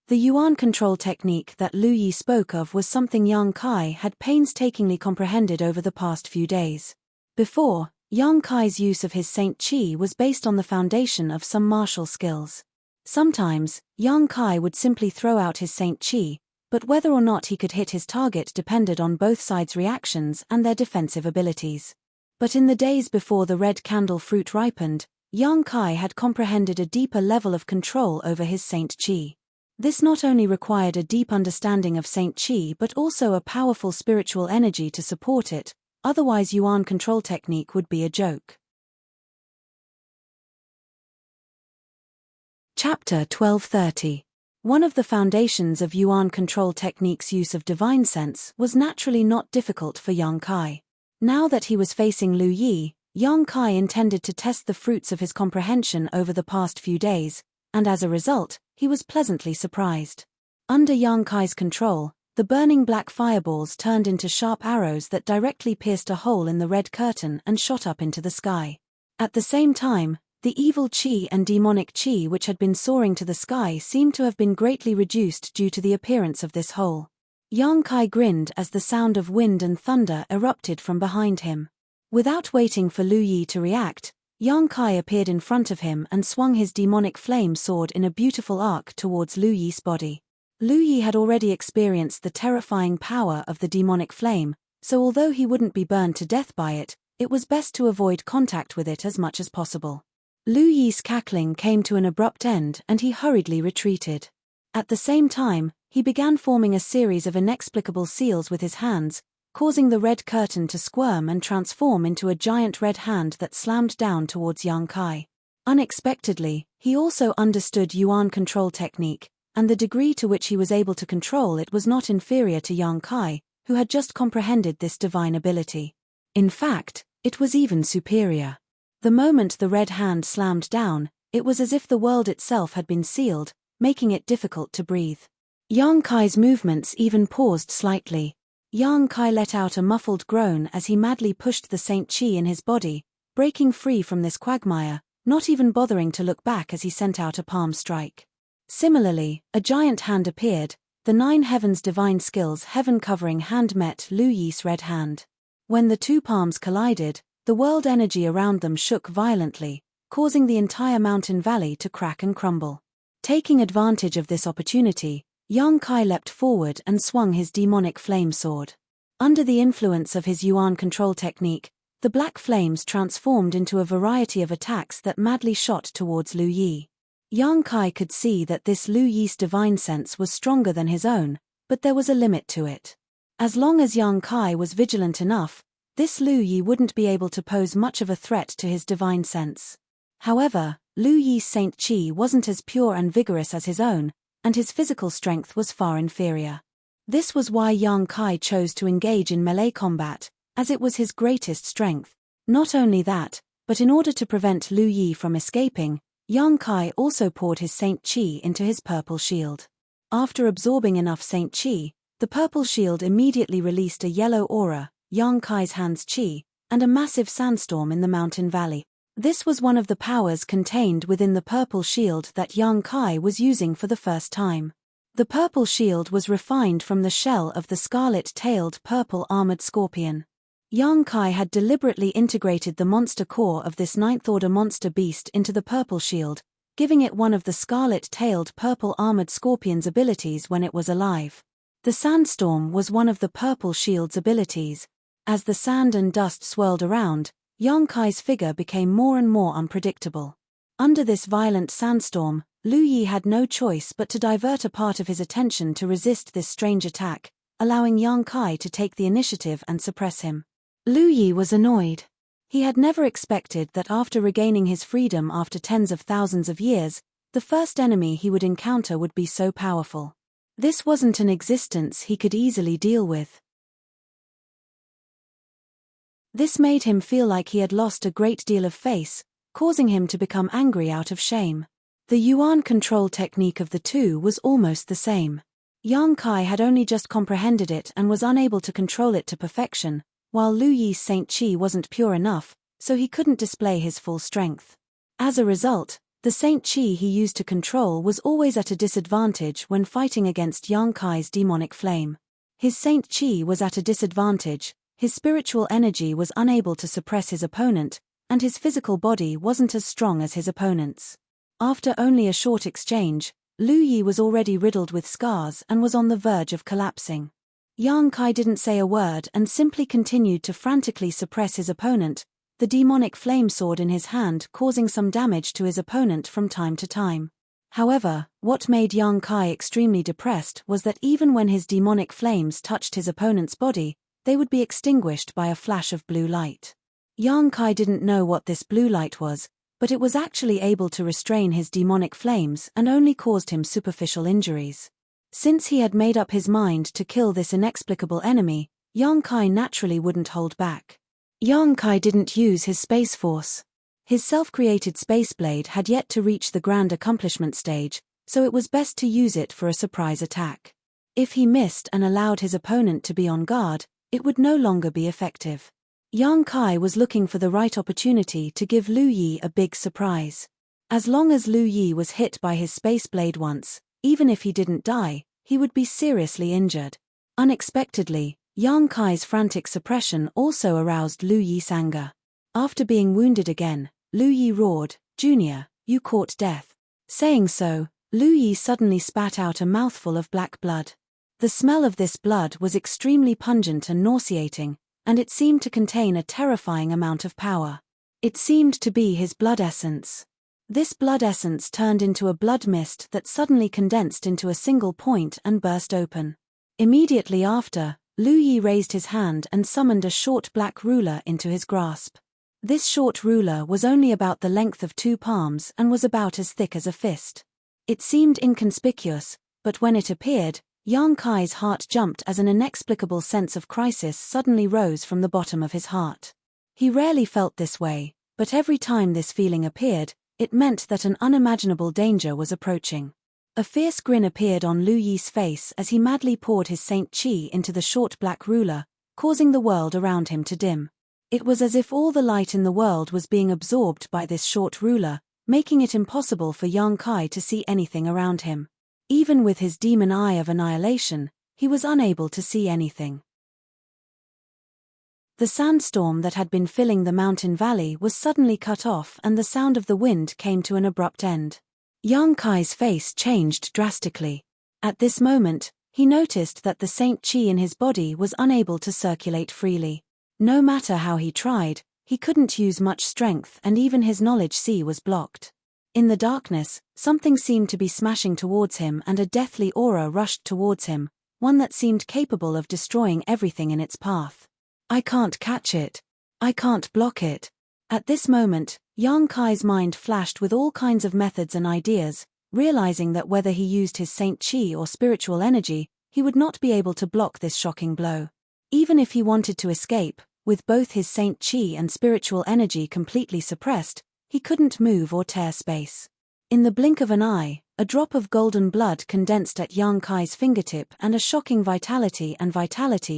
The Yuan control technique that Lu Yi spoke of was something Yang Kai had painstakingly comprehended over the past few days. Before, Yang Kai's use of his Saint Qi was based on the foundation of some martial skills. Sometimes, Yang Kai would simply throw out his Saint Qi, but whether or not he could hit his target depended on both sides' reactions and their defensive abilities. But in the days before the red candle fruit ripened, Yang Kai had comprehended a deeper level of control over his Saint Qi. This not only required a deep understanding of Saint Qi but also a powerful spiritual energy to support it, otherwise Yuan control technique would be a joke. Chapter 1230. One of the foundations of Yuan control technique's use of divine sense was naturally not difficult for Yang Kai. Now that he was facing Lu Yi, Yang Kai intended to test the fruits of his comprehension over the past few days, and as a result, he was pleasantly surprised. Under Yang Kai's control, the burning black fireballs turned into sharp arrows that directly pierced a hole in the red curtain and shot up into the sky. At the same time, the evil chi and demonic chi which had been soaring to the sky seemed to have been greatly reduced due to the appearance of this hole. Yang Kai grinned as the sound of wind and thunder erupted from behind him. Without waiting for Lu Yi to react, Yang Kai appeared in front of him and swung his demonic flame sword in a beautiful arc towards Lu Yi's body. Lu Yi had already experienced the terrifying power of the demonic flame, so although he wouldn't be burned to death by it, it was best to avoid contact with it as much as possible. Lu Yi's cackling came to an abrupt end and he hurriedly retreated. At the same time, he began forming a series of inexplicable seals with his hands, causing the red curtain to squirm and transform into a giant red hand that slammed down towards Yang Kai. Unexpectedly, he also understood Yuan control technique, and the degree to which he was able to control it was not inferior to Yang Kai, who had just comprehended this divine ability. In fact, it was even superior. The moment the red hand slammed down, it was as if the world itself had been sealed, making it difficult to breathe. Yang Kai's movements even paused slightly. Yang Kai let out a muffled groan as he madly pushed the Saint Chi in his body, breaking free from this quagmire, not even bothering to look back as he sent out a palm strike. Similarly, a giant hand appeared, the nine heavens divine skills heaven-covering hand met Lu Yi's red hand. When the two palms collided, the world energy around them shook violently, causing the entire mountain valley to crack and crumble. Taking advantage of this opportunity, Yang Kai leapt forward and swung his demonic flame sword. Under the influence of his Yuan control technique, the black flames transformed into a variety of attacks that madly shot towards Lu Yi. Yang Kai could see that this Lu Yi's divine sense was stronger than his own, but there was a limit to it. As long as Yang Kai was vigilant enough, this Lu Yi wouldn't be able to pose much of a threat to his divine sense. However, Lu Yi's Saint Chi wasn't as pure and vigorous as his own, and his physical strength was far inferior. This was why Yang Kai chose to engage in melee combat, as it was his greatest strength. Not only that, but in order to prevent Lu Yi from escaping, Yang Kai also poured his Saint Chi into his purple shield. After absorbing enough Saint Chi, the purple shield immediately released a yellow aura, Yang Kai's hand's Chi, and a massive sandstorm in the mountain valley. This was one of the powers contained within the purple shield that Yang Kai was using for the first time. The purple shield was refined from the shell of the scarlet-tailed purple armored scorpion. Yang Kai had deliberately integrated the monster core of this ninth-order monster beast into the purple shield, giving it one of the scarlet-tailed purple armored scorpion's abilities when it was alive. The sandstorm was one of the purple shield's abilities. As the sand and dust swirled around, Yang Kai's figure became more and more unpredictable. Under this violent sandstorm, Lu Yi had no choice but to divert a part of his attention to resist this strange attack, allowing Yang Kai to take the initiative and suppress him. Lu Yi was annoyed. He had never expected that after regaining his freedom after tens of thousands of years, the first enemy he would encounter would be so powerful. This wasn't an existence he could easily deal with. This made him feel like he had lost a great deal of face, causing him to become angry out of shame. The Yuan control technique of the two was almost the same. Yang Kai had only just comprehended it and was unable to control it to perfection, while Lu Yi's Saint Chi wasn't pure enough, so he couldn't display his full strength. As a result, the Saint Chi he used to control was always at a disadvantage when fighting against Yang Kai's demonic flame. His Saint Chi was at a disadvantage, his spiritual energy was unable to suppress his opponent, and his physical body wasn't as strong as his opponent's. After only a short exchange, Lu Yi was already riddled with scars and was on the verge of collapsing. Yang Kai didn't say a word and simply continued to frantically suppress his opponent, the demonic flame sword in his hand causing some damage to his opponent from time to time. However, what made Yang Kai extremely depressed was that even when his demonic flames touched his opponent's body, they would be extinguished by a flash of blue light. Yang Kai didn't know what this blue light was, but it was actually able to restrain his demonic flames and only caused him superficial injuries. Since he had made up his mind to kill this inexplicable enemy, Yang Kai naturally wouldn't hold back. Yang Kai didn't use his space force. His self-created space blade had yet to reach the grand accomplishment stage, so it was best to use it for a surprise attack. If he missed and allowed his opponent to be on guard, it would no longer be effective. Yang Kai was looking for the right opportunity to give Lu Yi a big surprise. As long as Lu Yi was hit by his space blade once, even if he didn't die, he would be seriously injured. Unexpectedly, Yang Kai's frantic suppression also aroused Lu Yi's anger. After being wounded again, Lu Yi roared, "Junior, you court death." Saying so, Lu Yi suddenly spat out a mouthful of black blood. The smell of this blood was extremely pungent and nauseating, and it seemed to contain a terrifying amount of power. It seemed to be his blood essence. This blood essence turned into a blood mist that suddenly condensed into a single point and burst open. Immediately after, Lu Yi raised his hand and summoned a short black ruler into his grasp. This short ruler was only about the length of 2 palms and was about as thick as a fist. It seemed inconspicuous, but when it appeared, Yang Kai's heart jumped as an inexplicable sense of crisis suddenly rose from the bottom of his heart. He rarely felt this way, but every time this feeling appeared, it meant that an unimaginable danger was approaching. A fierce grin appeared on Lu Yi's face as he madly poured his Saint Qi into the short black ruler, causing the world around him to dim. It was as if all the light in the world was being absorbed by this short ruler, making it impossible for Yang Kai to see anything around him. Even with his demon eye of annihilation, he was unable to see anything. The sandstorm that had been filling the mountain valley was suddenly cut off and the sound of the wind came to an abrupt end. Yang Kai's face changed drastically. At this moment, he noticed that the Saint Qi in his body was unable to circulate freely. No matter how he tried, he couldn't use much strength and even his knowledge sea was blocked. In the darkness, something seemed to be smashing towards him and a deathly aura rushed towards him, one that seemed capable of destroying everything in its path. "I can't catch it. I can't block it." At this moment, Yang Kai's mind flashed with all kinds of methods and ideas, realizing that whether he used his Saint Qi or spiritual energy, he would not be able to block this shocking blow. Even if he wanted to escape, with both his Saint Qi and spiritual energy completely suppressed, he couldn't move or tear space. In the blink of an eye, a drop of golden blood condensed at Yang Kai's fingertip and a shocking vitality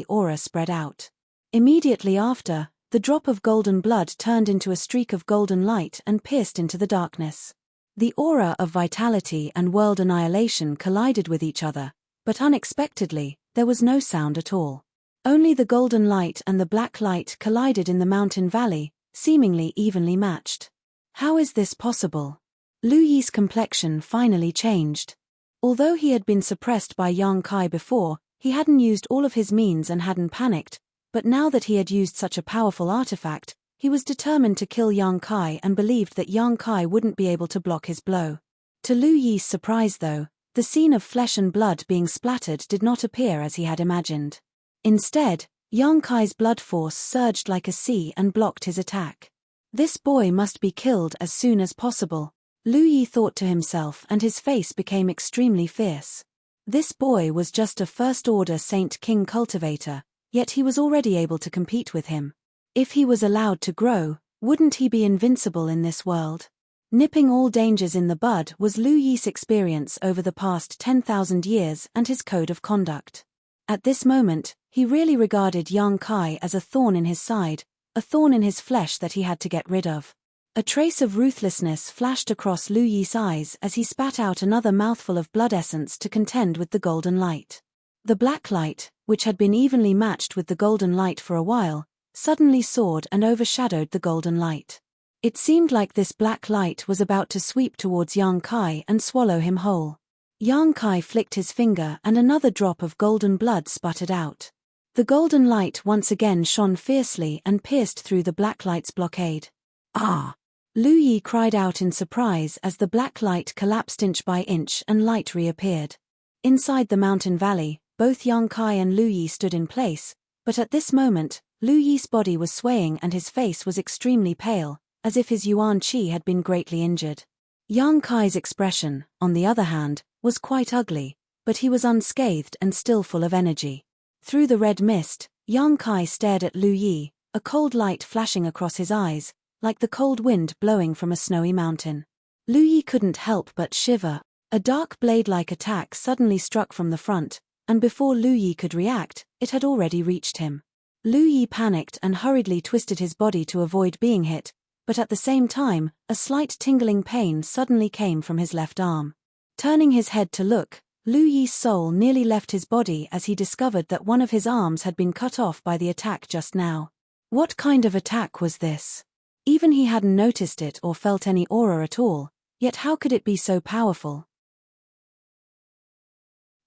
aura spread out. Immediately after, the drop of golden blood turned into a streak of golden light and pierced into the darkness. The aura of vitality and world annihilation collided with each other, but unexpectedly, there was no sound at all. Only the golden light and the black light collided in the mountain valley, seemingly evenly matched. How is this possible? Lu Yi's complexion finally changed. Although he had been suppressed by Yang Kai before, he hadn't used all of his means and hadn't panicked, but now that he had used such a powerful artifact, he was determined to kill Yang Kai and believed that Yang Kai wouldn't be able to block his blow. To Lu Yi's surprise though, the scene of flesh and blood being splattered did not appear as he had imagined. Instead, Yang Kai's blood force surged like a sea and blocked his attack. This boy must be killed as soon as possible, Lu Yi thought to himself and his face became extremely fierce. This boy was just a first-order Saint King cultivator, yet he was already able to compete with him. If he was allowed to grow, wouldn't he be invincible in this world? Nipping all dangers in the bud was Lu Yi's experience over the past 10,000 years and his code of conduct. At this moment, he really regarded Yang Kai as a thorn in his side, a thorn in his flesh that he had to get rid of. A trace of ruthlessness flashed across Lu Yi's eyes as he spat out another mouthful of blood essence to contend with the golden light. The black light, which had been evenly matched with the golden light for a while, suddenly soared and overshadowed the golden light. It seemed like this black light was about to sweep towards Yang Kai and swallow him whole. Yang Kai flicked his finger and another drop of golden blood sputtered out. The golden light once again shone fiercely and pierced through the black light's blockade. "Ah!" Lu Yi cried out in surprise as the black light collapsed inch by inch and light reappeared. Inside the mountain valley, both Yang Kai and Lu Yi stood in place, but at this moment, Lu Yi's body was swaying and his face was extremely pale, as if his Yuan Qi had been greatly injured. Yang Kai's expression, on the other hand, was quite ugly, but he was unscathed and still full of energy. Through the red mist, Yang Kai stared at Lu Yi, a cold light flashing across his eyes, like the cold wind blowing from a snowy mountain. Lu Yi couldn't help but shiver. A dark blade-like attack suddenly struck from the front, and before Lu Yi could react, it had already reached him. Lu Yi panicked and hurriedly twisted his body to avoid being hit, but at the same time, a slight tingling pain suddenly came from his left arm. Turning his head to look, Lu Yi's soul nearly left his body as he discovered that one of his arms had been cut off by the attack just now. What kind of attack was this? Even he hadn't noticed it or felt any aura at all, yet how could it be so powerful?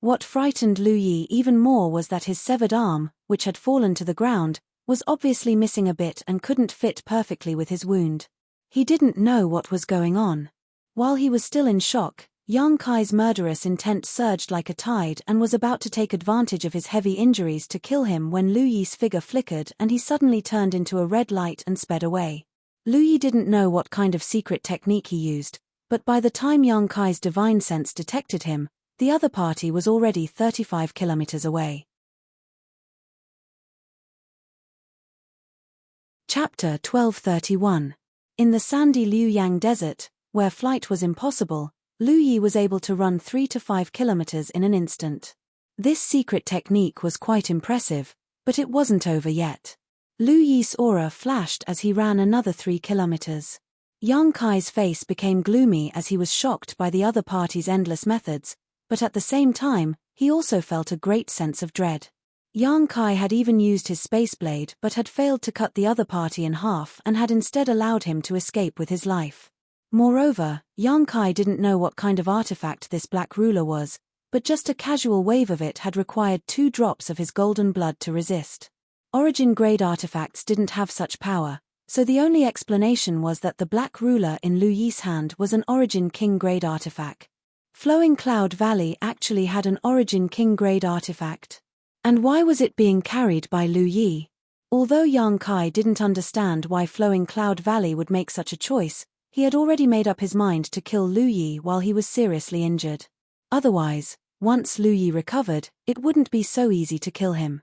What frightened Lu Yi even more was that his severed arm, which had fallen to the ground, was obviously missing a bit and couldn't fit perfectly with his wound. He didn't know what was going on. While he was still in shock, Yang Kai's murderous intent surged like a tide and was about to take advantage of his heavy injuries to kill him when Lu Yi's figure flickered and he suddenly turned into a red light and sped away. Lu Yi didn't know what kind of secret technique he used, but by the time Yang Kai's divine sense detected him, the other party was already 35 kilometers away. Chapter 1231. In the sandy Liuyang Desert, where flight was impossible, Lu Yi was able to run 3 to 5 kilometers in an instant. This secret technique was quite impressive, but it wasn't over yet. Lu Yi's aura flashed as he ran another 3 kilometers. Yang Kai's face became gloomy as he was shocked by the other party's endless methods, but at the same time, he also felt a great sense of dread. Yang Kai had even used his space blade but had failed to cut the other party in half and had instead allowed him to escape with his life. Moreover, Yang Kai didn't know what kind of artifact this black ruler was, but just a casual wave of it had required 2 drops of his golden blood to resist. Origin-grade artifacts didn't have such power, so the only explanation was that the black ruler in Lu Yi's hand was an Origin King-grade artifact. Flowing Cloud Valley actually had an Origin King-grade artifact. And why was it being carried by Lu Yi? Although Yang Kai didn't understand why Flowing Cloud Valley would make such a choice, he had already made up his mind to kill Lu Yi while he was seriously injured. Otherwise, once Lu Yi recovered, it wouldn't be so easy to kill him.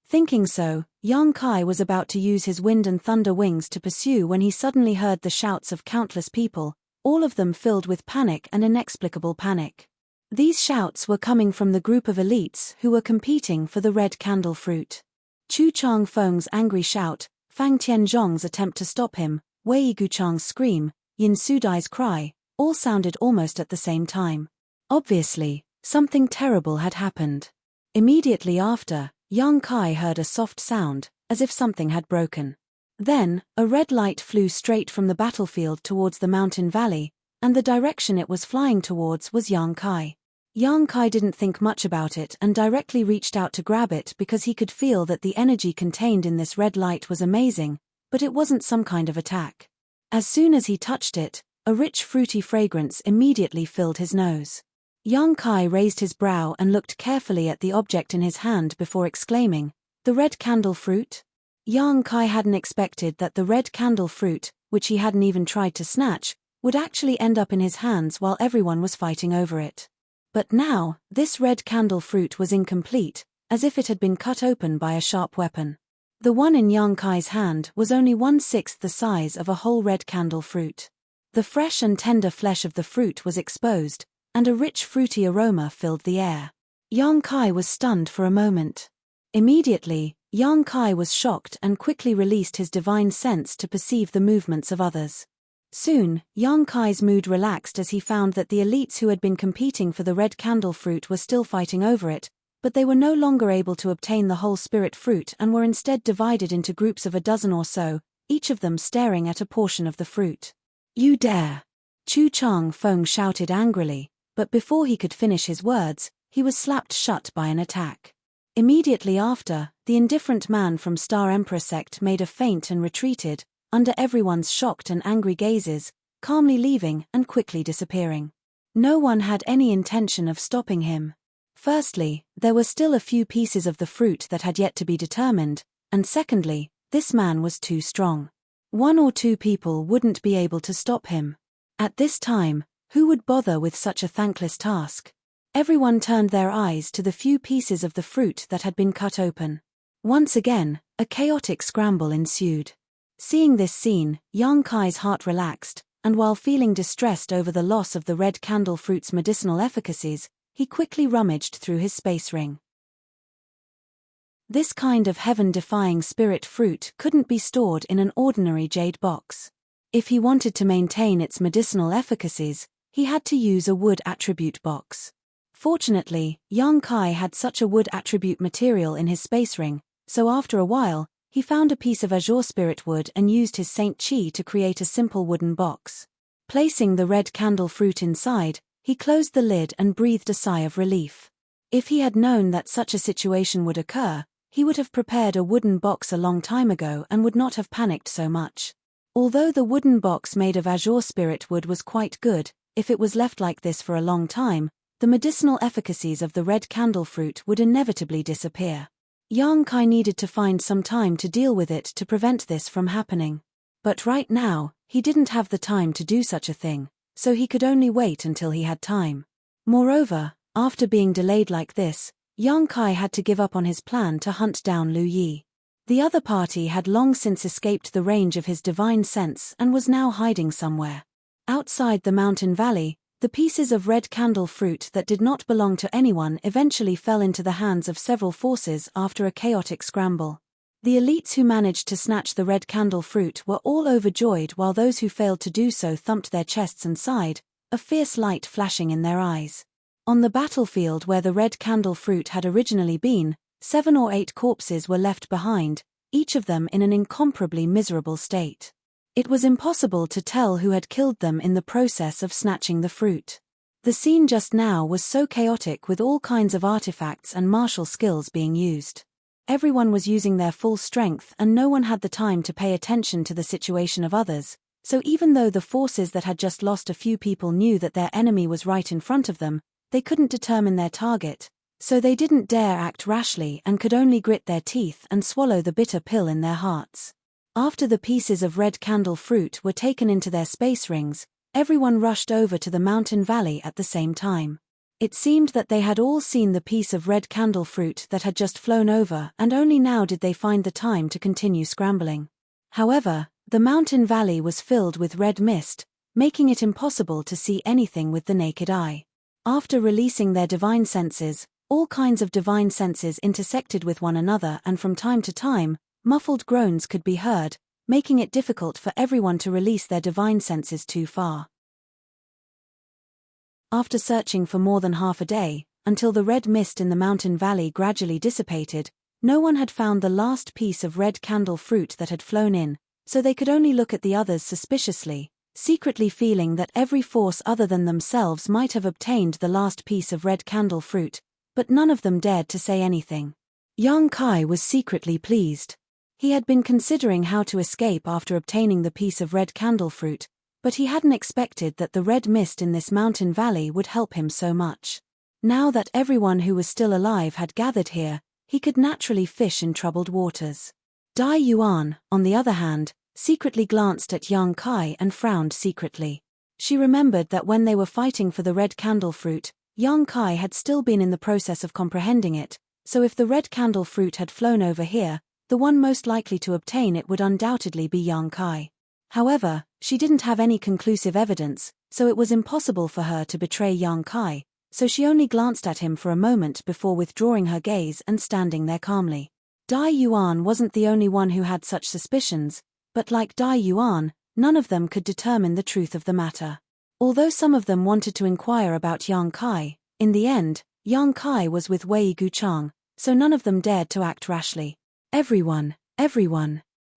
Thinking so, Yang Kai was about to use his wind and thunder wings to pursue when he suddenly heard the shouts of countless people, all of them filled with panic and inexplicable panic. These shouts were coming from the group of elites who were competing for the red candle fruit. Chu Chang Feng's angry shout, Fang Tianzhong's attempt to stop him, Wei Guchang's scream, Yin Sudai's cry, all sounded almost at the same time. Obviously, something terrible had happened. Immediately after, Yang Kai heard a soft sound, as if something had broken. Then, a red light flew straight from the battlefield towards the mountain valley, and the direction it was flying towards was Yang Kai. Yang Kai didn't think much about it and directly reached out to grab it because he could feel that the energy contained in this red light was amazing, but it wasn't some kind of attack. As soon as he touched it, a rich fruity fragrance immediately filled his nose. Yang Kai raised his brow and looked carefully at the object in his hand before exclaiming, "The red candle fruit?" Yang Kai hadn't expected that the red candle fruit, which he hadn't even tried to snatch, would actually end up in his hands while everyone was fighting over it. But now, this red candle fruit was incomplete, as if it had been cut open by a sharp weapon. The one in Yang Kai's hand was only 1/6 the size of a whole red candle fruit. The fresh and tender flesh of the fruit was exposed, and a rich fruity aroma filled the air. Yang Kai was stunned for a moment. Immediately, Yang Kai was shocked and quickly released his divine sense to perceive the movements of others. Soon, Yang Kai's mood relaxed as he found that the elites who had been competing for the red candle fruit were still fighting over it, but they were no longer able to obtain the whole spirit fruit and were instead divided into groups of a dozen or so, each of them staring at a portion of the fruit. "You dare!" Chu Chang Feng shouted angrily, but before he could finish his words, he was slapped shut by an attack. Immediately after, the indifferent man from Star Emperor sect made a feint and retreated, under everyone's shocked and angry gazes, calmly leaving and quickly disappearing. No one had any intention of stopping him. Firstly, there were still a few pieces of the fruit that had yet to be determined, and secondly, this man was too strong. 1 or 2 people wouldn't be able to stop him. At this time, who would bother with such a thankless task? Everyone turned their eyes to the few pieces of the fruit that had been cut open. Once again, A chaotic scramble ensued. Seeing this scene, Yang Kai's heart relaxed, and while feeling distressed over the loss of the red candle fruit's medicinal efficacies, he quickly rummaged through his space ring. This kind of heaven-defying spirit fruit couldn't be stored in an ordinary jade box. If he wanted to maintain its medicinal efficacies, he had to use a wood attribute box. Fortunately, Yang Kai had such a wood attribute material in his space ring, so after a while, he found a piece of azure spirit wood and used his Saint Chi to create a simple wooden box. Placing the red candle fruit inside, he closed the lid and breathed a sigh of relief. If he had known that such a situation would occur, he would have prepared a wooden box a long time ago and would not have panicked so much. Although the wooden box made of azure spirit wood was quite good, if it was left like this for a long time, the medicinal efficacies of the red candle fruit would inevitably disappear. Yang Kai needed to find some time to deal with it to prevent this from happening. But right now, he didn't have the time to do such a thing, so he could only wait until he had time. Moreover, after being delayed like this, Yang Kai had to give up on his plan to hunt down Lu Yi. The other party had long since escaped the range of his divine sense and was now hiding somewhere. Outside the mountain valley, the pieces of red candle fruit that did not belong to anyone eventually fell into the hands of several forces after a chaotic scramble. The elites who managed to snatch the red candle fruit were all overjoyed, while those who failed to do so thumped their chests and sighed, a fierce light flashing in their eyes. On the battlefield where the red candle fruit had originally been, 7 or 8 corpses were left behind, each of them in an incomparably miserable state. It was impossible to tell who had killed them in the process of snatching the fruit. The scene just now was so chaotic, with all kinds of artifacts and martial skills being used. Everyone was using their full strength and no one had the time to pay attention to the situation of others, so even though the forces that had just lost a few people knew that their enemy was right in front of them, they couldn't determine their target, so they didn't dare act rashly and could only grit their teeth and swallow the bitter pill in their hearts. After the pieces of red candle fruit were taken into their space rings, everyone rushed over to the mountain valley at the same time. It seemed that they had all seen the piece of red candle fruit that had just flown over, and only now did they find the time to continue scrambling. However, the mountain valley was filled with red mist, making it impossible to see anything with the naked eye. After releasing their divine senses, all kinds of divine senses intersected with one another, and from time to time, muffled groans could be heard, making it difficult for everyone to release their divine senses too far. After searching for more than half a day, until the red mist in the mountain valley gradually dissipated, no one had found the last piece of red candle fruit that had flown in, so they could only look at the others suspiciously, secretly feeling that every force other than themselves might have obtained the last piece of red candle fruit, but none of them dared to say anything. Yang Kai was secretly pleased. He had been considering how to escape after obtaining the piece of red candle fruit, but he hadn't expected that the red mist in this mountain valley would help him so much. Now that everyone who was still alive had gathered here, he could naturally fish in troubled waters. Dai Yuan, on the other hand, secretly glanced at Yang Kai and frowned secretly. She remembered that when they were fighting for the red candle fruit, Yang Kai had still been in the process of comprehending it, so if the red candle fruit had flown over here, the one most likely to obtain it would undoubtedly be Yang Kai. However, she didn't have any conclusive evidence, so it was impossible for her to betray Yang Kai, so she only glanced at him for a moment before withdrawing her gaze and standing there calmly. Dai Yuan wasn't the only one who had such suspicions, but like Dai Yuan, none of them could determine the truth of the matter. Although some of them wanted to inquire about Yang Kai, in the end, Yang Kai was with Wei Guchang, so none of them dared to act rashly. Everyone.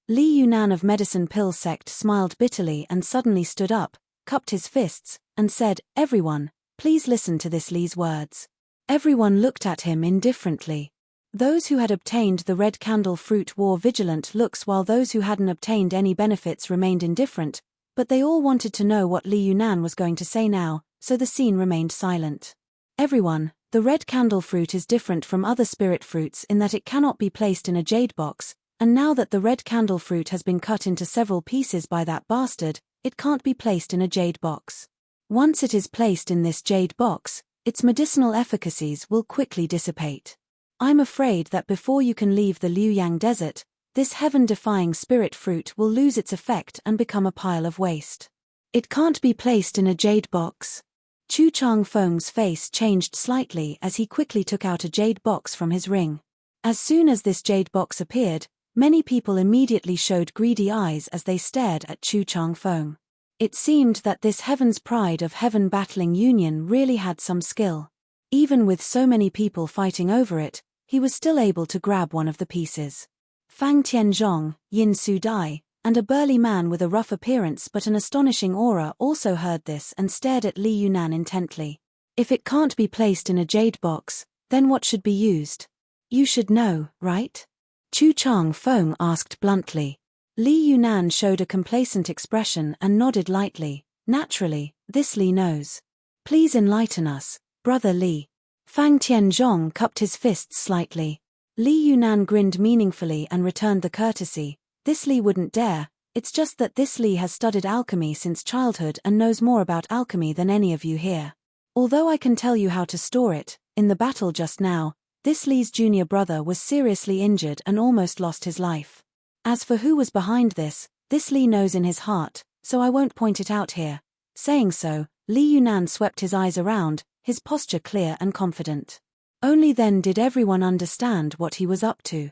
Li Yunan of Medicine Pill Sect smiled bitterly and suddenly stood up, cupped his fists, and said, "Everyone, please listen to this Li's words." Everyone looked at him indifferently. Those who had obtained the red candle fruit wore vigilant looks, while those who hadn't obtained any benefits remained indifferent, but they all wanted to know what Li Yunan was going to say now, so the scene remained silent. Everyone, the red candle fruit is different from other spirit fruits in that it cannot be placed in a jade box, and now that the red candle fruit has been cut into several pieces by that bastard, it can't be placed in a jade box. Once it is placed in this jade box, its medicinal efficacies will quickly dissipate. I'm afraid that before you can leave the Liuyang Desert, this heaven-defying spirit fruit will lose its effect and become a pile of waste. It can't be placed in a jade box. Chu Changfeng's face changed slightly as he quickly took out a jade box from his ring. As soon as this jade box appeared, many people immediately showed greedy eyes as they stared at Chu Changfeng. It seemed that this heaven's pride of heaven battling union really had some skill. Even with so many people fighting over it, he was still able to grab one of the pieces. Fang Tianzhong, Yin Su Dai, and a burly man with a rough appearance but an astonishing aura also heard this and stared at Li Yunan intently. If it can't be placed in a jade box, then what should be used? You should know, right? Chu Changfeng asked bluntly. Li Yunan showed a complacent expression and nodded lightly. Naturally, this Li knows. Please enlighten us, brother Li. Fang Tianzhong cupped his fists slightly. Li Yunan grinned meaningfully and returned the courtesy. This Li wouldn't dare, it's just that this Li has studied alchemy since childhood and knows more about alchemy than any of you here. Although I can tell you how to store it, in the battle just now, this Li's junior brother was seriously injured and almost lost his life. As for who was behind this Li knows in his heart, so I won't point it out here. Saying so, Li Yunan swept his eyes around, his posture clear and confident. Only then did everyone understand what he was up to.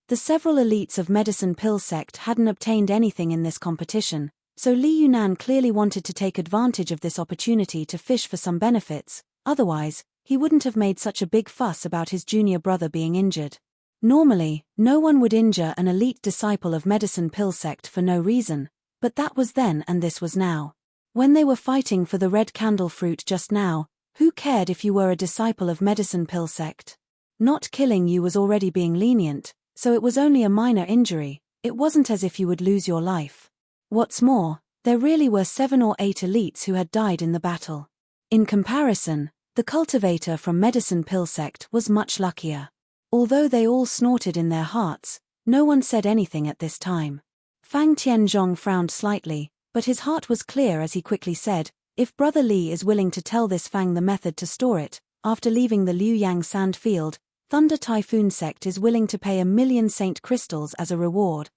The several elites of Medicine Pill sect hadn't obtained anything in this competition, so Li Yunan clearly wanted to take advantage of this opportunity to fish for some benefits, otherwise, he wouldn't have made such a big fuss about his junior brother being injured. Normally, no one would injure an elite disciple of Medicine Pill sect for no reason, but that was then and this was now. When they were fighting for the red candle fruit just now, who cared if you were a disciple of Medicine Pill sect? Not killing you was already being lenient, so it was only a minor injury, it wasn't as if you would lose your life. What's more, there really were 7 or 8 elites who had died in the battle. In comparison, the cultivator from Medicine Pill sect was much luckier. Although they all snorted in their hearts, no one said anything at this time. Fang Tianzhong frowned slightly, but his heart was clear as he quickly said, if Brother Li is willing to tell this Fang the method to store it, after leaving the Liuyang sand field, Thunder Typhoon sect is willing to pay 1,000,000 saint crystals as a reward.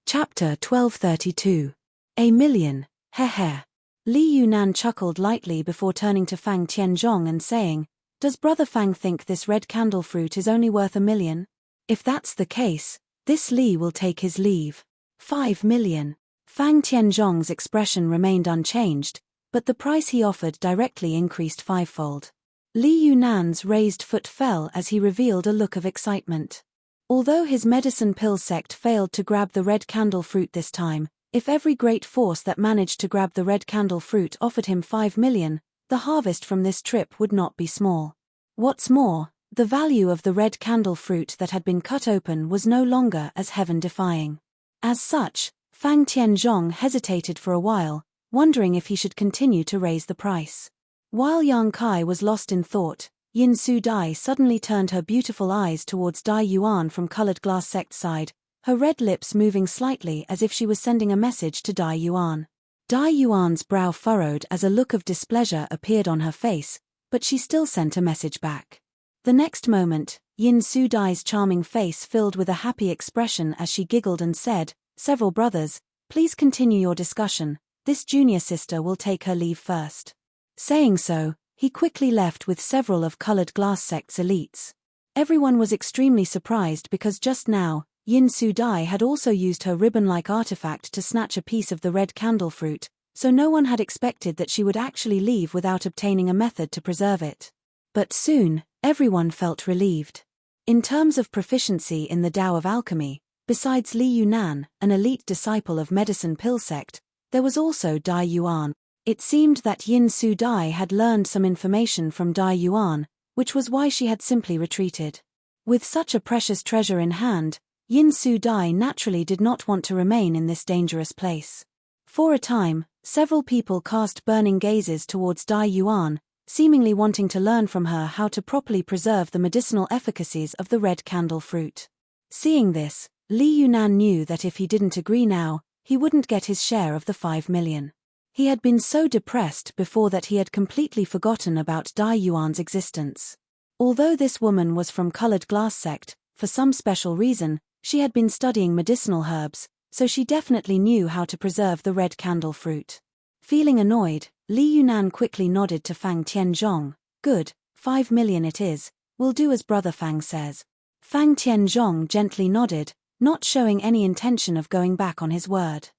Chapter 1232. A million, heh. Li Yunan chuckled lightly before turning to Fang Tianzhong and saying, does Brother Fang think this red candle fruit is only worth 1,000,000? If that's the case, this Li will take his leave. 5 million. Fang Tianzhong's expression remained unchanged, but the price he offered directly increased 5-fold. Li Yunan's raised foot fell as he revealed a look of excitement. Although his Medicine Pill sect failed to grab the red candle fruit this time, if every great force that managed to grab the red candle fruit offered him 5 million, the harvest from this trip would not be small. What's more, the value of the red candle fruit that had been cut open was no longer as heaven-defying. As such, Fang Tianzhong hesitated for a while, wondering if he should continue to raise the price. While Yang Kai was lost in thought, Yin Su Dai suddenly turned her beautiful eyes towards Dai Yuan from Colored Glass Sect side, her red lips moving slightly as if she was sending a message to Dai Yuan. Dai Yuan's brow furrowed as a look of displeasure appeared on her face, but she still sent a message back. The next moment, Yin Su Dai's charming face filled with a happy expression as she giggled and said, several brothers, please continue your discussion, this junior sister will take her leave first. Saying so, he quickly left with several of Colored Glass Sect's elites. Everyone was extremely surprised because just now, Yin Su Dai had also used her ribbon-like artifact to snatch a piece of the red candle fruit, so no one had expected that she would actually leave without obtaining a method to preserve it. But soon, everyone felt relieved. In terms of proficiency in the Tao of alchemy, besides Li Yunan, an elite disciple of Medicine Pill sect, there was also Dai Yuan. It seemed that Yin Su Dai had learned some information from Dai Yuan, which was why she had simply retreated. With such a precious treasure in hand, Yin Su Dai naturally did not want to remain in this dangerous place. For a time, several people cast burning gazes towards Dai Yuan, seemingly wanting to learn from her how to properly preserve the medicinal efficacies of the red candle fruit. Seeing this, Li Yunan knew that if he didn't agree now, he wouldn't get his share of the 5 million. He had been so depressed before that he had completely forgotten about Dai Yuan's existence. Although this woman was from Colored Glass sect, for some special reason, she had been studying medicinal herbs, so she definitely knew how to preserve the red candle fruit. Feeling annoyed, Li Yunan quickly nodded to Fang Tianzhong. Good, 5 million it is, will do as Brother Fang says. Fang Tianzhong gently nodded, not showing any intention of going back on his word.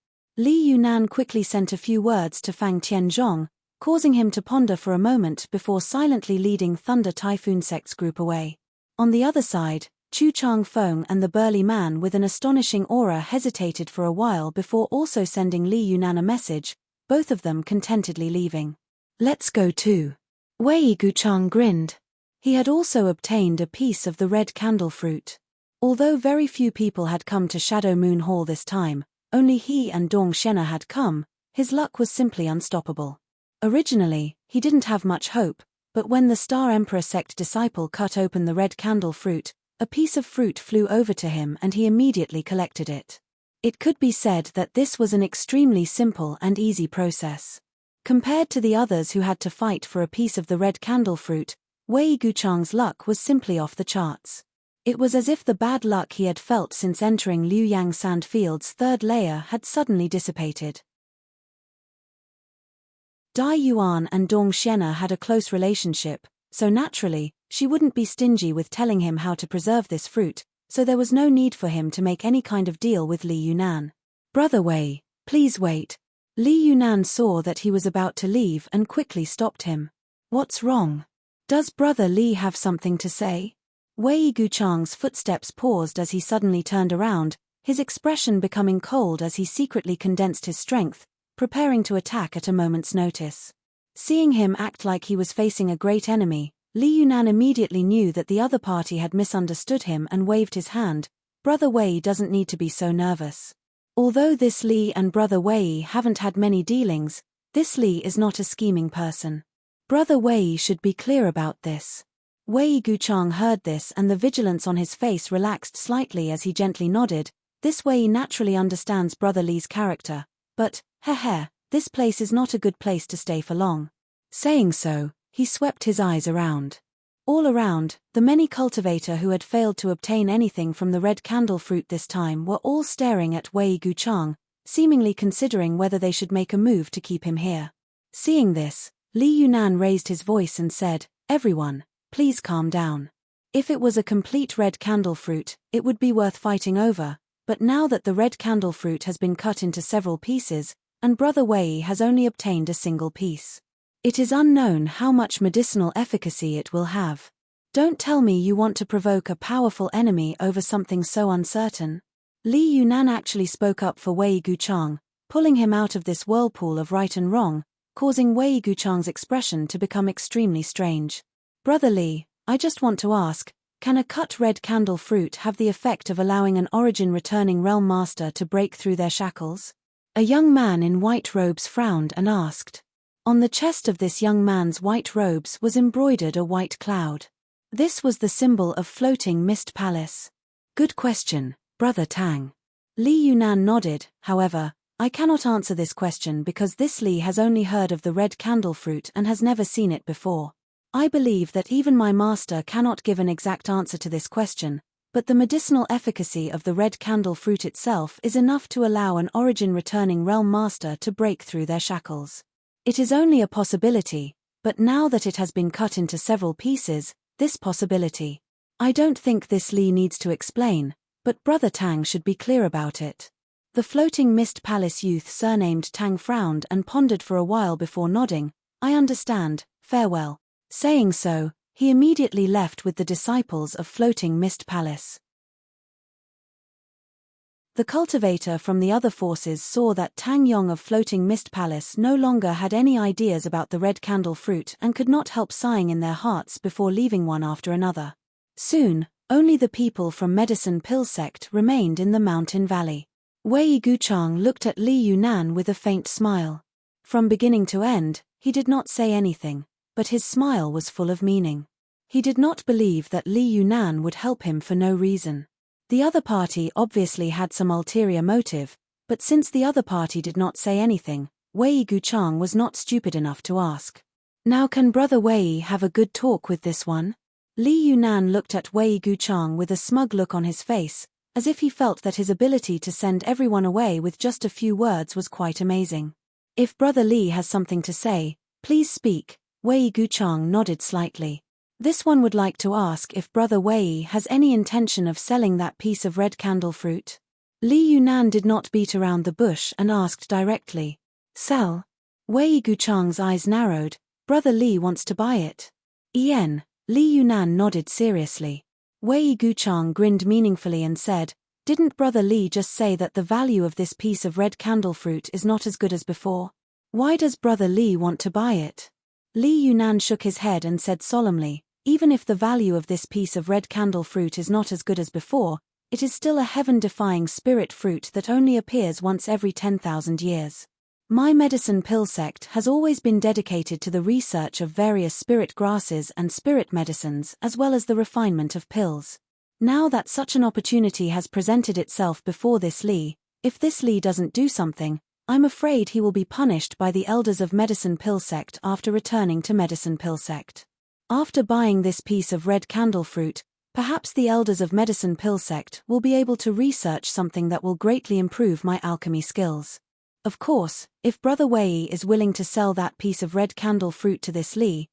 Li Yunan quickly sent a few words to Fang Tianzhong, causing him to ponder for a moment before silently leading Thunder Typhoon Sect's group away. On the other side, Chu Changfeng and the burly man with an astonishing aura hesitated for a while before also sending Li Yunan a message, both of them contentedly leaving. Let's go too. Wei Guchang grinned. He had also obtained a piece of the red candle fruit. Although very few people had come to Shadow Moon Hall this time, only he and Dong Shena had come, his luck was simply unstoppable. Originally, he didn't have much hope, but when the Star Emperor sect disciple cut open the red candle fruit, a piece of fruit flew over to him and he immediately collected it. It could be said that this was an extremely simple and easy process. Compared to the others who had to fight for a piece of the red candle fruit, Wei Guchang's luck was simply off the charts. It was as if the bad luck he had felt since entering Liuyang Sandfield's third layer had suddenly dissipated. Dai Yuan and Dong Shena had a close relationship, so naturally, she wouldn't be stingy with telling him how to preserve this fruit, so there was no need for him to make any kind of deal with Li Yunan. Brother Wei, please wait. Li Yunan saw that he was about to leave and quickly stopped him. What's wrong? Does Brother Li have something to say? Wei Guchang's footsteps paused as he suddenly turned around, his expression becoming cold as he secretly condensed his strength, preparing to attack at a moment's notice. Seeing him act like he was facing a great enemy, Li Yunan immediately knew that the other party had misunderstood him and waved his hand. Brother Wei doesn't need to be so nervous. Although this Li and Brother Wei haven't had many dealings, this Li is not a scheming person. Brother Wei should be clear about this. Wei Guchang heard this and the vigilance on his face relaxed slightly as he gently nodded. This Wei naturally understands Brother Li's character, but, this place is not a good place to stay for long. Saying so, he swept his eyes around. All around, the many cultivator who had failed to obtain anything from the red candle fruit this time were all staring at Wei Guchang, seemingly considering whether they should make a move to keep him here. Seeing this, Li Yunan raised his voice and said, "Everyone, please calm down. If it was a complete red candle fruit, it would be worth fighting over, but now that the red candle fruit has been cut into several pieces, and Brother Wei has only obtained a single piece, it is unknown how much medicinal efficacy it will have. Don't tell me you want to provoke a powerful enemy over something so uncertain." Li Yunan actually spoke up for Wei Guchang, pulling him out of this whirlpool of right and wrong, causing Wei Guchang's expression to become extremely strange. "Brother Li, I just want to ask, can a cut red candle fruit have the effect of allowing an origin-returning realm master to break through their shackles?" A young man in white robes frowned and asked. On the chest of this young man's white robes was embroidered a white cloud. This was the symbol of floating mist palace. "Good question, Brother Tang." Li Yunan nodded. "However, I cannot answer this question because this Li has only heard of the red candle fruit and has never seen it before. I believe that even my master cannot give an exact answer to this question, but the medicinal efficacy of the red candle fruit itself is enough to allow an origin-returning realm master to break through their shackles. It is only a possibility, but now that it has been cut into several pieces, this possibility. I don't think this Li needs to explain, but Brother Tang should be clear about it." The floating mist palace youth surnamed Tang frowned and pondered for a while before nodding. "I understand, farewell." Saying so, he immediately left with the disciples of Floating Mist Palace. The cultivator from the other forces saw that Tang Yong of Floating Mist Palace no longer had any ideas about the red candle fruit and could not help sighing in their hearts before leaving one after another. Soon, only the people from Medicine Pill sect remained in the mountain valley. Wei Guchang looked at Li Yunan with a faint smile. From beginning to end, he did not say anything, but his smile was full of meaning. He did not believe that Li Yunan would help him for no reason. The other party obviously had some ulterior motive, but since the other party did not say anything, Wei Guchang was not stupid enough to ask. Now can Brother Wei have a good talk with this one? Li Yunan looked at Wei Guchang with a smug look on his face, as if he felt that his ability to send everyone away with just a few words was quite amazing. If Brother Li has something to say, please speak. Wei Guchang nodded slightly. This one would like to ask if Brother Wei has any intention of selling that piece of red candle fruit. Li Yunan did not beat around the bush and asked directly. Sell? Wei Guchang's eyes narrowed. Brother Li wants to buy it. Li Yunan nodded seriously. Wei Guchang grinned meaningfully and said, didn't Brother Li just say that the value of this piece of red candle fruit is not as good as before? Why does Brother Li want to buy it? Li Yunan shook his head and said solemnly, even if the value of this piece of red candle fruit is not as good as before, it is still a heaven-defying spirit fruit that only appears once every 10,000 years. My medicine pill sect has always been dedicated to the research of various spirit grasses and spirit medicines as well as the refinement of pills. Now that such an opportunity has presented itself before this Li, if this Li doesn't do something, I'm afraid he will be punished by the elders of medicine pill sect after returning to medicine pill sect. After buying this piece of red candle fruit, perhaps the elders of medicine pill sect will be able to research something that will greatly improve my alchemy skills. Of course, if Brother Wei is willing to sell that piece of red candle fruit to this Li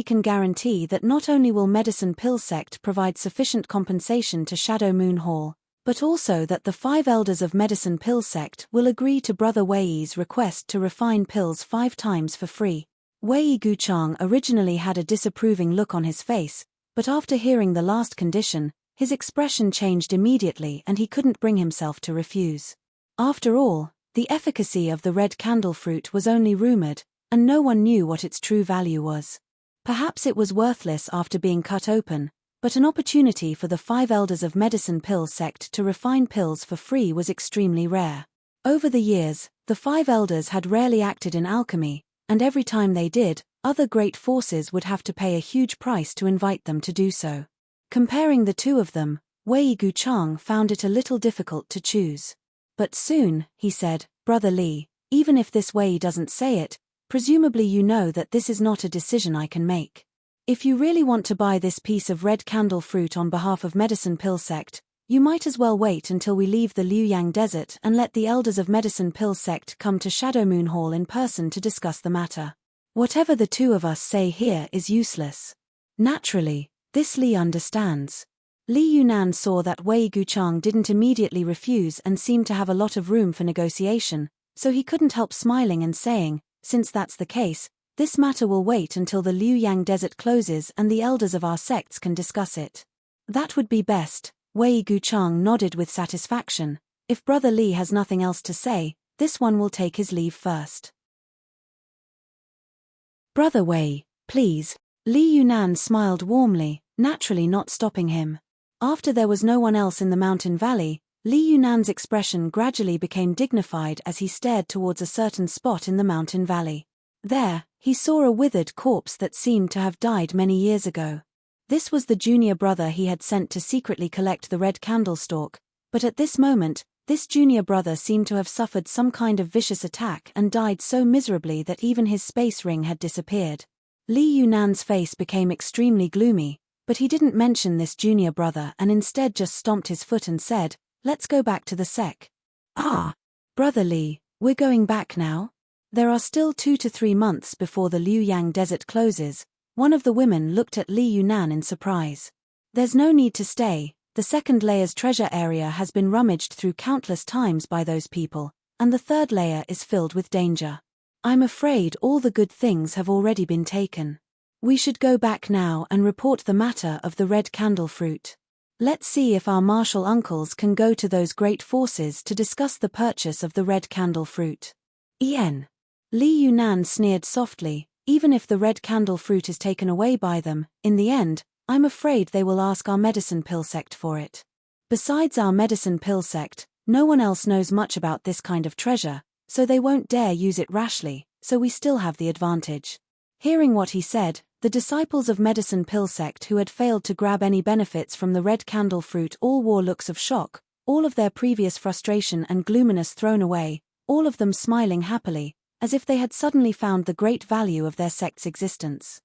can guarantee that not only will medicine pill sect provide sufficient compensation to Shadow Moon Hall, but also that the 5 elders of medicine pill sect will agree to Brother Wei's request to refine pills 5 times for free. Wei Guchang originally had a disapproving look on his face, but after hearing the last condition, his expression changed immediately and he couldn't bring himself to refuse. After all, the efficacy of the red candle fruit was only rumored, and no one knew what its true value was. Perhaps it was worthless after being cut open, but an opportunity for the 5 elders of medicine pill sect to refine pills for free was extremely rare. Over the years, the 5 elders had rarely acted in alchemy, and every time they did, other great forces would have to pay a huge price to invite them to do so. Comparing the two of them, Wei Guchang found it a little difficult to choose. But soon, he said, Brother Li, even if this Wei doesn't say it, presumably you know that this is not a decision I can make. If you really want to buy this piece of red candle fruit on behalf of medicine pill sect, you might as well wait until we leave the Liuyang desert and let the elders of medicine pill sect come to Shadow Moon Hall in person to discuss the matter. Whatever the two of us say here is useless. Naturally, this Li understands. Li Yunan saw that Wei Guchang didn't immediately refuse and seemed to have a lot of room for negotiation, so he couldn't help smiling and saying, since that's the case, this matter will wait until the Liuyang desert closes and the elders of our sects can discuss it. That would be best. Wei Guchang nodded with satisfaction. If Brother Li has nothing else to say, this one will take his leave first. Brother Wei, please. Li Yunan smiled warmly, naturally not stopping him. After there was no one else in the mountain valley, Li Yunan's expression gradually became dignified as he stared towards a certain spot in the mountain valley. There, he saw a withered corpse that seemed to have died many years ago. This was the junior brother he had sent to secretly collect the red candlestalk, but at this moment, this junior brother seemed to have suffered some kind of vicious attack and died so miserably that even his space ring had disappeared. Li Yunan's face became extremely gloomy, but he didn't mention this junior brother and instead just stomped his foot and said, let's go back to the sec. Ah! Brother Li, we're going back now? There are still 2 to 3 months before the Liuyang desert closes. One of the women looked at Li Yunan in surprise. There's no need to stay, the second layer's treasure area has been rummaged through countless times by those people, and the third layer is filled with danger. I'm afraid all the good things have already been taken. We should go back now and report the matter of the red candle fruit. Let's see if our martial uncles can go to those great forces to discuss the purchase of the red candle fruit. Li Yunan sneered softly. Even if the red candle fruit is taken away by them, in the end, I'm afraid they will ask our medicine pill sect for it. Besides our medicine pill sect, no one else knows much about this kind of treasure, so they won't dare use it rashly, so we still have the advantage. Hearing what he said, the disciples of medicine pill sect who had failed to grab any benefits from the red candle fruit all wore looks of shock, all of their previous frustration and gloominess thrown away, all of them smiling happily, as if they had suddenly found the great value of their sect's existence.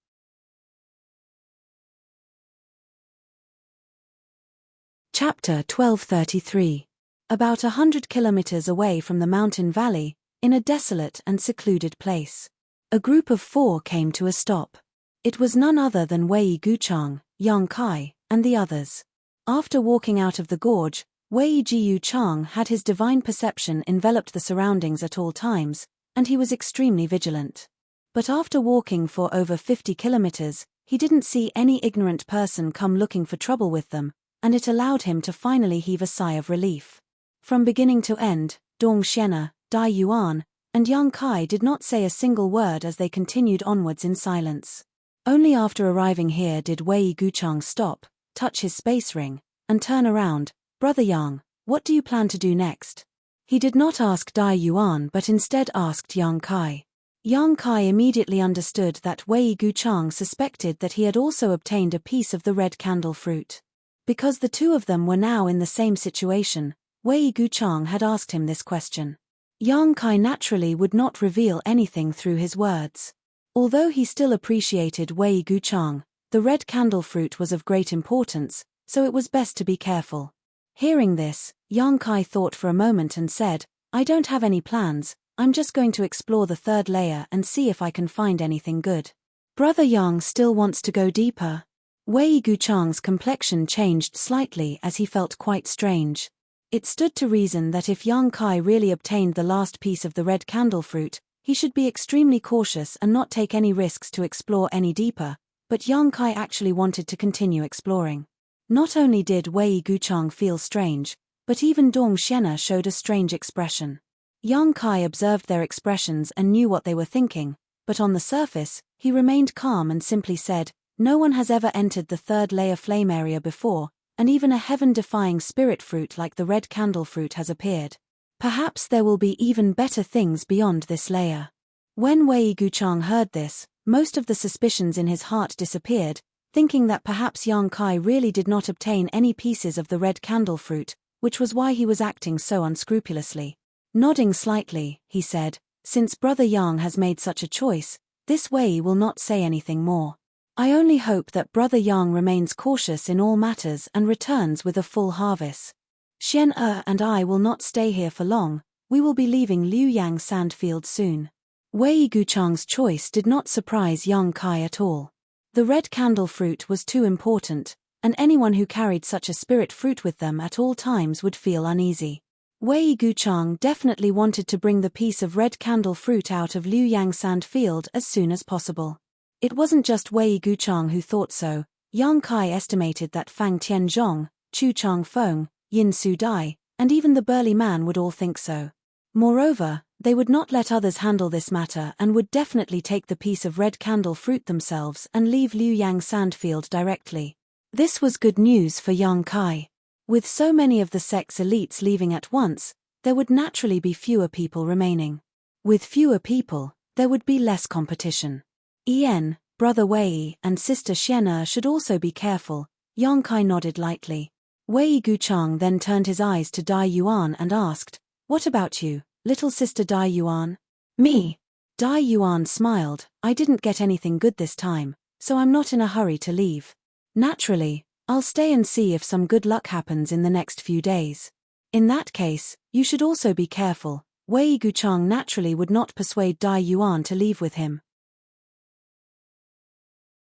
Chapter 1233. About 100 kilometers away from the mountain valley, in a desolate and secluded place, a group of 4 came to a stop. It was none other than Wei Guchang, Yang Kai, and the others. After walking out of the gorge, Wei Jiu Chang had his divine perception enveloped the surroundings at all times, and he was extremely vigilant. But after walking for over 50 kilometers, he didn't see any ignorant person come looking for trouble with them, and it allowed him to finally heave a sigh of relief. From beginning to end, Dong Xian'er, Dai Yuan, and Yang Kai did not say a single word as they continued onwards in silence. Only after arriving here did Wei Guchang stop, touch his space ring, and turn around. "Brother Yang, what do you plan to do next?" He did not ask Dai Yuan but instead asked Yang Kai. Yang Kai immediately understood that Wei Guchang suspected that he had also obtained a piece of the red candle fruit. Because the two of them were now in the same situation, Wei Guchang had asked him this question. Yang Kai naturally would not reveal anything through his words. Although he still appreciated Wei Guchang, the red candle fruit was of great importance, so it was best to be careful. Hearing this, Yang Kai thought for a moment and said, "I don't have any plans, I'm just going to explore the 3rd layer and see if I can find anything good." Brother Yang still wants to go deeper. Wei Guchang's complexion changed slightly as he felt quite strange. It stood to reason that if Yang Kai really obtained the last piece of the red candle fruit, he should be extremely cautious and not take any risks to explore any deeper, but Yang Kai actually wanted to continue exploring. Not only did Wei Guchang feel strange, but even Dong Xian'er showed a strange expression. Yang Kai observed their expressions and knew what they were thinking, but on the surface, he remained calm and simply said, "No one has ever entered the 3rd layer flame area before, and even a heaven-defying spirit fruit like the red candle fruit has appeared. Perhaps there will be even better things beyond this layer." When Wei Guchang heard this, most of the suspicions in his heart disappeared, thinking that perhaps Yang Kai really did not obtain any pieces of the red candle fruit, which was why he was acting so unscrupulously. Nodding slightly, he said, "Since Brother Yang has made such a choice, this Wei will not say anything more. I only hope that Brother Yang remains cautious in all matters and returns with a full harvest. Xian'er and I will not stay here for long, we will be leaving Liuyang Sandfield soon." Wei Guchang's choice did not surprise Yang Kai at all. The red candle fruit was too important, and anyone who carried such a spirit fruit with them at all times would feel uneasy. Wei Guchang definitely wanted to bring the piece of red candle fruit out of Liuyang Sandfield as soon as possible. It wasn't just Wei Guchang who thought so. Yang Kai estimated that Fang Tianzhong, Chu Changfeng, Yin Su Dai, and even the burly man would all think so. Moreover, they would not let others handle this matter and would definitely take the piece of red candle fruit themselves and leave Liuyang Sandfield directly. This was good news for Yang Kai. With so many of the sect's elites leaving at once, there would naturally be fewer people remaining. With fewer people, there would be less competition. Ian, Brother Wei, and Sister Xian'er should also be careful. Yang Kai nodded lightly. Wei Guchang then turned his eyes to Dai Yuan and asked, "What about you, little sister Dai Yuan?" "Me?" Dai Yuan smiled. "I didn't get anything good this time, so I'm not in a hurry to leave. Naturally, I'll stay and see if some good luck happens in the next few days. In that case, you should also be careful." Wei Guchang naturally would not persuade Dai Yuan to leave with him.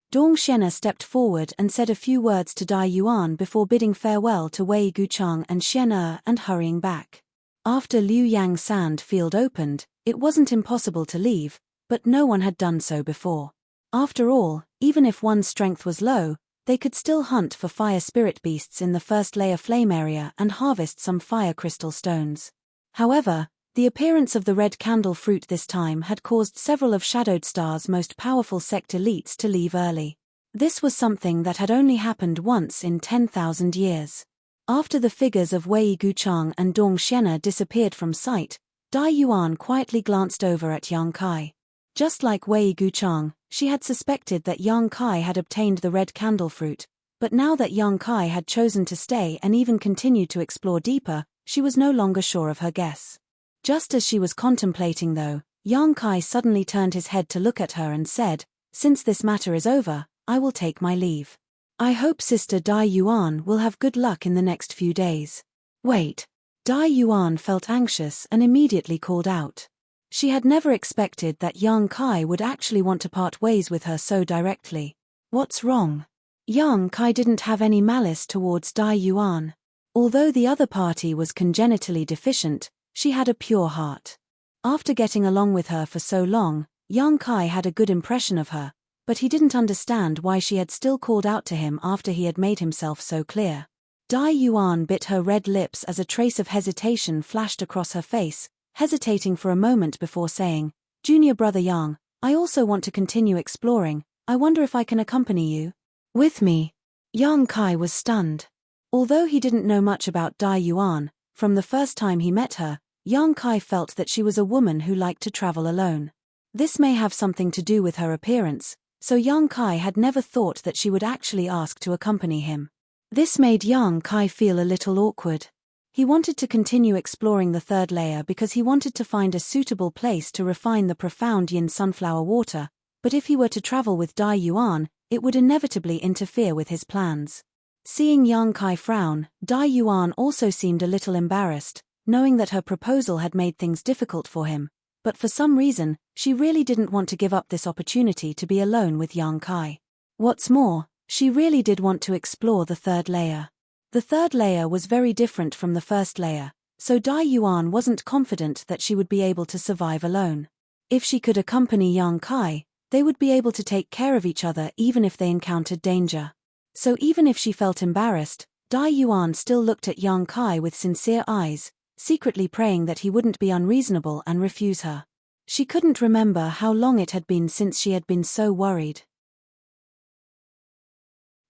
Dong Xian'er stepped forward and said a few words to Dai Yuan before bidding farewell to Wei Guchang and Xian'er and hurrying back. After Liuyang Sand Field opened, it wasn't impossible to leave, but no one had done so before. After all, even if one's strength was low, they could still hunt for fire spirit beasts in the 1st layer flame area and harvest some fire crystal stones. However, the appearance of the red candle fruit this time had caused several of Shadowed Star's most powerful sect elites to leave early. This was something that had only happened once in 10,000 years. After the figures of Wei Guchang and Dong Xian'er disappeared from sight, Dai Yuan quietly glanced over at Yang Kai. Just like Wei Guchang, she had suspected that Yang Kai had obtained the red candle fruit, but now that Yang Kai had chosen to stay and even continued to explore deeper, she was no longer sure of her guess. Just as she was contemplating though, Yang Kai suddenly turned his head to look at her and said, "Since this matter is over, I will take my leave. I hope Sister Dai Yuan will have good luck in the next few days." Wait. Dai Yuan felt anxious and immediately called out. She had never expected that Yang Kai would actually want to part ways with her so directly. What's wrong? Yang Kai didn't have any malice towards Dai Yuan. Although the other party was congenitally deficient, she had a pure heart. After getting along with her for so long, Yang Kai had a good impression of her, but he didn't understand why she had still called out to him after he had made himself so clear. Dai Yuan bit her red lips as a trace of hesitation flashed across her face, hesitating for a moment before saying, "Junior brother Yang, I also want to continue exploring. I wonder if I can accompany you." "With me?" Yang Kai was stunned. Although he didn't know much about Dai Yuan, from the first time he met her, Yang Kai felt that she was a woman who liked to travel alone. This may have something to do with her appearance, so Yang Kai had never thought that she would actually ask to accompany him. This made Yang Kai feel a little awkward. He wanted to continue exploring the third layer because he wanted to find a suitable place to refine the profound yin sunflower water, but if he were to travel with Dai Yuan, it would inevitably interfere with his plans. Seeing Yang Kai frown, Dai Yuan also seemed a little embarrassed, knowing that her proposal had made things difficult for him, but for some reason, she really didn't want to give up this opportunity to be alone with Yang Kai. What's more, she really did want to explore the third layer. The third layer was very different from the first layer, so Dai Yuan wasn't confident that she would be able to survive alone. If she could accompany Yang Kai, they would be able to take care of each other even if they encountered danger. So even if she felt embarrassed, Dai Yuan still looked at Yang Kai with sincere eyes, secretly praying that he wouldn't be unreasonable and refuse her. She couldn't remember how long it had been since she had been so worried.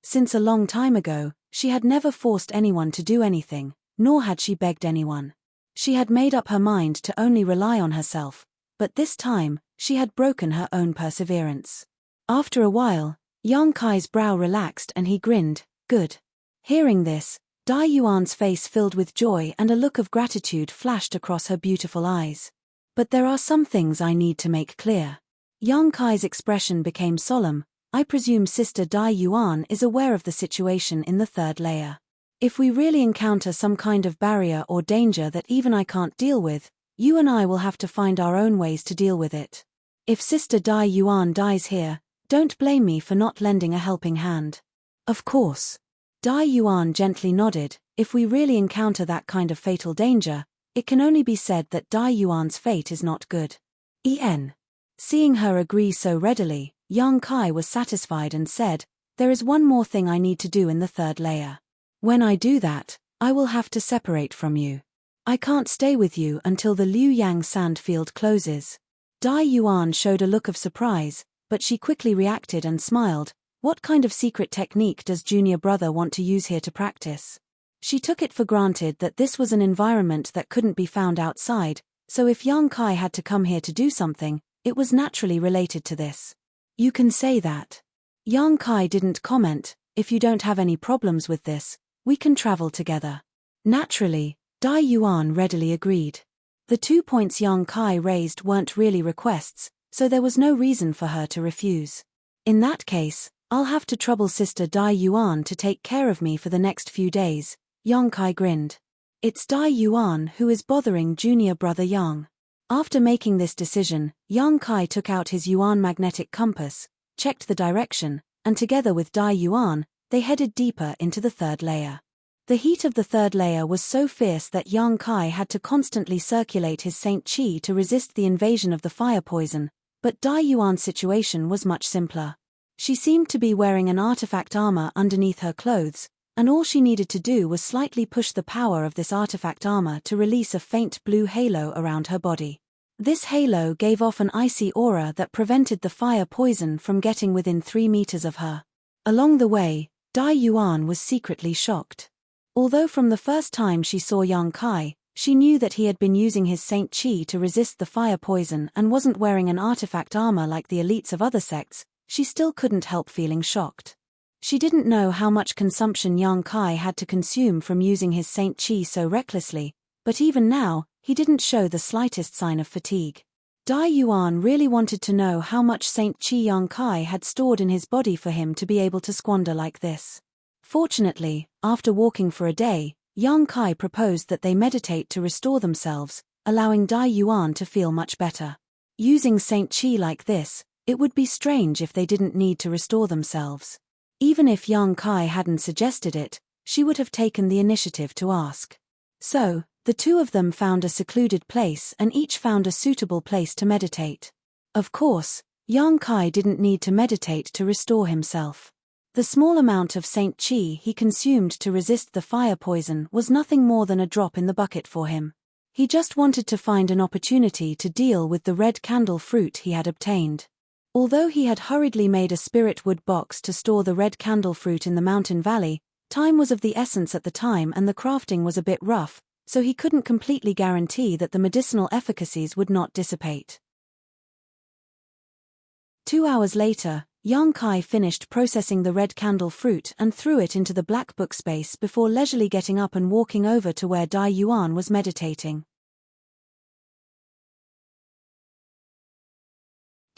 Since a long time ago, she had never forced anyone to do anything, nor had she begged anyone. She had made up her mind to only rely on herself, but this time, she had broken her own perseverance. After a while, Yang Kai's brow relaxed and he grinned, "Good." Hearing this, Dai Yuan's face filled with joy and a look of gratitude flashed across her beautiful eyes. "But there are some things I need to make clear." Yang Kai's expression became solemn. "I presume Sister Dai Yuan is aware of the situation in the third layer. If we really encounter some kind of barrier or danger that even I can't deal with, you and I will have to find our own ways to deal with it. If Sister Dai Yuan dies here, don't blame me for not lending a helping hand." "Of course." Dai Yuan gently nodded. "If we really encounter that kind of fatal danger, it can only be said that Dai Yuan's fate is not good." Seeing her agree so readily, Yang Kai was satisfied and said, "There is one more thing I need to do in the third layer. When I do that, I will have to separate from you. I can't stay with you until the Liu Yang sand field closes." Dai Yuan showed a look of surprise, but she quickly reacted and smiled. What kind of secret technique does junior brother want to use here to practice? She took it for granted that this was an environment that couldn't be found outside, so if Yang Kai had to come here to do something, it was naturally related to this. "You can say that." Yang Kai didn't comment. "If you don't have any problems with this, we can travel together." Naturally, Dai Yuan readily agreed. The 2 points Yang Kai raised weren't really requests, so there was no reason for her to refuse. "In that case, I'll have to trouble Sister Dai Yuan to take care of me for the next few days," Yang Kai grinned. "It's Dai Yuan who is bothering junior brother Yang." After making this decision, Yang Kai took out his Yuan magnetic compass, checked the direction, and together with Dai Yuan, they headed deeper into the third layer. The heat of the third layer was so fierce that Yang Kai had to constantly circulate his Saint Qi to resist the invasion of the fire poison, but Dai Yuan's situation was much simpler. She seemed to be wearing an artifact armor underneath her clothes, and all she needed to do was slightly push the power of this artifact armor to release a faint blue halo around her body. This halo gave off an icy aura that prevented the fire poison from getting within 3 meters of her. Along the way, Dai Yuan was secretly shocked. Although from the first time she saw Yang Kai, she knew that he had been using his Saint Qi to resist the fire poison and wasn't wearing an artifact armor like the elites of other sects, she still couldn't help feeling shocked. She didn't know how much consumption Yang Kai had to consume from using his Saint Qi so recklessly, but even now, he didn't show the slightest sign of fatigue. Dai Yuan really wanted to know how much Saint Qi Yang Kai had stored in his body for him to be able to squander like this. Fortunately, after walking for a day, Yang Kai proposed that they meditate to restore themselves, allowing Dai Yuan to feel much better. Using Saint Qi like this, it would be strange if they didn't need to restore themselves. Even if Yang Kai hadn't suggested it, she would have taken the initiative to ask. So, the two of them found a secluded place and each found a suitable place to meditate. Of course, Yang Kai didn't need to meditate to restore himself. The small amount of Saint Qi he consumed to resist the fire poison was nothing more than a drop in the bucket for him. He just wanted to find an opportunity to deal with the red candle fruit he had obtained. Although he had hurriedly made a spirit wood box to store the red candle fruit in the mountain valley, time was of the essence at the time and the crafting was a bit rough, so he couldn't completely guarantee that the medicinal efficacies would not dissipate. 2 hours later, Yang Kai finished processing the red candle fruit and threw it into the black book space before leisurely getting up and walking over to where Dai Yuan was meditating.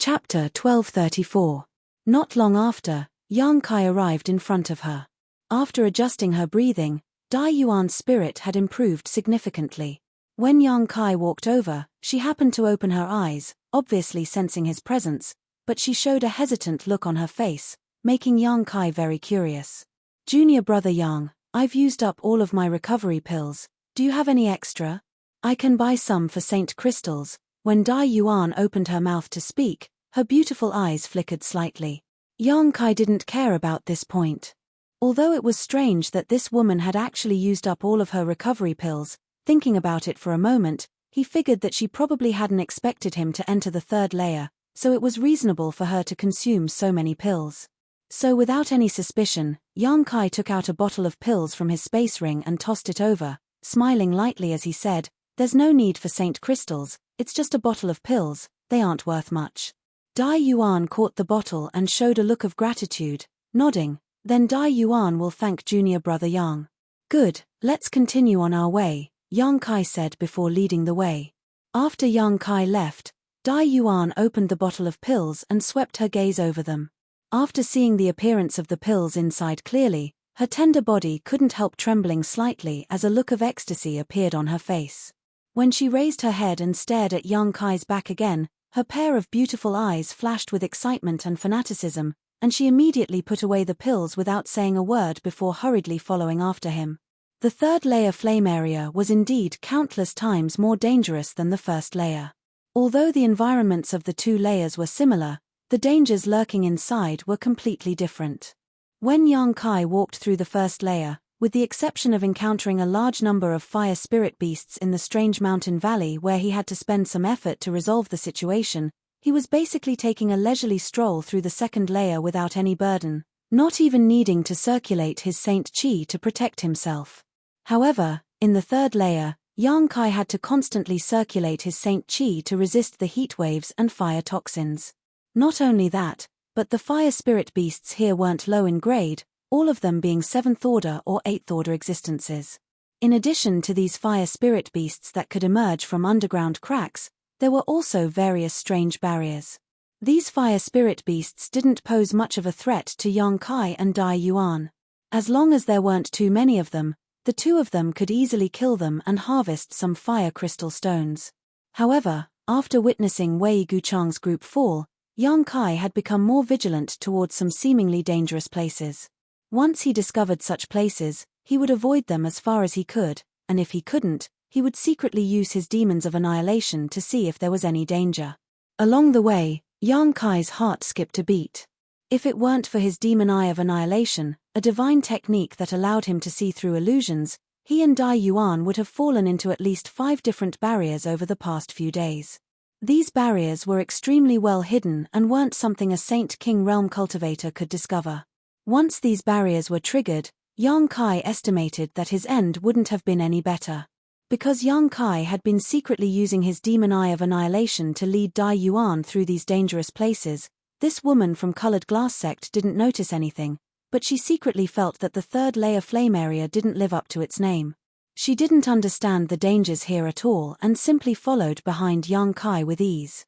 Chapter 1234. Not long after, Yang Kai arrived in front of her. After adjusting her breathing, Dai Yuan's spirit had improved significantly. When Yang Kai walked over, she happened to open her eyes, obviously sensing his presence, but she showed a hesitant look on her face, making Yang Kai very curious. "Junior brother Yang, I've used up all of my recovery pills. Do you have any extra? I can buy some for Saint Crystals." When Dai Yuan opened her mouth to speak, her beautiful eyes flickered slightly. Yang Kai didn't care about this point. Although it was strange that this woman had actually used up all of her recovery pills, thinking about it for a moment, he figured that she probably hadn't expected him to enter the third layer, so it was reasonable for her to consume so many pills. So without any suspicion, Yang Kai took out a bottle of pills from his space ring and tossed it over, smiling lightly as he said, "There's no need for Saint Crystals, it's just a bottle of pills, they aren't worth much." Dai Yuan caught the bottle and showed a look of gratitude, nodding. "Then Dai Yuan will thank junior brother Yang." "Good, let's continue on our way," Yang Kai said before leading the way. After Yang Kai left, Dai Yuan opened the bottle of pills and swept her gaze over them. After seeing the appearance of the pills inside clearly, her tender body couldn't help trembling slightly as a look of ecstasy appeared on her face. When she raised her head and stared at Yang Kai's back again, her pair of beautiful eyes flashed with excitement and fanaticism, and she immediately put away the pills without saying a word before hurriedly following after him. The third layer flame area was indeed countless times more dangerous than the first layer. Although the environments of the two layers were similar, the dangers lurking inside were completely different. When Yang Kai walked through the first layer, with the exception of encountering a large number of fire spirit beasts in the strange mountain valley where he had to spend some effort to resolve the situation, he was basically taking a leisurely stroll through the second layer without any burden, not even needing to circulate his Saint Qi to protect himself. However, in the third layer, Yang Kai had to constantly circulate his Saint Qi to resist the heat waves and fire toxins. Not only that, but the fire spirit beasts here weren't low in grade, all of them being 7th order or 8th order existences. In addition to these fire spirit beasts that could emerge from underground cracks, there were also various strange barriers. These fire spirit beasts didn't pose much of a threat to Yang Kai and Dai Yuan. As long as there weren't too many of them, the two of them could easily kill them and harvest some fire crystal stones. However, after witnessing Wei Guchang's group fall, Yang Kai had become more vigilant towards some seemingly dangerous places. Once he discovered such places, he would avoid them as far as he could, and if he couldn't, he would secretly use his demons of annihilation to see if there was any danger. Along the way, Yang Kai's heart skipped a beat. If it weren't for his demon eye of annihilation, a divine technique that allowed him to see through illusions, he and Dai Yuan would have fallen into at least 5 different barriers over the past few days. These barriers were extremely well hidden and weren't something a Saint King Realm cultivator could discover. Once these barriers were triggered, Yang Kai estimated that his end wouldn't have been any better. Because Yang Kai had been secretly using his demon eye of annihilation to lead Dai Yuan through these dangerous places, this woman from Colored Glass Sect didn't notice anything, but she secretly felt that the third layer flame area didn't live up to its name. She didn't understand the dangers here at all and simply followed behind Yang Kai with ease.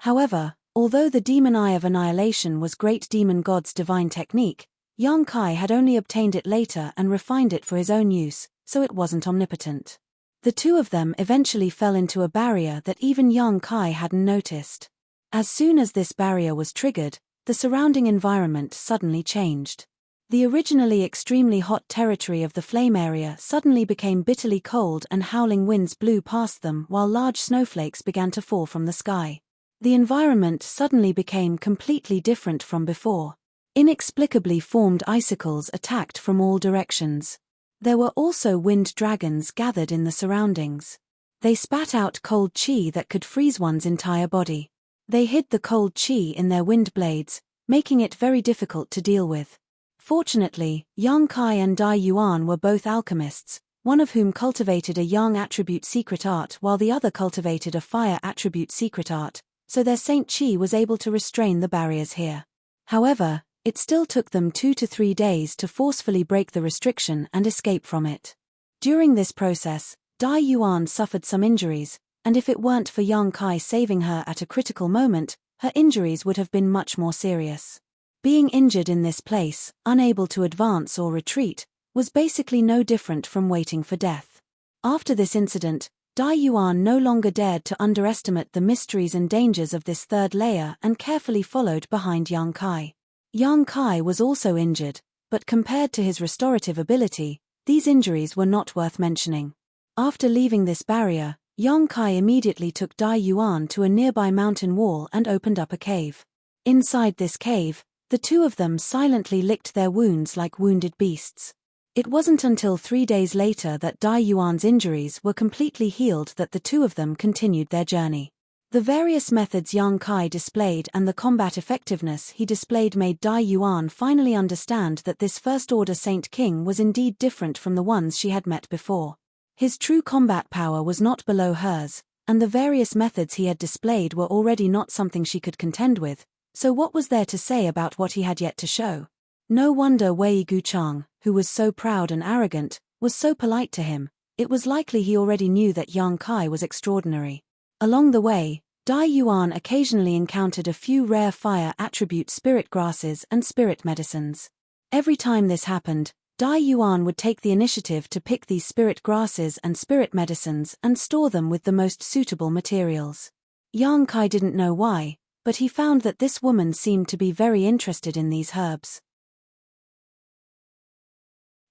However, although the demon eye of annihilation was great demon god's divine technique, Yang Kai had only obtained it later and refined it for his own use, so it wasn't omnipotent. The two of them eventually fell into a barrier that even Yang Kai hadn't noticed. As soon as this barrier was triggered, the surrounding environment suddenly changed. The originally extremely hot territory of the flame area suddenly became bitterly cold and howling winds blew past them while large snowflakes began to fall from the sky. The environment suddenly became completely different from before. Inexplicably formed icicles attacked from all directions. There were also wind dragons gathered in the surroundings. They spat out cold chi that could freeze one's entire body. They hid the cold chi in their wind blades, making it very difficult to deal with. Fortunately, Yang Kai and Dai Yuan were both alchemists, one of whom cultivated a yang attribute secret art while the other cultivated a fire attribute secret art, so their Saint Chi was able to restrain the barriers here. However, it still took them 2 to 3 days to forcefully break the restriction and escape from it. During this process, Dai Yuan suffered some injuries, and if it weren't for Yang Kai saving her at a critical moment, her injuries would have been much more serious. Being injured in this place, unable to advance or retreat, was basically no different from waiting for death. After this incident, Dai Yuan no longer dared to underestimate the mysteries and dangers of this third layer and carefully followed behind Yang Kai. Yang Kai was also injured, but compared to his restorative ability, these injuries were not worth mentioning. After leaving this barrier, Yang Kai immediately took Dai Yuan to a nearby mountain wall and opened up a cave. Inside this cave, the two of them silently licked their wounds like wounded beasts. It wasn't until 3 days later that Dai Yuan's injuries were completely healed that the two of them continued their journey. The various methods Yang Kai displayed and the combat effectiveness he displayed made Dai Yuan finally understand that this First Order Saint King was indeed different from the ones she had met before. His true combat power was not below hers, and the various methods he had displayed were already not something she could contend with, so what was there to say about what he had yet to show? No wonder Wei Guchang, who was so proud and arrogant, was so polite to him. It was likely he already knew that Yang Kai was extraordinary. Along the way, Dai Yuan occasionally encountered a few rare fire attribute spirit grasses and spirit medicines. Every time this happened, Dai Yuan would take the initiative to pick these spirit grasses and spirit medicines and store them with the most suitable materials. Yang Kai didn't know why, but he found that this woman seemed to be very interested in these herbs.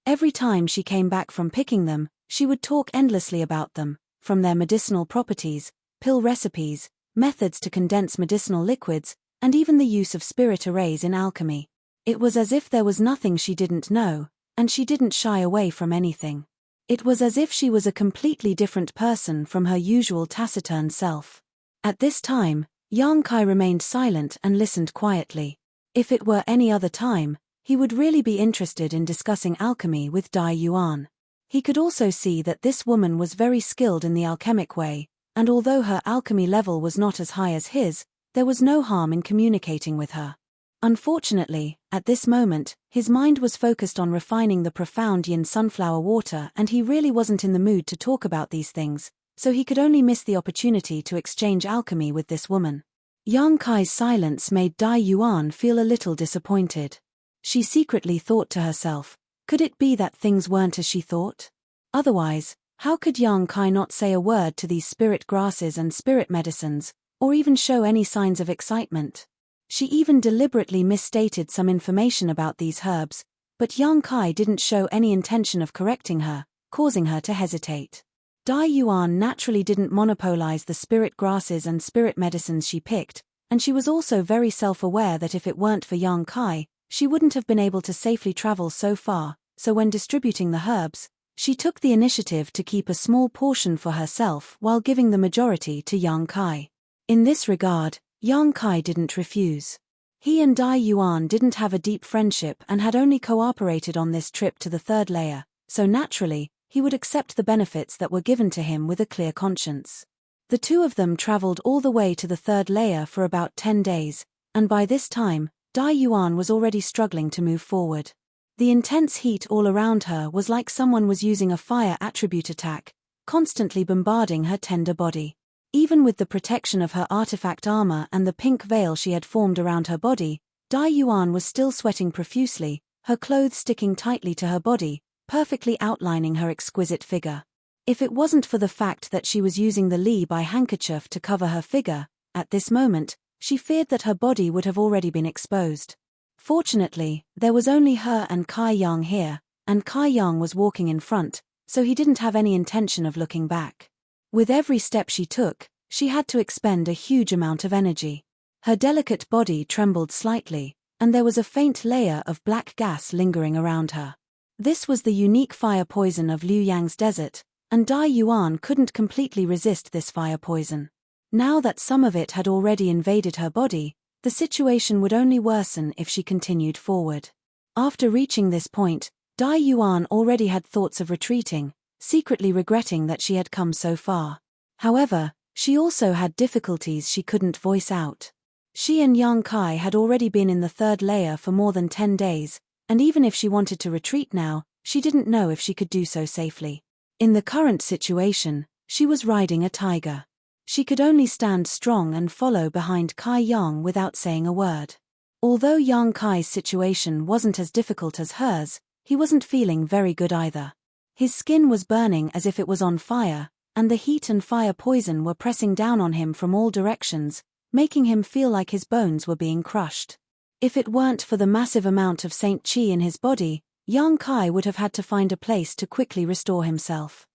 Every time she came back from picking them, she would talk endlessly about them, from their medicinal properties, pill recipes, methods to condense medicinal liquids, and even the use of spirit arrays in alchemy. It was as if there was nothing she didn't know, and she didn't shy away from anything. It was as if she was a completely different person from her usual taciturn self. At this time, Yang Kai remained silent and listened quietly. If it were any other time, he would really be interested in discussing alchemy with Dai Yuan. He could also see that this woman was very skilled in the alchemic way, and although her alchemy level was not as high as his, there was no harm in communicating with her. Unfortunately, at this moment, his mind was focused on refining the profound yin sunflower water and he really wasn't in the mood to talk about these things, so he could only miss the opportunity to exchange alchemy with this woman. Yang Kai's silence made Dai Yuan feel a little disappointed. She secretly thought to herself, could it be that things weren't as she thought? Otherwise, how could Yang Kai not say a word to these spirit grasses and spirit medicines, or even show any signs of excitement? She even deliberately misstated some information about these herbs, but Yang Kai didn't show any intention of correcting her, causing her to hesitate. Dai Yuan naturally didn't monopolize the spirit grasses and spirit medicines she picked, and she was also very self-aware that if it weren't for Yang Kai, she wouldn't have been able to safely travel so far, so when distributing the herbs, she took the initiative to keep a small portion for herself while giving the majority to Yang Kai. In this regard, Yang Kai didn't refuse. He and Dai Yuan didn't have a deep friendship and had only cooperated on this trip to the third layer, so naturally, he would accept the benefits that were given to him with a clear conscience. The two of them traveled all the way to the third layer for about 10 days, and by this time, Dai Yuan was already struggling to move forward. The intense heat all around her was like someone was using a fire attribute attack, constantly bombarding her tender body. Even with the protection of her artifact armor and the pink veil she had formed around her body, Dai Yuan was still sweating profusely, her clothes sticking tightly to her body, perfectly outlining her exquisite figure. If it wasn't for the fact that she was using the Li Bai handkerchief to cover her figure, at this moment, she feared that her body would have already been exposed. Fortunately, there was only her and Kai Yang here, and Kai Yang was walking in front, so he didn't have any intention of looking back. With every step she took, she had to expend a huge amount of energy. Her delicate body trembled slightly, and there was a faint layer of black gas lingering around her. This was the unique fire poison of Liu Yang's desert, and Dai Yuan couldn't completely resist this fire poison. Now that some of it had already invaded her body, the situation would only worsen if she continued forward. After reaching this point, Dai Yuan already had thoughts of retreating, secretly regretting that she had come so far. However, she also had difficulties she couldn't voice out. She and Yang Kai had already been in the third layer for more than 10 days, and even if she wanted to retreat now, she didn't know if she could do so safely. In the current situation, she was riding a tiger. She could only stand strong and follow behind Kai Yang without saying a word. Although Yang Kai's situation wasn't as difficult as hers, he wasn't feeling very good either. His skin was burning as if it was on fire, and the heat and fire poison were pressing down on him from all directions, making him feel like his bones were being crushed. If it weren't for the massive amount of Saint Qi in his body, Yang Kai would have had to find a place to quickly restore himself.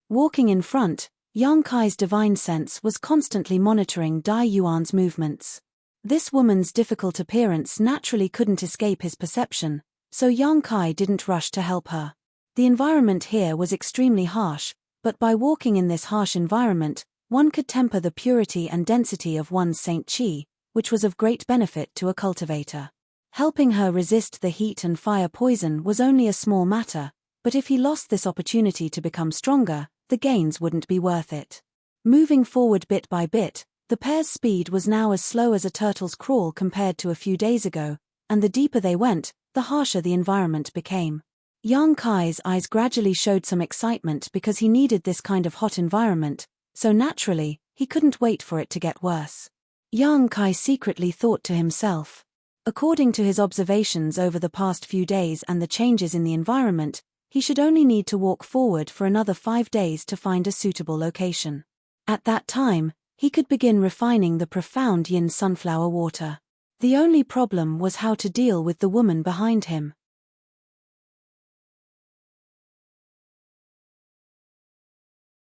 Walking in front, Yang Kai's divine sense was constantly monitoring Dai Yuan's movements. This woman's difficult appearance naturally couldn't escape his perception, so Yang Kai didn't rush to help her. The environment here was extremely harsh, but by walking in this harsh environment, one could temper the purity and density of one's Saint Qi, which was of great benefit to a cultivator. Helping her resist the heat and fire poison was only a small matter, but if he lost this opportunity to become stronger, the gains wouldn't be worth it. Moving forward bit by bit, the pair's speed was now as slow as a turtle's crawl compared to a few days ago, and the deeper they went, the harsher the environment became. Yang Kai's eyes gradually showed some excitement because he needed this kind of hot environment, so naturally, he couldn't wait for it to get worse. Yang Kai secretly thought to himself. According to his observations over the past few days and the changes in the environment, he should only need to walk forward for another 5 days to find a suitable location. At that time, he could begin refining the profound yin sunflower water. The only problem was how to deal with the woman behind him.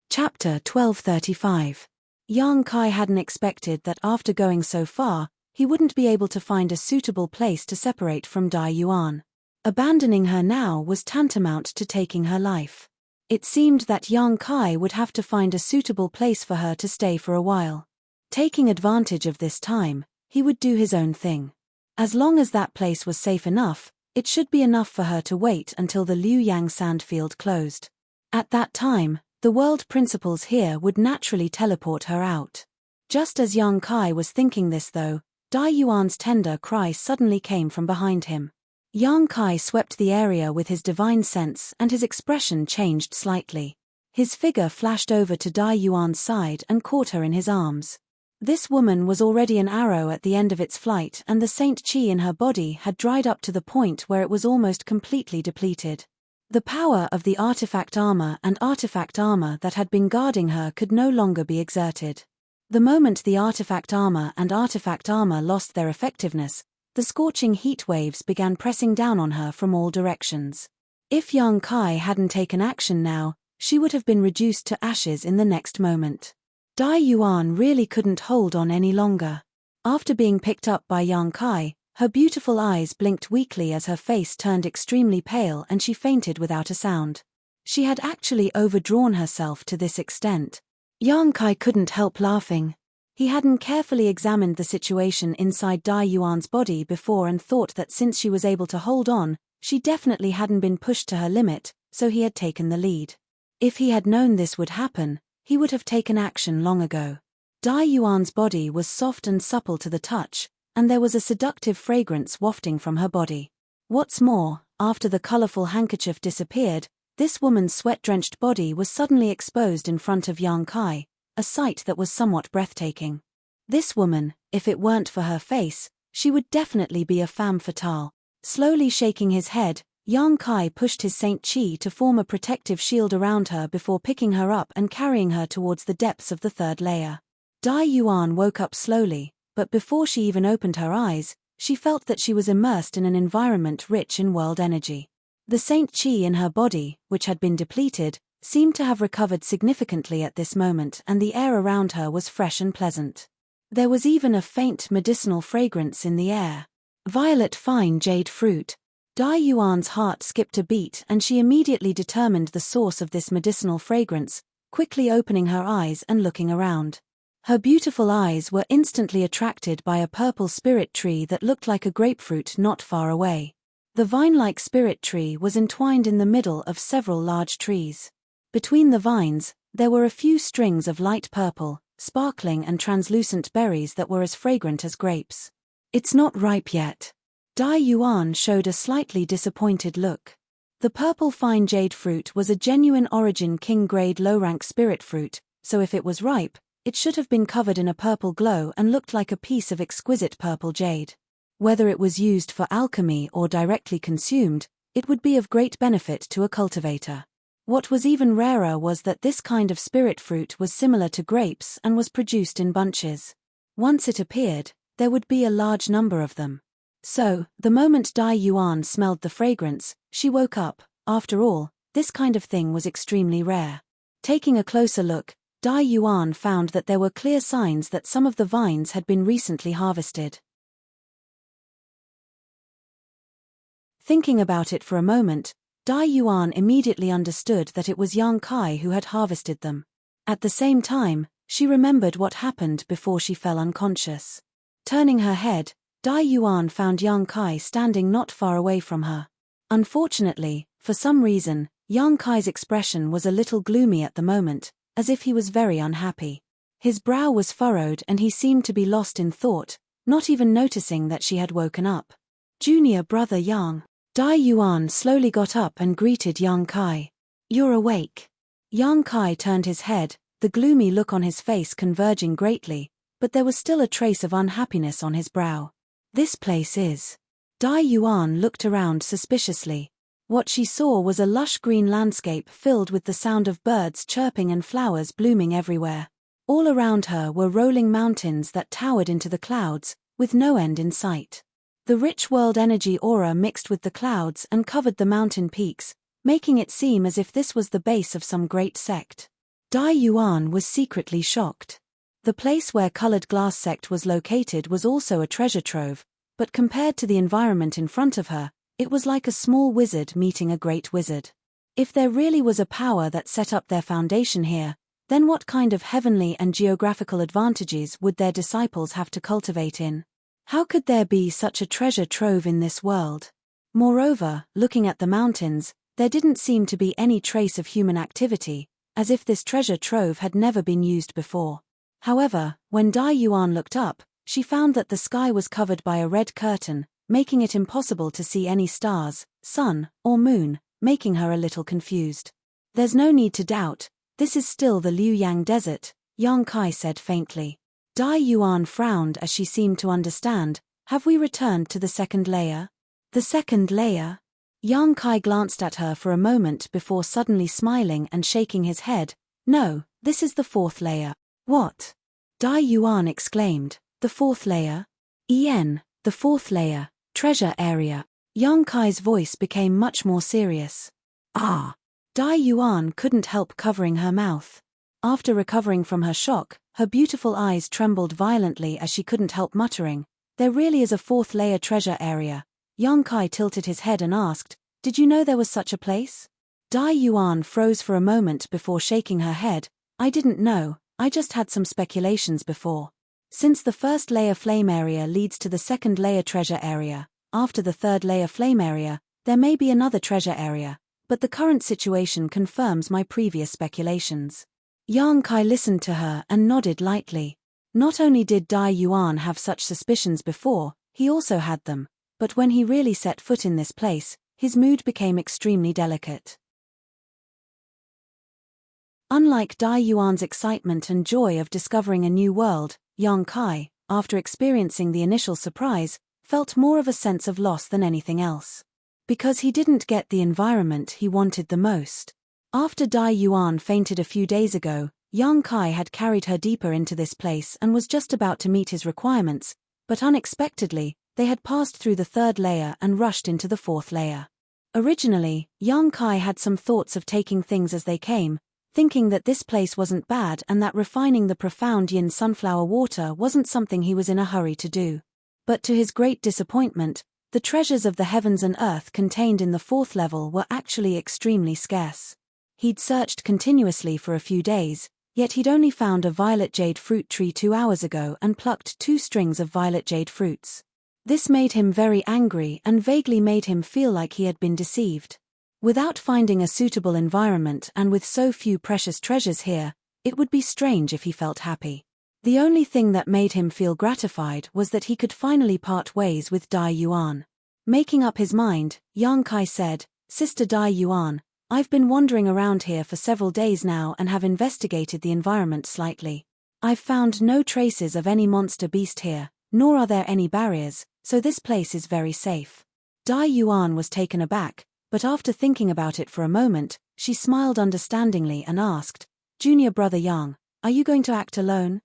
Chapter 1235. Yang Kai hadn't expected that after going so far, he wouldn't be able to find a suitable place to separate from Dai Yuan. Abandoning her now was tantamount to taking her life. It seemed that Yang Kai would have to find a suitable place for her to stay for a while. Taking advantage of this time, he would do his own thing. As long as that place was safe enough, it should be enough for her to wait until the Liu Yang sandfield closed. At that time, the world principles here would naturally teleport her out. Just as Yang Kai was thinking this though, Dai Yuan's tender cry suddenly came from behind him. Yang Kai swept the area with his divine sense and his expression changed slightly. His figure flashed over to Dai Yuan's side and caught her in his arms. This woman was already an arrow at the end of its flight and the Saint Qi in her body had dried up to the point where it was almost completely depleted. The power of the artifact armor that had been guarding her could no longer be exerted. The moment the artifact armor lost their effectiveness, the scorching heat waves began pressing down on her from all directions. If Yang Kai hadn't taken action now, she would have been reduced to ashes in the next moment. Dai Yuan really couldn't hold on any longer. After being picked up by Yang Kai, her beautiful eyes blinked weakly as her face turned extremely pale and she fainted without a sound. She had actually overdrawn herself to this extent. Yang Kai couldn't help laughing. He hadn't carefully examined the situation inside Dai Yuan's body before and thought that since she was able to hold on, she definitely hadn't been pushed to her limit, so he had taken the lead. If he had known this would happen, he would have taken action long ago. Dai Yuan's body was soft and supple to the touch, and there was a seductive fragrance wafting from her body. What's more, after the colorful handkerchief disappeared, This woman's sweat-drenched body was suddenly exposed in front of Yang Kai, a sight that was somewhat breathtaking. This woman, if it weren't for her face, she would definitely be a femme fatale. Slowly shaking his head, Yang Kai pushed his Saint Chi to form a protective shield around her before picking her up and carrying her towards the depths of the third layer. Dai Yuan woke up slowly, but before she even opened her eyes, she felt that she was immersed in an environment rich in world energy. The Saint Chi in her body, which had been depleted, seemed to have recovered significantly at this moment, and the air around her was fresh and pleasant. There was even a faint medicinal fragrance in the air. Violet fine jade fruit. Dai Yuan's heart skipped a beat and she immediately determined the source of this medicinal fragrance, quickly opening her eyes and looking around. Her beautiful eyes were instantly attracted by a purple spirit tree that looked like a grapefruit not far away. The vine-like spirit tree was entwined in the middle of several large trees. Between the vines, there were a few strings of light purple, sparkling and translucent berries that were as fragrant as grapes. It's not ripe yet. Dai Yuan showed a slightly disappointed look. The purple fine jade fruit was a genuine origin king-grade low-rank spirit fruit, so if it was ripe, it should have been covered in a purple glow and looked like a piece of exquisite purple jade. Whether it was used for alchemy or directly consumed, it would be of great benefit to a cultivator. What was even rarer was that this kind of spirit fruit was similar to grapes and was produced in bunches. Once it appeared, there would be a large number of them. So, the moment Dai Yuan smelled the fragrance, she woke up. After all, this kind of thing was extremely rare. Taking a closer look, Dai Yuan found that there were clear signs that some of the vines had been recently harvested. Thinking about it for a moment, Dai Yuan immediately understood that it was Yang Kai who had harvested them. At the same time, she remembered what happened before she fell unconscious. Turning her head, Dai Yuan found Yang Kai standing not far away from her. Unfortunately, for some reason, Yang Kai's expression was a little gloomy at the moment, as if he was very unhappy. His brow was furrowed and he seemed to be lost in thought, not even noticing that she had woken up. Junior brother Yang. Dai Yuan slowly got up and greeted Yang Kai. You're awake. Yang Kai turned his head, the gloomy look on his face converging greatly, but there was still a trace of unhappiness on his brow. This place is. Dai Yuan looked around suspiciously. What she saw was a lush green landscape filled with the sound of birds chirping and flowers blooming everywhere. All around her were rolling mountains that towered into the clouds, with no end in sight. The rich world energy aura mixed with the clouds and covered the mountain peaks, making it seem as if this was the base of some great sect. Dai Yuan was secretly shocked. The place where Colored Glass Sect was located was also a treasure trove, but compared to the environment in front of her, it was like a small wizard meeting a great wizard. If there really was a power that set up their foundation here, then what kind of heavenly and geographical advantages would their disciples have to cultivate in? How could there be such a treasure trove in this world? Moreover, looking at the mountains, there didn't seem to be any trace of human activity, as if this treasure trove had never been used before. However, when Dai Yuan looked up, she found that the sky was covered by a red curtain, making it impossible to see any stars, sun, or moon, making her a little confused. There's no need to doubt, this is still the Liu Yang Desert, Yang Kai said faintly. Dai Yuan frowned as she seemed to understand. Have we returned to the second layer? The second layer? Yang Kai glanced at her for a moment before suddenly smiling and shaking his head. No, this is the fourth layer. What? Dai Yuan exclaimed. The fourth layer? The fourth layer, treasure area. Yang Kai's voice became much more serious. Ah! Dai Yuan couldn't help covering her mouth. After recovering from her shock, her beautiful eyes trembled violently as she couldn't help muttering, there really is a fourth layer treasure area. Yang Kai tilted his head and asked, did you know there was such a place? Dai Yuan froze for a moment before shaking her head. I didn't know, I just had some speculations before. Since the first layer flame area leads to the second layer treasure area, after the third layer flame area, there may be another treasure area, but the current situation confirms my previous speculations. Yang Kai listened to her and nodded lightly. Not only did Dai Yuan have such suspicions before, he also had them, but when he really set foot in this place, his mood became extremely delicate. Unlike Dai Yuan's excitement and joy of discovering a new world, Yang Kai, after experiencing the initial surprise, felt more of a sense of loss than anything else. Because he didn't get the environment he wanted the most. After Dai Yuan fainted a few days ago, Yang Kai had carried her deeper into this place and was just about to meet his requirements, but unexpectedly, they had passed through the third layer and rushed into the fourth layer. Originally, Yang Kai had some thoughts of taking things as they came, thinking that this place wasn't bad and that refining the profound yin sunflower water wasn't something he was in a hurry to do. But to his great disappointment, the treasures of the heavens and earth contained in the fourth level were actually extremely scarce. He'd searched continuously for a few days, yet he'd only found a violet jade fruit tree 2 hours ago and plucked 2 strings of violet jade fruits. This made him very angry and vaguely made him feel like he had been deceived. Without finding a suitable environment and with so few precious treasures here, it would be strange if he felt happy. The only thing that made him feel gratified was that he could finally part ways with Dai Yuan. Making up his mind, Yang Kai said, "Sister Dai Yuan, I've been wandering around here for several days now and have investigated the environment slightly. I've found no traces of any monster beast here, nor are there any barriers, so this place is very safe." Dai Yuan was taken aback, but after thinking about it for a moment, she smiled understandingly and asked, "Junior brother Yang, are you going to act alone?"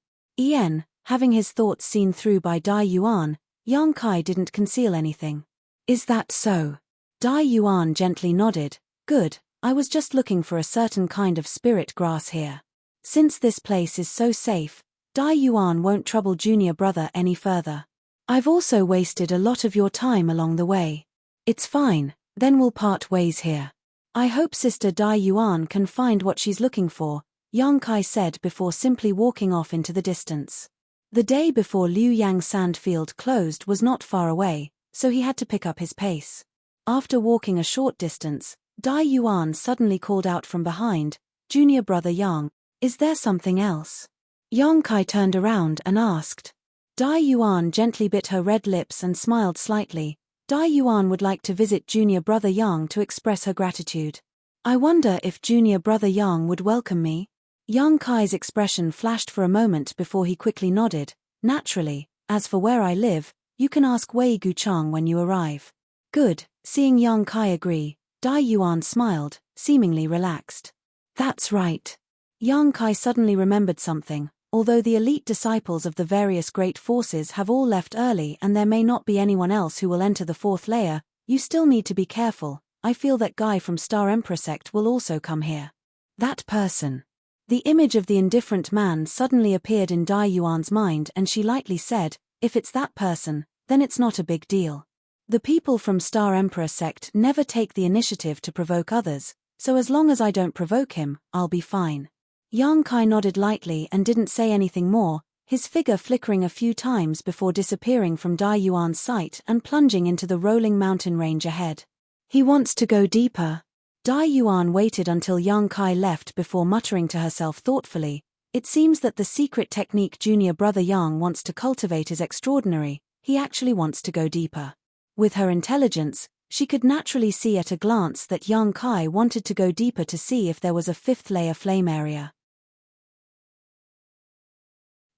Having his thoughts seen through by Dai Yuan, Yang Kai didn't conceal anything. "Is that so?" Dai Yuan gently nodded. "Good, I was just looking for a certain kind of spirit grass here. Since this place is so safe, Dai Yuan won't trouble junior brother any further. I've also wasted a lot of your time along the way. It's fine, then we'll part ways here. I hope Sister Dai Yuan can find what she's looking for," Yang Kai said before simply walking off into the distance. The day before Liu Yang Sandfield closed was not far away, so he had to pick up his pace. After walking a short distance, Dai Yuan suddenly called out from behind, "Junior brother Yang, is there something else?" Yang Kai turned around and asked. Dai Yuan gently bit her red lips and smiled slightly. Dai Yuan would like to visit junior brother Yang to express her gratitude. "I wonder if junior brother Yang would welcome me?" Yang Kai's expression flashed for a moment before he quickly nodded. "Naturally, as for where I live, you can ask Wei Guchang when you arrive." "Good." Seeing Yang Kai agree, Dai Yuan smiled, seemingly relaxed. "That's right." Yang Kai suddenly remembered something. Although the elite disciples of the various great forces have all left early and there may not be anyone else who will enter the fourth layer, you still need to be careful. I feel that guy from Star Emperor sect will also come here. That person. The image of the indifferent man suddenly appeared in Dai Yuan's mind and she lightly said, "If it's that person, then it's not a big deal. The people from Star Emperor sect never take the initiative to provoke others, so as long as I don't provoke him, I'll be fine." Yang Kai nodded lightly and didn't say anything more, his figure flickering a few times before disappearing from Dai Yuan's sight and plunging into the rolling mountain range ahead. "He wants to go deeper." Dai Yuan waited until Yang Kai left before muttering to herself thoughtfully, "It seems that the secret technique junior brother Yang wants to cultivate is extraordinary, he actually wants to go deeper." With her intelligence, she could naturally see at a glance that Yang Kai wanted to go deeper to see if there was a fifth layer flame area.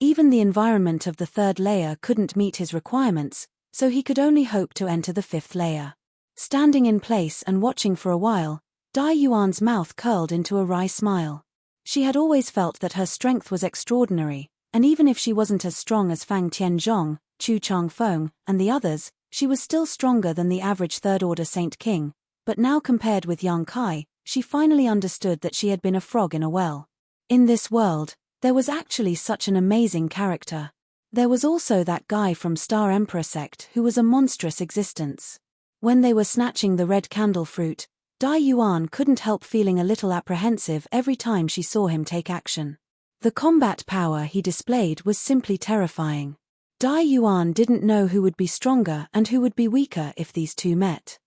Even the environment of the third layer couldn't meet his requirements, so he could only hope to enter the fifth layer. Standing in place and watching for a while, Dai Yuan's mouth curled into a wry smile. She had always felt that her strength was extraordinary, and even if she wasn't as strong as Fang Tianzhong, Chu Changfeng, and the others, she was still stronger than the average third-order Saint King, but now compared with Yang Kai, she finally understood that she had been a frog in a well. In this world, there was actually such an amazing character. There was also that guy from Star Emperor sect who was a monstrous existence. When they were snatching the red candle fruit, Dai Yuan couldn't help feeling a little apprehensive every time she saw him take action. The combat power he displayed was simply terrifying. Dai Yuan didn't know who would be stronger and who would be weaker if these two met.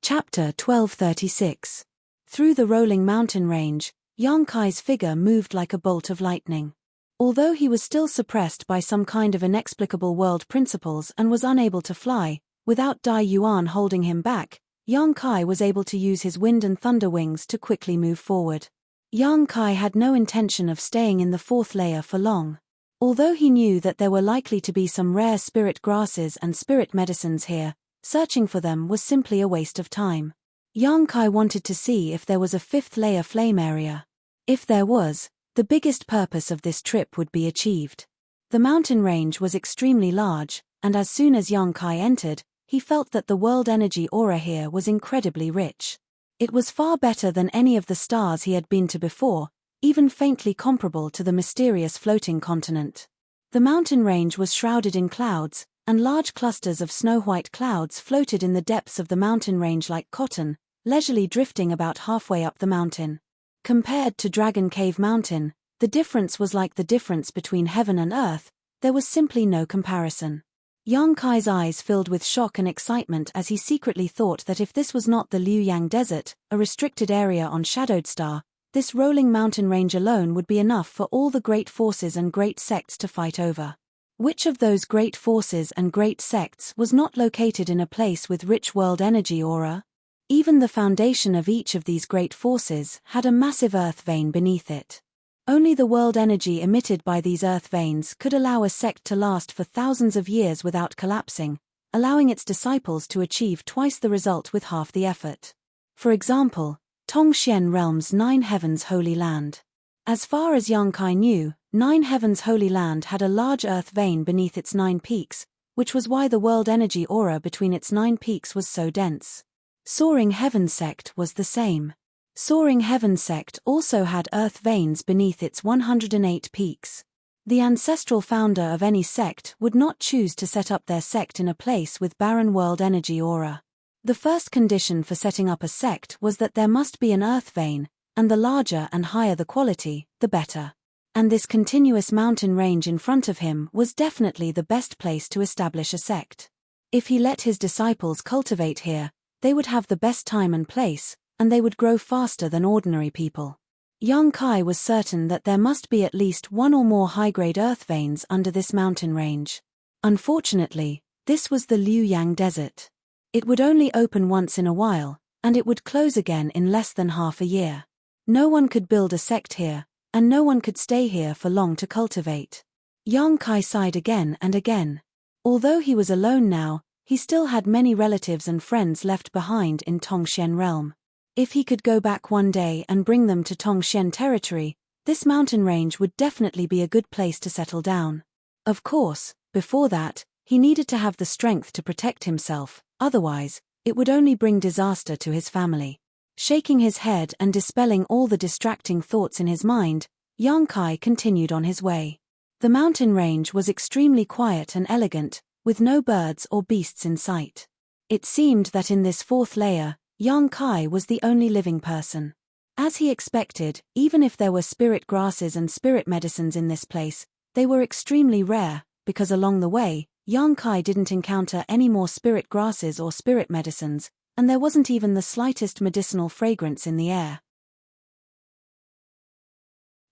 Chapter 1236. Through the rolling mountain range, Yang Kai's figure moved like a bolt of lightning. Although he was still suppressed by some kind of inexplicable world principles and was unable to fly, without Dai Yuan holding him back, Yang Kai was able to use his wind and thunder wings to quickly move forward. Yang Kai had no intention of staying in the fourth layer for long. Although he knew that there were likely to be some rare spirit grasses and spirit medicines here, searching for them was simply a waste of time. Yang Kai wanted to see if there was a fifth layer flame area. If there was, the biggest purpose of this trip would be achieved. The mountain range was extremely large, and as soon as Yang Kai entered, he felt that the world energy aura here was incredibly rich. It was far better than any of the stars he had been to before, even faintly comparable to the mysterious floating continent. The mountain range was shrouded in clouds, and large clusters of snow-white clouds floated in the depths of the mountain range like cotton, leisurely drifting about halfway up the mountain. Compared to Dragon Cave Mountain, the difference was like the difference between heaven and earth. There was simply no comparison. Yang Kai's eyes filled with shock and excitement as he secretly thought that if this was not the Liuyang Desert, a restricted area on Shadowed Star, this rolling mountain range alone would be enough for all the great forces and great sects to fight over. Which of those great forces and great sects was not located in a place with rich world energy aura? Even the foundation of each of these great forces had a massive earth vein beneath it. Only the world energy emitted by these earth veins could allow a sect to last for thousands of years without collapsing, allowing its disciples to achieve twice the result with half the effort. For example, Tongxian Realm's Nine Heavens Holy Land. As far as Yang Kai knew, Nine Heavens Holy Land had a large earth vein beneath its 9 peaks, which was why the world energy aura between its 9 peaks was so dense. Soaring Heaven Sect was the same. Soaring Heaven Sect also had earth veins beneath its 108 peaks. The ancestral founder of any sect would not choose to set up their sect in a place with barren world energy aura. The first condition for setting up a sect was that there must be an earth vein, and the larger and higher the quality, the better. And this continuous mountain range in front of him was definitely the best place to establish a sect. If he let his disciples cultivate here, they would have the best time and place, and they would grow faster than ordinary people. Yang Kai was certain that there must be at least one or more high-grade earth veins under this mountain range. Unfortunately, this was the Liuyang Desert. It would only open once in a while, and it would close again in less than half a year. No one could build a sect here, and no one could stay here for long to cultivate. Yang Kai sighed again and again. Although he was alone now, he still had many relatives and friends left behind in Tongxian Realm. If he could go back one day and bring them to Tongxian territory, this mountain range would definitely be a good place to settle down. Of course, before that, he needed to have the strength to protect himself, otherwise, it would only bring disaster to his family. Shaking his head and dispelling all the distracting thoughts in his mind, Yang Kai continued on his way. The mountain range was extremely quiet and elegant, with no birds or beasts in sight. It seemed that in this fourth layer, Yang Kai was the only living person. As he expected, even if there were spirit grasses and spirit medicines in this place, they were extremely rare, because along the way, Yang Kai didn't encounter any more spirit grasses or spirit medicines, and there wasn't even the slightest medicinal fragrance in the air.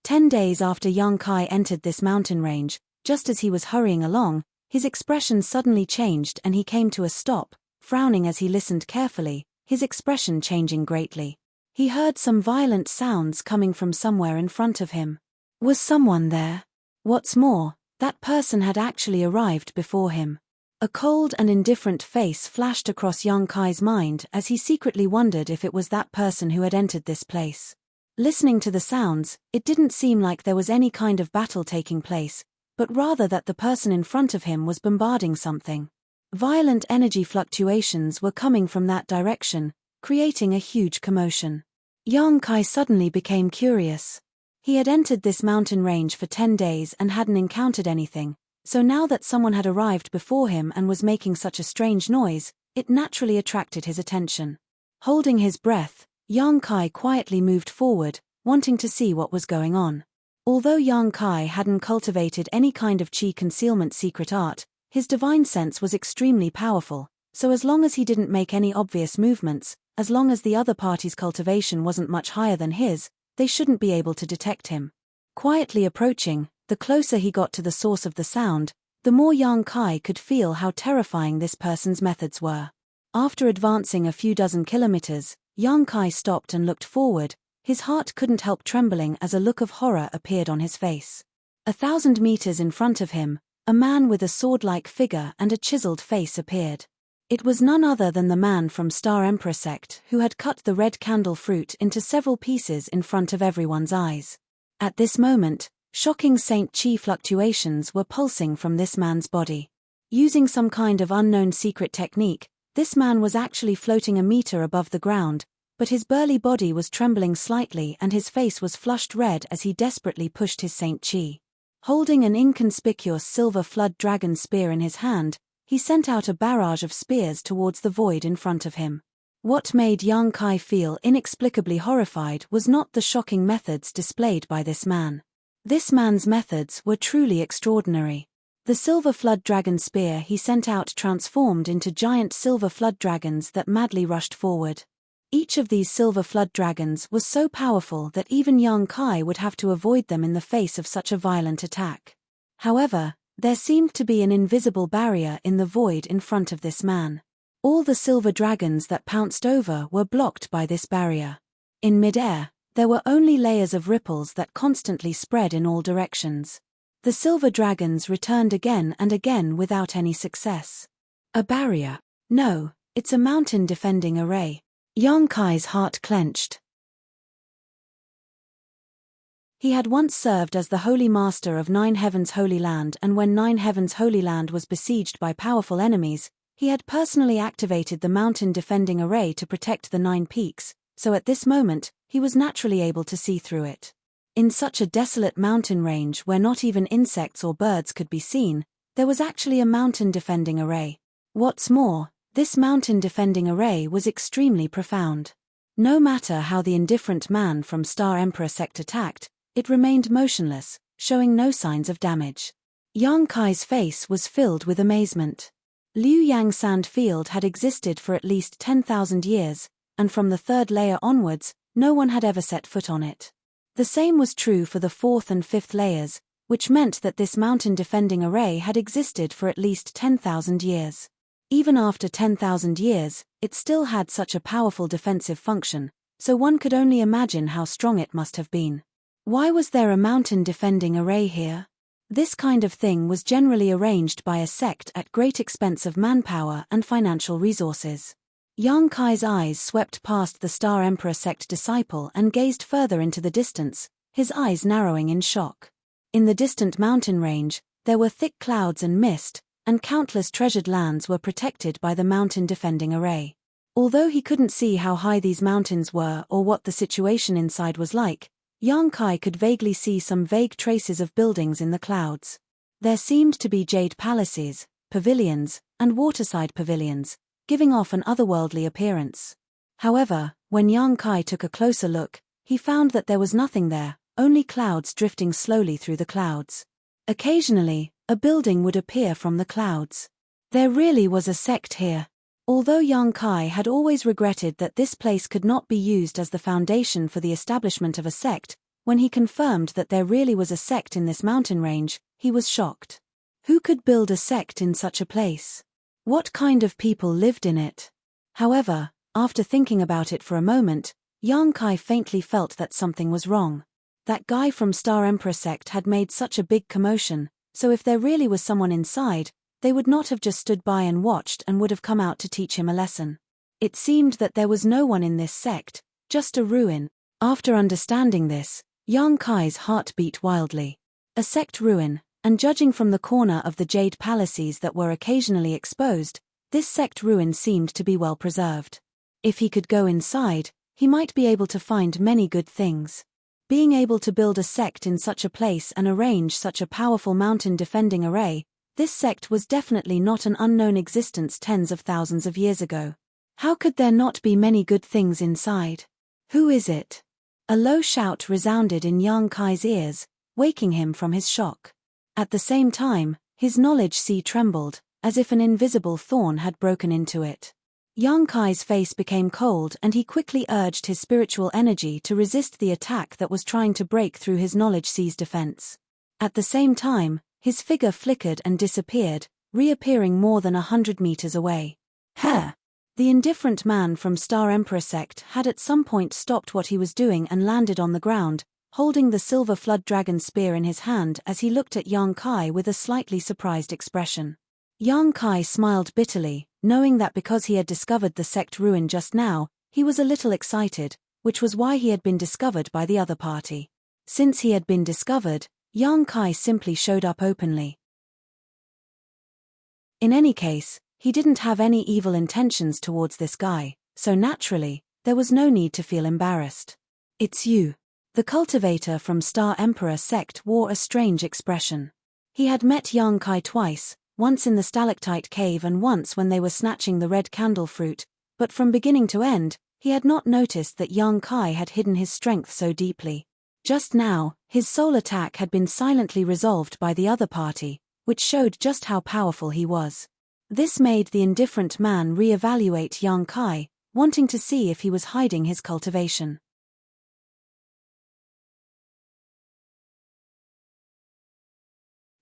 10 days after Yang Kai entered this mountain range, just as he was hurrying along, his expression suddenly changed and he came to a stop, frowning as he listened carefully, his expression changing greatly. He heard some violent sounds coming from somewhere in front of him. Was someone there? What's more, that person had actually arrived before him. A cold and indifferent face flashed across Yang Kai's mind as he secretly wondered if it was that person who had entered this place. Listening to the sounds, it didn't seem like there was any kind of battle taking place, but rather that the person in front of him was bombarding something. Violent energy fluctuations were coming from that direction, creating a huge commotion. Yang Kai suddenly became curious. He had entered this mountain range for 10 days and hadn't encountered anything, so now that someone had arrived before him and was making such a strange noise, it naturally attracted his attention. Holding his breath, Yang Kai quietly moved forward, wanting to see what was going on. Although Yang Kai hadn't cultivated any kind of chi concealment secret art, his divine sense was extremely powerful, so as long as he didn't make any obvious movements, as long as the other party's cultivation wasn't much higher than his, they shouldn't be able to detect him. Quietly approaching, the closer he got to the source of the sound, the more Yang Kai could feel how terrifying this person's methods were. After advancing a few dozen kilometers, Yang Kai stopped and looked forward. His heart couldn't help trembling as a look of horror appeared on his face. 1,000 meters in front of him, a man with a sword-like figure and a chiseled face appeared. It was none other than the man from Star Emperor sect who had cut the red candle fruit into several pieces in front of everyone's eyes. At this moment, shocking Saint Chi fluctuations were pulsing from this man's body. Using some kind of unknown secret technique, this man was actually floating a meter above the ground, but his burly body was trembling slightly and his face was flushed red as he desperately pushed his Saint Chi. Holding an inconspicuous silver flood dragon spear in his hand, he sent out a barrage of spears towards the void in front of him. What made Yang Kai feel inexplicably horrified was not the shocking methods displayed by this man. This man's methods were truly extraordinary. The silver flood dragon spear he sent out transformed into giant silver flood dragons that madly rushed forward. Each of these silver flood dragons was so powerful that even Yang Kai would have to avoid them in the face of such a violent attack. However, there seemed to be an invisible barrier in the void in front of this man. All the silver dragons that pounced over were blocked by this barrier. In midair, there were only layers of ripples that constantly spread in all directions. The silver dragons returned again and again without any success. A barrier? No, it's a mountain defending array. Yang Kai's heart clenched. He had once served as the Holy Master of Nine Heavens Holy Land, and when Nine Heavens Holy Land was besieged by powerful enemies, he had personally activated the mountain defending array to protect the 9 peaks, so at this moment, he was naturally able to see through it. In such a desolate mountain range where not even insects or birds could be seen, there was actually a mountain defending array. What's more, this mountain defending array was extremely profound. No matter how the indifferent man from Star Emperor sect attacked, it remained motionless, showing no signs of damage. Yang Kai's face was filled with amazement. Liu Yang Sand Field had existed for at least 10,000 years, and from the 3rd layer onwards, no one had ever set foot on it. The same was true for the 4th and 5th layers, which meant that this mountain defending array had existed for at least 10,000 years. Even after 10,000 years, it still had such a powerful defensive function, so one could only imagine how strong it must have been. Why was there a mountain defending array here? This kind of thing was generally arranged by a sect at great expense of manpower and financial resources. Yang Kai's eyes swept past the Star Emperor sect disciple and gazed further into the distance, his eyes narrowing in shock. In the distant mountain range, there were thick clouds and mist, and countless treasured lands were protected by the mountain defending array. Although he couldn't see how high these mountains were or what the situation inside was like, Yang Kai could vaguely see some vague traces of buildings in the clouds. There seemed to be jade palaces, pavilions, and waterside pavilions, giving off an otherworldly appearance. However, when Yang Kai took a closer look, he found that there was nothing there, only clouds drifting slowly through the clouds. Occasionally, a building would appear from the clouds. There really was a sect here. Although Yang Kai had always regretted that this place could not be used as the foundation for the establishment of a sect, when he confirmed that there really was a sect in this mountain range, he was shocked. Who could build a sect in such a place? What kind of people lived in it? However, after thinking about it for a moment, Yang Kai faintly felt that something was wrong. That guy from Star Emperor sect had made such a big commotion, so if there really was someone inside, they would not have just stood by and watched and would have come out to teach him a lesson. It seemed that there was no one in this sect, just a ruin. After understanding this, Yang Kai's heart beat wildly. A sect ruin, and judging from the corner of the jade palaces that were occasionally exposed, this sect ruin seemed to be well preserved. If he could go inside, he might be able to find many good things. Being able to build a sect in such a place and arrange such a powerful mountain defending array, this sect was definitely not an unknown existence tens of thousands of years ago. How could there not be many good things inside? Who is it? A low shout resounded in Yang Kai's ears, waking him from his shock. At the same time, his knowledge sea trembled, as if an invisible thorn had broken into it. Yang Kai's face became cold and he quickly urged his spiritual energy to resist the attack that was trying to break through his knowledge sea's defense. At the same time, his figure flickered and disappeared, reappearing more than 100 meters away. "Huh! The indifferent man from Star Emperor sect had at some point stopped what he was doing and landed on the ground, holding the silver flood dragon spear in his hand as he looked at Yang Kai with a slightly surprised expression. Yang Kai smiled bitterly, knowing that because he had discovered the sect ruin just now, he was a little excited, which was why he had been discovered by the other party. Since he had been discovered, Yang Kai simply showed up openly. In any case, he didn't have any evil intentions towards this guy, so naturally, there was no need to feel embarrassed. "It's you." The cultivator from Star Emperor sect wore a strange expression. He had met Yang Kai twice, once in the stalactite cave and once when they were snatching the red candle fruit, but from beginning to end, he had not noticed that Yang Kai had hidden his strength so deeply. Just now, his soul attack had been silently resolved by the other party, which showed just how powerful he was. This made the indifferent man re-evaluate Yang Kai, wanting to see if he was hiding his cultivation.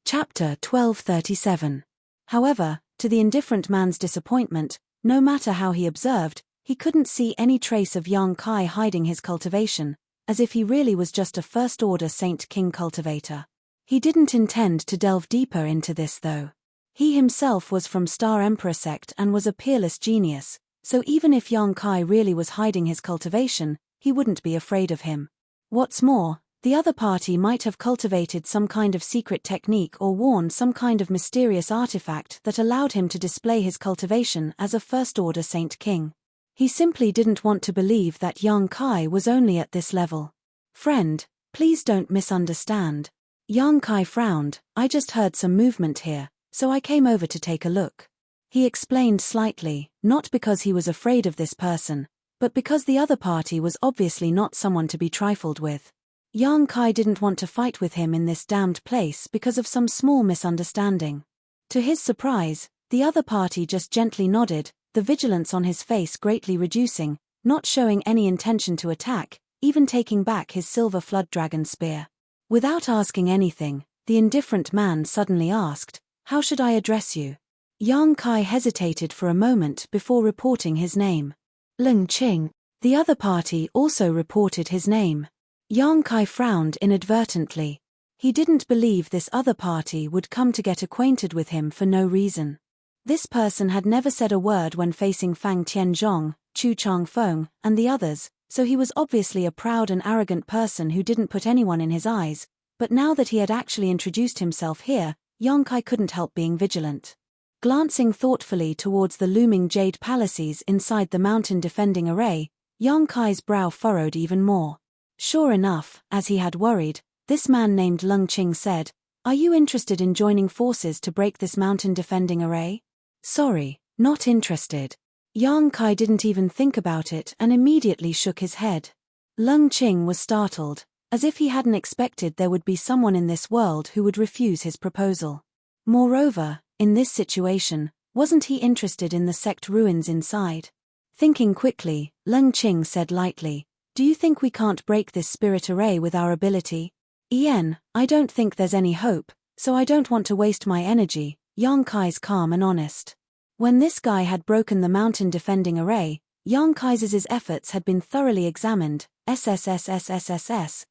Chapter 1237. However, to the indifferent man's disappointment, no matter how he observed, he couldn't see any trace of Yang Kai hiding his cultivation, as if he really was just a first-order Saint King cultivator. He didn't intend to delve deeper into this though. He himself was from Star Emperor sect and was a peerless genius, so even if Yang Kai really was hiding his cultivation, he wouldn't be afraid of him. What's more, the other party might have cultivated some kind of secret technique or worn some kind of mysterious artifact that allowed him to display his cultivation as a first-order Saint King. He simply didn't want to believe that Yang Kai was only at this level. "Friend, please don't misunderstand." Yang Kai frowned. "I just heard some movement here, so I came over to take a look." He explained slightly, not because he was afraid of this person, but because the other party was obviously not someone to be trifled with. Yang Kai didn't want to fight with him in this damned place because of some small misunderstanding. To his surprise, the other party just gently nodded, the vigilance on his face greatly reducing, not showing any intention to attack, even taking back his silver flood dragon spear. Without asking anything, the indifferent man suddenly asked, "How should I address you?" Yang Kai hesitated for a moment before reporting his name. "Lung Qing." The other party also reported his name. Yang Kai frowned inadvertently. He didn't believe this other party would come to get acquainted with him for no reason. This person had never said a word when facing Fang Tianzhong, Chu Changfeng, and the others, so he was obviously a proud and arrogant person who didn't put anyone in his eyes, but now that he had actually introduced himself here, Yang Kai couldn't help being vigilant. Glancing thoughtfully towards the looming jade palaces inside the mountain defending array, Yang Kai's brow furrowed even more. Sure enough, as he had worried, this man named Lung Qing said, "Are you interested in joining forces to break this mountain defending array?" "Sorry, not interested." Yang Kai didn't even think about it and immediately shook his head. Lung Qing was startled, as if he hadn't expected there would be someone in this world who would refuse his proposal. Moreover, in this situation, wasn't he interested in the sect ruins inside? Thinking quickly, Lung Qing said lightly, "Do you think we can't break this spirit array with our ability?" "Ian, I don't think there's any hope, so I don't want to waste my energy." Yang Kai's calm and honest. When this guy had broken the mountain defending array, Yang Kai's efforts had been thoroughly examined, SSSSSSSSS.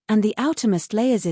And the outermost layers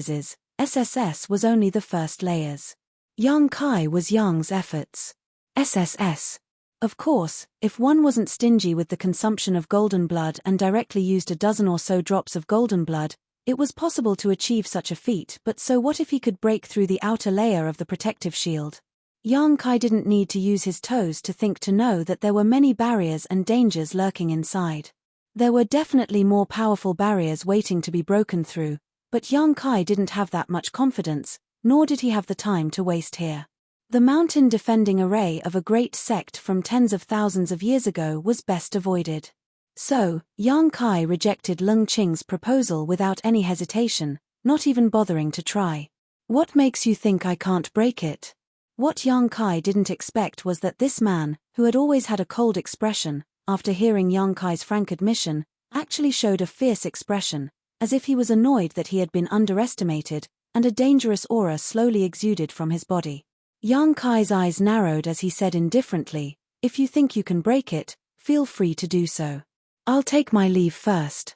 SSS was only the first layers. Yang Kai was Yang's efforts. SSS. Of course, if one wasn't stingy with the consumption of golden blood and directly used a dozen or so drops of golden blood, it was possible to achieve such a feat, but so what if he could break through the outer layer of the protective shield? Yang Kai didn't need to use his toes to think to know that there were many barriers and dangers lurking inside. There were definitely more powerful barriers waiting to be broken through, but Yang Kai didn't have that much confidence, nor did he have the time to waste here. The mountain defending array of a great sect from tens of thousands of years ago was best avoided. So, Yang Kai rejected Lung Qing's proposal without any hesitation, not even bothering to try. "What makes you think I can't break it?" What Yang Kai didn't expect was that this man, who had always had a cold expression, after hearing Yang Kai's frank admission, actually showed a fierce expression, as if he was annoyed that he had been underestimated, and a dangerous aura slowly exuded from his body. Yang Kai's eyes narrowed as he said indifferently, If you think you can break it, feel free to do so. I'll take my leave first."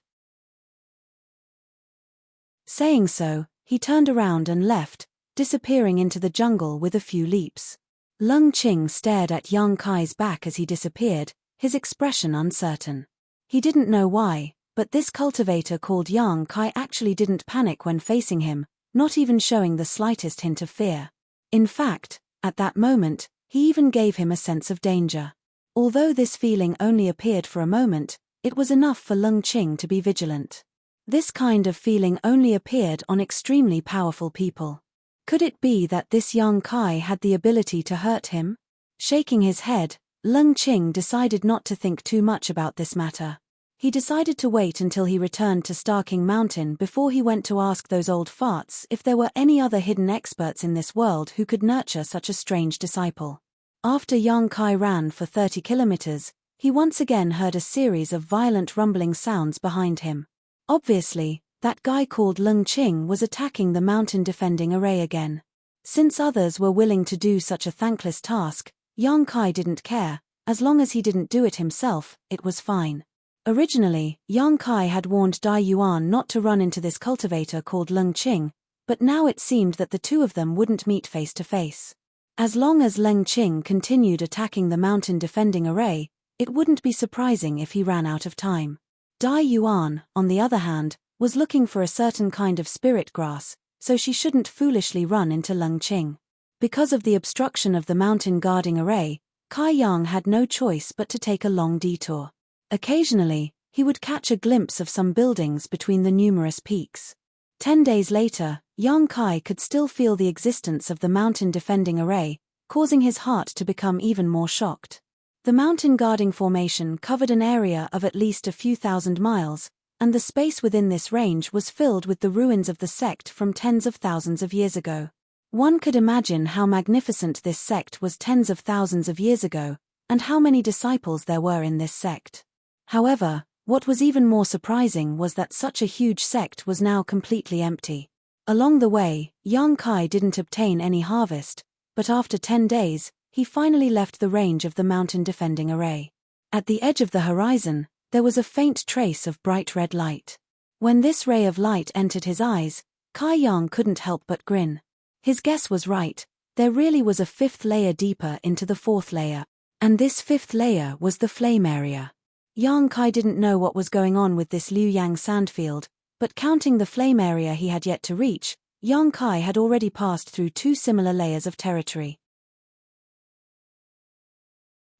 Saying so, he turned around and left, disappearing into the jungle with a few leaps. Lung Qing stared at Yang Kai's back as he disappeared, his expression uncertain. He didn't know why, but this cultivator called Yang Kai actually didn't panic when facing him, not even showing the slightest hint of fear. In fact, at that moment, he even gave him a sense of danger. Although this feeling only appeared for a moment, it was enough for Lung Qing to be vigilant. This kind of feeling only appeared on extremely powerful people. Could it be that this Yang Kai had the ability to hurt him? Shaking his head, Lung Qing decided not to think too much about this matter. He decided to wait until he returned to Starking Mountain before he went to ask those old farts if there were any other hidden experts in this world who could nurture such a strange disciple. After Yang Kai ran for 30 kilometers, he once again heard a series of violent rumbling sounds behind him. Obviously, that guy called Lung Qing was attacking the mountain defending array again. Since others were willing to do such a thankless task, Yang Kai didn't care. As long as he didn't do it himself, it was fine. Originally, Yang Kai had warned Dai Yuan not to run into this cultivator called Lung Qing, but now it seemed that the two of them wouldn't meet face to face. As long as Lung Qing continued attacking the mountain defending array, it wouldn't be surprising if he ran out of time. Dai Yuan, on the other hand, was looking for a certain kind of spirit grass, so she shouldn't foolishly run into Lung Qing. Because of the obstruction of the mountain guarding array, Kai Yang had no choice but to take a long detour. Occasionally, he would catch a glimpse of some buildings between the numerous peaks. 10 days later, Yang Kai could still feel the existence of the mountain defending array, causing his heart to become even more shocked. The mountain guarding formation covered an area of at least a few thousand miles, and the space within this range was filled with the ruins of the sect from tens of thousands of years ago. One could imagine how magnificent this sect was tens of thousands of years ago, and how many disciples there were in this sect. However, what was even more surprising was that such a huge sect was now completely empty. Along the way, Yang Kai didn't obtain any harvest, but after 10 days, he finally left the range of the mountain defending array. At the edge of the horizon, there was a faint trace of bright red light. When this ray of light entered his eyes, Kai Yang couldn't help but grin. His guess was right, there really was a 5th layer deeper into the 4th layer, and this 5th layer was the flame area. Yang Kai didn't know what was going on with this Liu Yang sandfield, but counting the flame area he had yet to reach, Yang Kai had already passed through 2 similar layers of territory.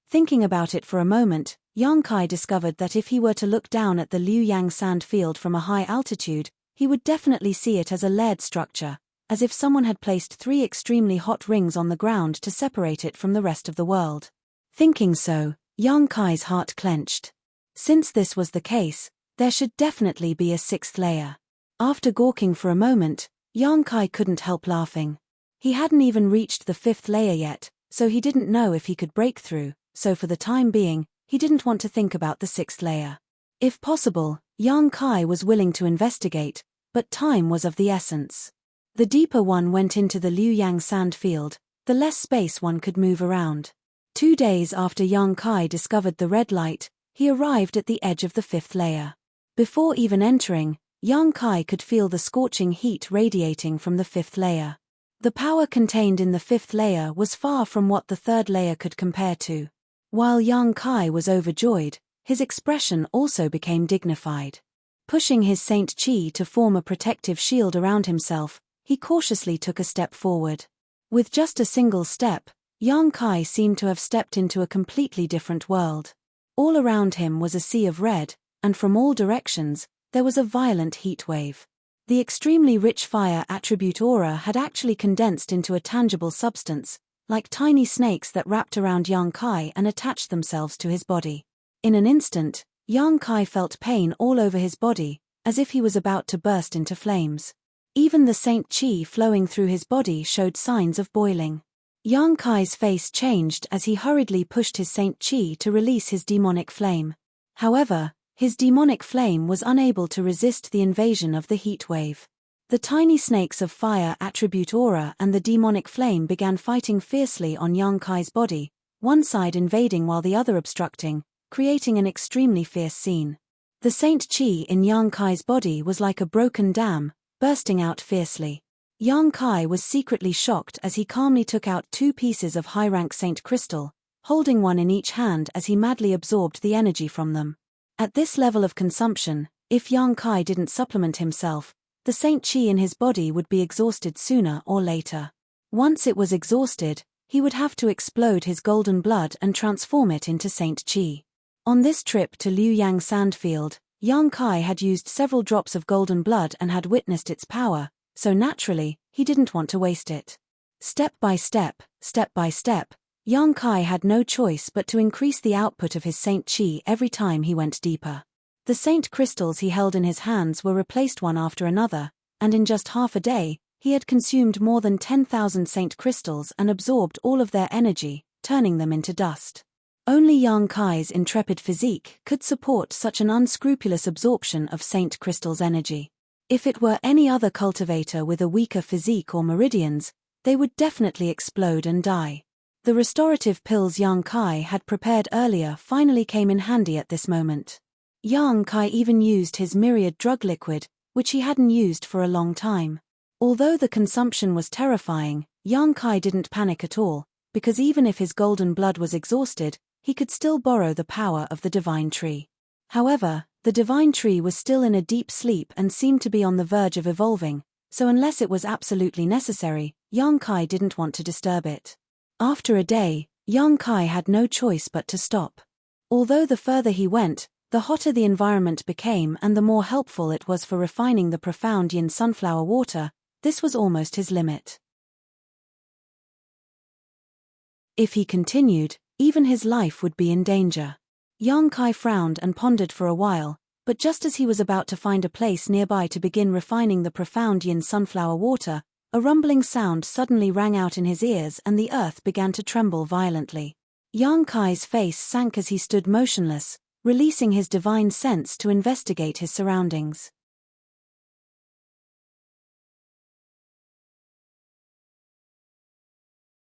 Thinking about it for a moment, Yang Kai discovered that if he were to look down at the Liu Yang sand field from a high altitude, he would definitely see it as a layered structure, as if someone had placed 3 extremely hot rings on the ground to separate it from the rest of the world. Thinking so, Yang Kai's heart clenched. Since this was the case, there should definitely be a 6th layer. After gawking for a moment, Yang Kai couldn't help laughing. He hadn't even reached the 5th layer yet, so he didn't know if he could break through. So for the time being, he didn't want to think about the 6th layer. If possible, Yang Kai was willing to investigate, but time was of the essence. The deeper one went into the Liu Yang sand field, the less space one could move around. 2 days after Yang Kai discovered the red light, he arrived at the edge of the 5th layer. Before even entering, Yang Kai could feel the scorching heat radiating from the 5th layer. The power contained in the 5th layer was far from what the 3rd layer could compare to. While Yang Kai was overjoyed, his expression also became dignified. Pushing his Saint Chi to form a protective shield around himself, he cautiously took a step forward. With just a single step, Yang Kai seemed to have stepped into a completely different world. All around him was a sea of red, and from all directions, there was a violent heat wave. The extremely rich fire attribute aura had actually condensed into a tangible substance, like tiny snakes that wrapped around Yang Kai and attached themselves to his body. In an instant, Yang Kai felt pain all over his body, as if he was about to burst into flames. Even the Saint Chi flowing through his body showed signs of boiling. Yang Kai's face changed as he hurriedly pushed his Saint Chi to release his demonic flame. However, his demonic flame was unable to resist the invasion of the heat wave. The tiny snakes of fire attribute aura and the demonic flame began fighting fiercely on Yang Kai's body, one side invading while the other obstructing, creating an extremely fierce scene. The Saint Chi in Yang Kai's body was like a broken dam, bursting out fiercely. Yang Kai was secretly shocked as he calmly took out 2 pieces of high-rank Saint Crystal, holding one in each hand as he madly absorbed the energy from them. At this level of consumption, if Yang Kai didn't supplement himself, the Saint Chi in his body would be exhausted sooner or later. Once it was exhausted, he would have to explode his golden blood and transform it into Saint Chi. On this trip to Liuyang Sandfield, Yang Kai had used several drops of golden blood and had witnessed its power, so naturally, he didn't want to waste it. Step by step, Yang Kai had no choice but to increase the output of his Saint Chi every time he went deeper. The Saint Crystals he held in his hands were replaced one after another, and in just half a day, he had consumed more than 10,000 Saint Crystals and absorbed all of their energy, turning them into dust. Only Yang Kai's intrepid physique could support such an unscrupulous absorption of Saint Crystal's energy. If it were any other cultivator with a weaker physique or meridians, they would definitely explode and die. The restorative pills Yang Kai had prepared earlier finally came in handy at this moment. Yang Kai even used his myriad drug liquid, which he hadn't used for a long time. Although the consumption was terrifying, Yang Kai didn't panic at all, because even if his golden blood was exhausted, he could still borrow the power of the divine tree. However, the divine tree was still in a deep sleep and seemed to be on the verge of evolving, so unless it was absolutely necessary, Yang Kai didn't want to disturb it. After a day, Yang Kai had no choice but to stop. Although the further he went, the hotter the environment became and the more helpful it was for refining the profound yin sunflower water, this was almost his limit. If he continued, even his life would be in danger. Yang Kai frowned and pondered for a while, but just as he was about to find a place nearby to begin refining the profound yin sunflower water, a rumbling sound suddenly rang out in his ears and the earth began to tremble violently. Yang Kai's face sank as he stood motionless, releasing his divine sense to investigate his surroundings.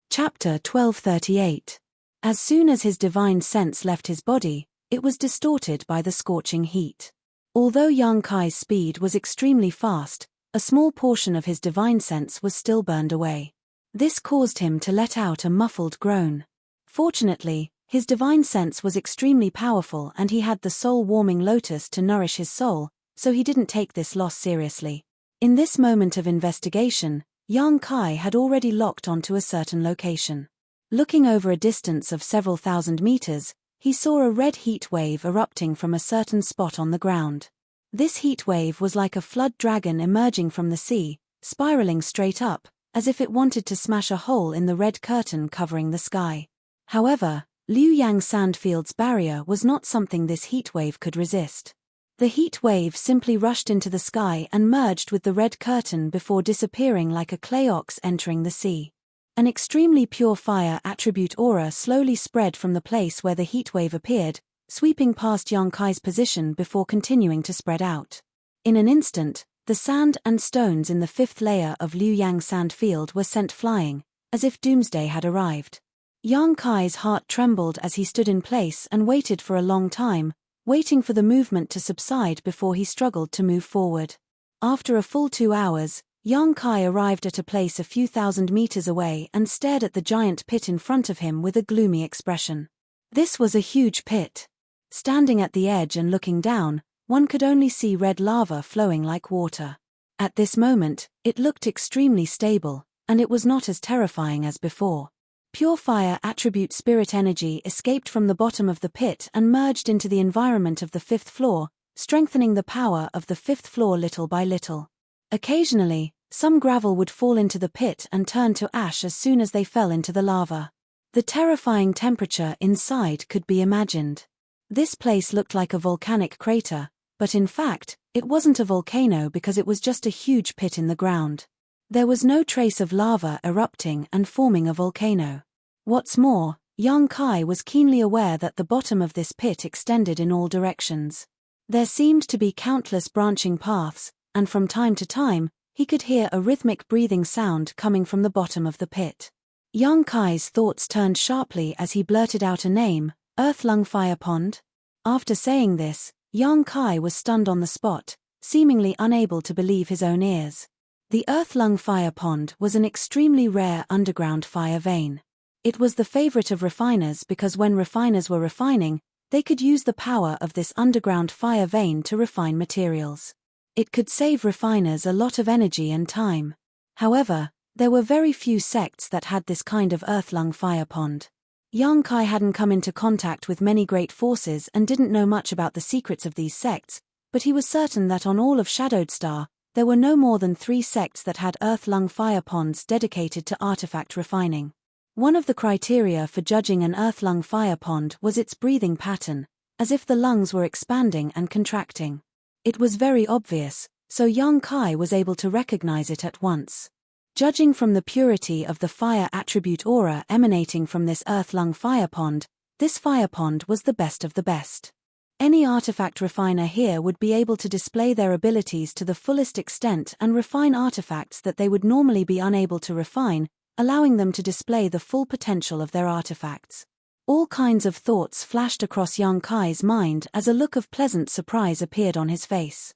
Chapter 1238. As soon as his divine sense left his body, it was distorted by the scorching heat. Although Yang Kai's speed was extremely fast, a small portion of his divine sense was still burned away. This caused him to let out a muffled groan. Fortunately, his divine sense was extremely powerful and he had the soul-warming lotus to nourish his soul, so he didn't take this loss seriously. In this moment of investigation, Yang Kai had already locked onto a certain location. Looking over a distance of several thousand meters, he saw a red heat wave erupting from a certain spot on the ground. This heat wave was like a flood dragon emerging from the sea, spiraling straight up, as if it wanted to smash a hole in the red curtain covering the sky. However, Liuyang Sandfield's barrier was not something this heat wave could resist. The heat wave simply rushed into the sky and merged with the red curtain before disappearing like a clay ox entering the sea. An extremely pure fire attribute aura slowly spread from the place where the heatwave appeared, sweeping past Yang Kai's position before continuing to spread out. In an instant, the sand and stones in the 5th layer of Liuyang Sandfield were sent flying, as if doomsday had arrived. Yang Kai's heart trembled as he stood in place and waited for a long time, waiting for the movement to subside before he struggled to move forward. After a full 2 hours, Yang Kai arrived at a place a few thousand meters away and stared at the giant pit in front of him with a gloomy expression. This was a huge pit. Standing at the edge and looking down, one could only see red lava flowing like water. At this moment, it looked extremely stable, and it was not as terrifying as before. Pure fire attribute spirit energy escaped from the bottom of the pit and merged into the environment of the 5th floor, strengthening the power of the 5th floor little by little. Occasionally, some gravel would fall into the pit and turn to ash as soon as they fell into the lava. The terrifying temperature inside could be imagined. This place looked like a volcanic crater, but in fact, it wasn't a volcano because it was just a huge pit in the ground. There was no trace of lava erupting and forming a volcano. What's more, Yang Kai was keenly aware that the bottom of this pit extended in all directions. There seemed to be countless branching paths, and from time to time, he could hear a rhythmic breathing sound coming from the bottom of the pit. Yang Kai's thoughts turned sharply as he blurted out a name, Earthlung Fire Pond. After saying this, Yang Kai was stunned on the spot, seemingly unable to believe his own ears. The Earthlung Fire Pond was an extremely rare underground fire vein. It was the favorite of refiners because when refiners were refining, they could use the power of this underground fire vein to refine materials. It could save refiners a lot of energy and time. However, there were very few sects that had this kind of Earthlung Fire Pond. Yang Kai hadn't come into contact with many great forces and didn't know much about the secrets of these sects, but he was certain that on all of Shadowed Star, there were no more than 3 sects that had Earthlung Fire Ponds dedicated to artifact refining. One of the criteria for judging an Earthlung Fire Pond was its breathing pattern, as if the lungs were expanding and contracting. It was very obvious, so Yang Kai was able to recognize it at once. Judging from the purity of the fire attribute aura emanating from this Earthlung Fire Pond, this fire pond was the best of the best. Any artifact refiner here would be able to display their abilities to the fullest extent and refine artifacts that they would normally be unable to refine, allowing them to display the full potential of their artifacts. All kinds of thoughts flashed across Yang Kai's mind as a look of pleasant surprise appeared on his face.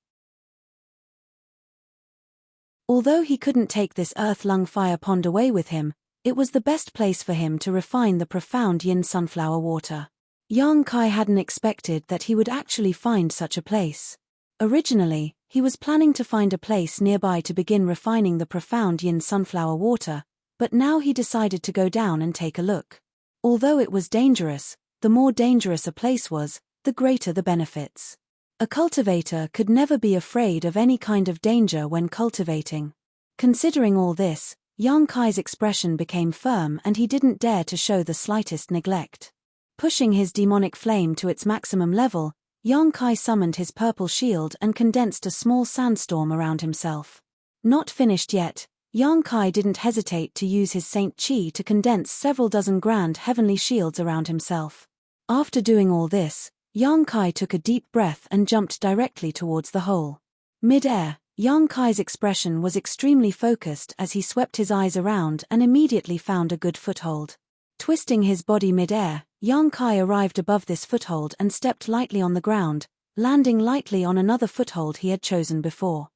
Although he couldn't take this Earthlung Fire Pond away with him, it was the best place for him to refine the profound yin sunflower water. Yang Kai hadn't expected that he would actually find such a place. Originally, he was planning to find a place nearby to begin refining the profound yin sunflower water, but now he decided to go down and take a look. Although it was dangerous, the more dangerous a place was, the greater the benefits. A cultivator could never be afraid of any kind of danger when cultivating. Considering all this, Yang Kai's expression became firm and he didn't dare to show the slightest neglect. Pushing his demonic flame to its maximum level, Yang Kai summoned his purple shield and condensed a small sandstorm around himself. Not finished yet, Yang Kai didn't hesitate to use his Saint Chi to condense several dozen grand heavenly shields around himself. After doing all this, Yang Kai took a deep breath and jumped directly towards the hole. Mid-air, Yang Kai's expression was extremely focused as he swept his eyes around and immediately found a good foothold. Twisting his body mid-air, Yang Kai arrived above this foothold and stepped lightly on the ground, landing lightly on another foothold he had chosen before.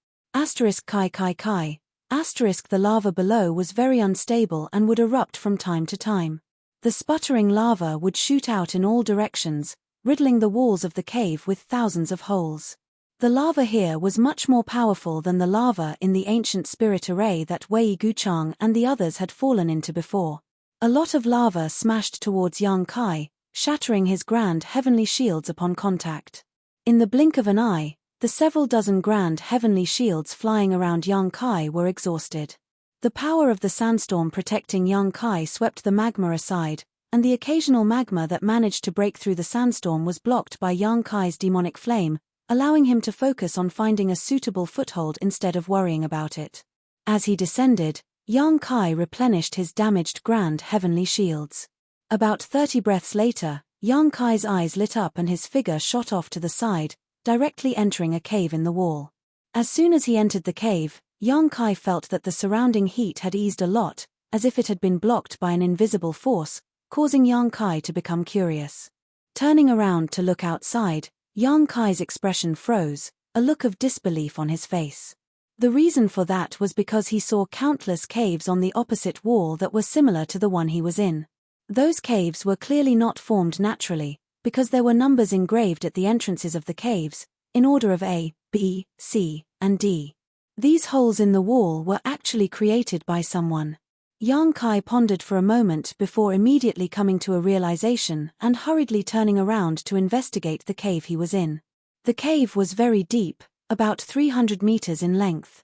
Kai. The lava below was very unstable and would erupt from time to time. The sputtering lava would shoot out in all directions, riddling the walls of the cave with thousands of holes. The lava here was much more powerful than the lava in the ancient spirit array that Wei Guchang and the others had fallen into before. A lot of lava smashed towards Yang Kai, shattering his grand heavenly shields upon contact. In the blink of an eye, the several dozen grand heavenly shields flying around Yang Kai were exhausted. The power of the sandstorm protecting Yang Kai swept the magma aside, and the occasional magma that managed to break through the sandstorm was blocked by Yang Kai's demonic flame, allowing him to focus on finding a suitable foothold instead of worrying about it. As he descended, Yang Kai replenished his damaged grand heavenly shields. About 30 breaths later, Yang Kai's eyes lit up and his figure shot off to the side, directly entering a cave in the wall. As soon as he entered the cave, Yang Kai felt that the surrounding heat had eased a lot, as if it had been blocked by an invisible force, causing Yang Kai to become curious. Turning around to look outside, Yang Kai's expression froze, a look of disbelief on his face. The reason for that was because he saw countless caves on the opposite wall that were similar to the one he was in. Those caves were clearly not formed naturally, because there were numbers engraved at the entrances of the caves, in order of A, B, C, and D. These holes in the wall were actually created by someone. Yang Kai pondered for a moment before immediately coming to a realization and hurriedly turning around to investigate the cave he was in. The cave was very deep, about 300 meters in length.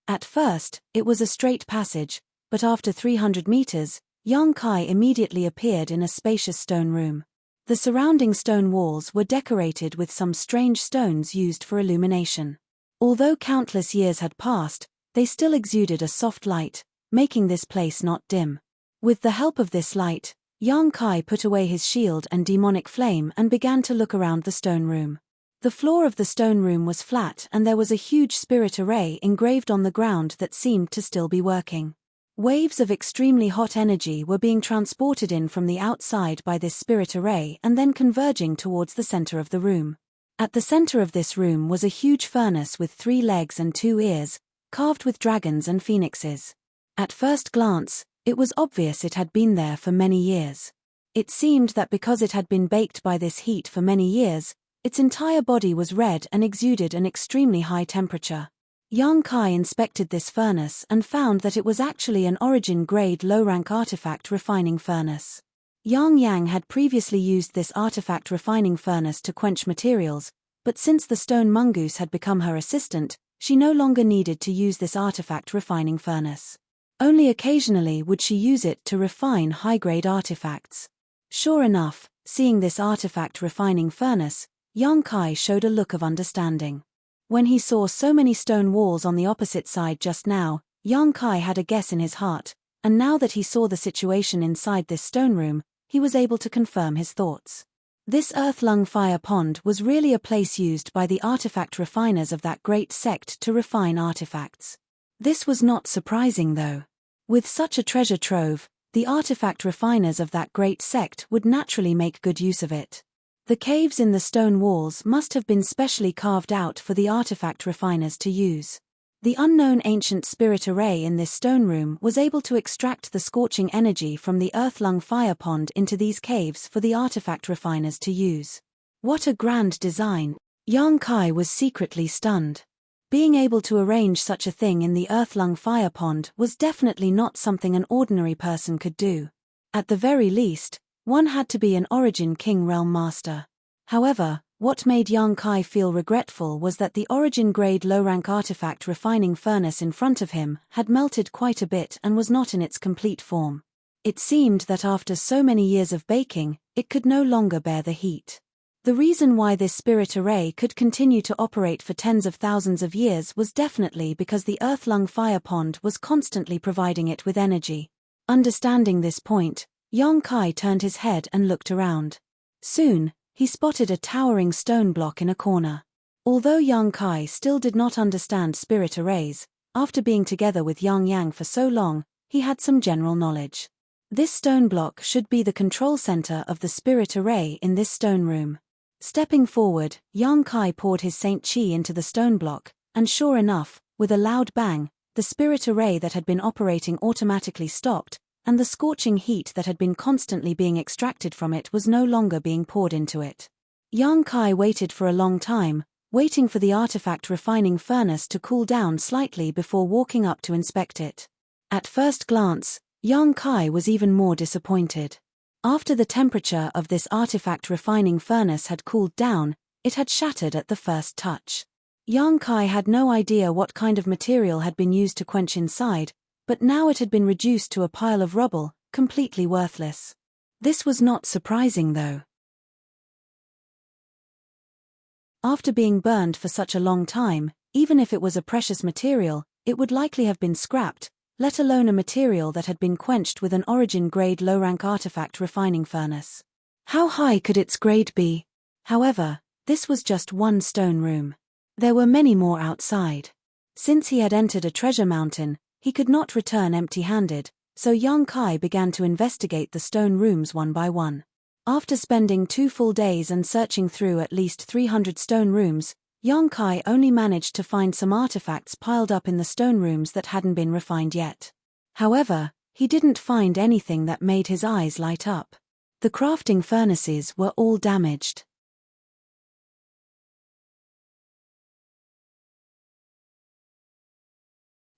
At first, it was a straight passage, but after 300 meters, Yang Kai immediately appeared in a spacious stone room. The surrounding stone walls were decorated with some strange stones used for illumination. Although countless years had passed, they still exuded a soft light, making this place not dim. With the help of this light, Yang Kai put away his shield and demonic flame and began to look around the stone room. The floor of the stone room was flat and there was a huge spirit array engraved on the ground that seemed to still be working. Waves of extremely hot energy were being transported in from the outside by this spirit array and then converging towards the center of the room. At the center of this room was a huge furnace with 3 legs and 2 ears, carved with dragons and phoenixes. At first glance, it was obvious it had been there for many years. It seemed that because it had been baked by this heat for many years, its entire body was red and exuded an extremely high temperature. Yang Kai inspected this furnace and found that it was actually an origin-grade low-rank artifact refining furnace. Yang Yang had previously used this artifact refining furnace to quench materials, but since the stone mongoose had become her assistant, she no longer needed to use this artifact refining furnace. Only occasionally would she use it to refine high-grade artifacts. Sure enough, seeing this artifact refining furnace, Yang Kai showed a look of understanding. When he saw so many stone walls on the opposite side just now, Yang Kai had a guess in his heart, and now that he saw the situation inside this stone room, he was able to confirm his thoughts. This earth-lung fire pond was really a place used by the artifact refiners of that great sect to refine artifacts. This was not surprising though. With such a treasure trove, the artifact refiners of that great sect would naturally make good use of it. The caves in the stone walls must have been specially carved out for the artifact refiners to use. The unknown ancient spirit array in this stone room was able to extract the scorching energy from the earth-lung fire pond into these caves for the artifact refiners to use. What a grand design! Yang Kai was secretly stunned. Being able to arrange such a thing in the earth-lung fire pond was definitely not something an ordinary person could do. At the very least, one had to be an Origin King Realm Master. However, what made Yang Kai feel regretful was that the origin-grade low-rank artifact refining furnace in front of him had melted quite a bit and was not in its complete form. It seemed that after so many years of baking, it could no longer bear the heat. The reason why this spirit array could continue to operate for tens of thousands of years was definitely because the earth-lung fire pond was constantly providing it with energy. Understanding this point, Yang Kai turned his head and looked around. Soon, he spotted a towering stone block in a corner. Although Yang Kai still did not understand spirit arrays, after being together with Yang Yang for so long, he had some general knowledge. This stone block should be the control center of the spirit array in this stone room. Stepping forward, Yang Kai poured his Saint Chi into the stone block, and sure enough, with a loud bang, the spirit array that had been operating automatically stopped, and the scorching heat that had been constantly being extracted from it was no longer being poured into it. Yang Kai waited for a long time, waiting for the artifact refining furnace to cool down slightly before walking up to inspect it. At first glance, Yang Kai was even more disappointed. After the temperature of this artifact refining furnace had cooled down, it had shattered at the first touch. Yang Kai had no idea what kind of material had been used to quench inside, but now it had been reduced to a pile of rubble, completely worthless. This was not surprising though. After being burned for such a long time, even if it was a precious material, it would likely have been scrapped, let alone a material that had been quenched with an origin-grade low-rank artifact refining furnace. How high could its grade be? However, this was just one stone room. There were many more outside. Since he had entered a treasure mountain, he could not return empty-handed, so Yang Kai began to investigate the stone rooms one by one. After spending 2 full days and searching through at least 300 stone rooms, Yang Kai only managed to find some artifacts piled up in the stone rooms that hadn't been refined yet. However, he didn't find anything that made his eyes light up. The crafting furnaces were all damaged.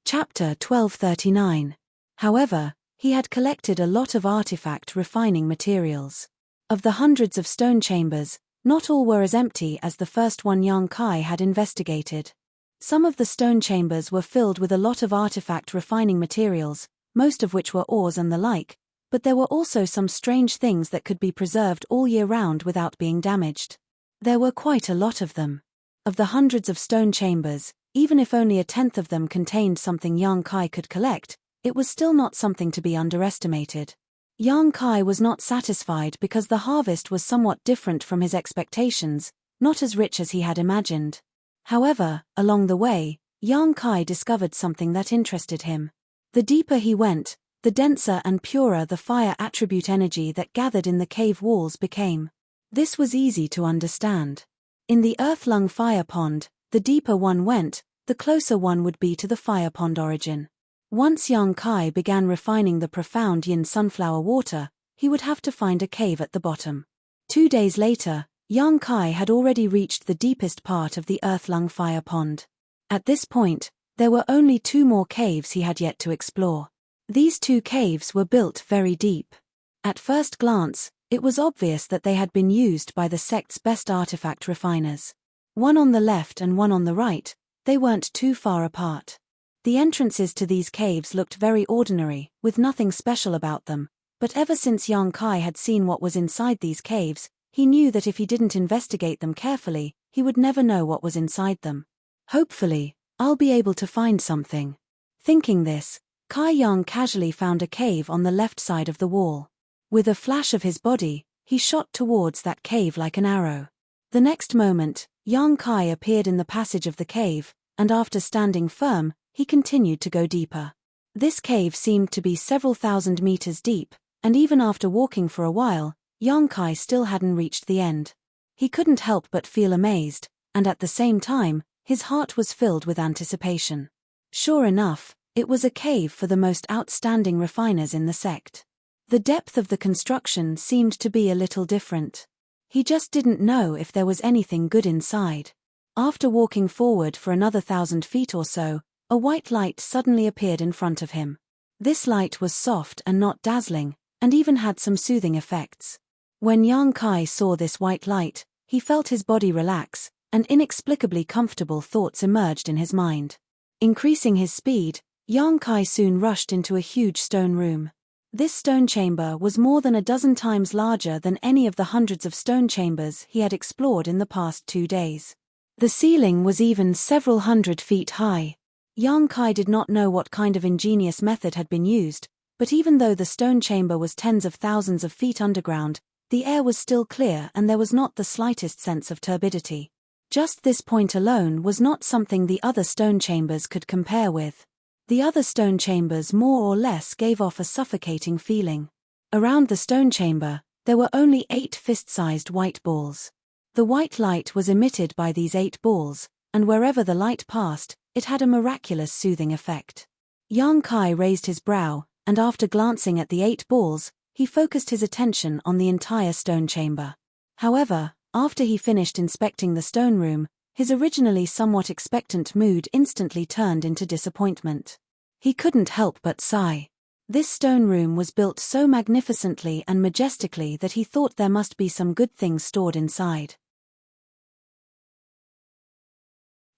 Chapter 1239. However, he had collected a lot of artifact refining materials. Of the hundreds of stone chambers, not all were as empty as the first one Yang Kai had investigated. Some of the stone chambers were filled with a lot of artifact refining materials, most of which were ores and the like, but there were also some strange things that could be preserved all year round without being damaged. There were quite a lot of them. Of the hundreds of stone chambers, even if only a tenth of them contained something Yang Kai could collect, it was still not something to be underestimated. Yang Kai was not satisfied because the harvest was somewhat different from his expectations, not as rich as he had imagined. However, along the way, Yang Kai discovered something that interested him. The deeper he went, the denser and purer the fire attribute energy that gathered in the cave walls became. This was easy to understand. In the earth-lung fire pond, the deeper one went, the closer one would be to the fire pond origin. Once Yang Kai began refining the profound yin sunflower water, he would have to find a cave at the bottom. 2 days later, Yang Kai had already reached the deepest part of the earth-lung fire pond. At this point, there were only 2 more caves he had yet to explore. These 2 caves were built very deep. At first glance, it was obvious that they had been used by the sect's best artifact refiners. One on the left and one on the right, they weren't too far apart. The entrances to these caves looked very ordinary, with nothing special about them, but ever since Yang Kai had seen what was inside these caves, he knew that if he didn't investigate them carefully, he would never know what was inside them. Hopefully, I'll be able to find something. Thinking this, Kai Yang casually found a cave on the left side of the wall. With a flash of his body, he shot towards that cave like an arrow. The next moment, Yang Kai appeared in the passage of the cave, and after standing firm, he continued to go deeper. This cave seemed to be several thousand meters deep, and even after walking for a while, Yang Kai still hadn't reached the end. He couldn't help but feel amazed, and at the same time, his heart was filled with anticipation. Sure enough, it was a cave for the most outstanding refiners in the sect. The depth of the construction seemed to be a little different. He just didn't know if there was anything good inside. After walking forward for another 1,000 feet or so, a white light suddenly appeared in front of him. This light was soft and not dazzling, and even had some soothing effects. When Yang Kai saw this white light, he felt his body relax, and inexplicably comfortable thoughts emerged in his mind. Increasing his speed, Yang Kai soon rushed into a huge stone room. This stone chamber was more than a dozen times larger than any of the hundreds of stone chambers he had explored in the past 2 days. The ceiling was even several hundred feet high. Yang Kai did not know what kind of ingenious method had been used, but even though the stone chamber was tens of thousands of feet underground, the air was still clear and there was not the slightest sense of turbidity. Just this point alone was not something the other stone chambers could compare with. The other stone chambers more or less gave off a suffocating feeling. Around the stone chamber, there were only 8 fist-sized white balls. The white light was emitted by these 8 balls, and wherever the light passed, it had a miraculous soothing effect. Yang Kai raised his brow, and after glancing at the 8 balls, he focused his attention on the entire stone chamber. However, after he finished inspecting the stone room, his originally somewhat expectant mood instantly turned into disappointment. He couldn't help but sigh. This stone room was built so magnificently and majestically that he thought there must be some good things stored inside.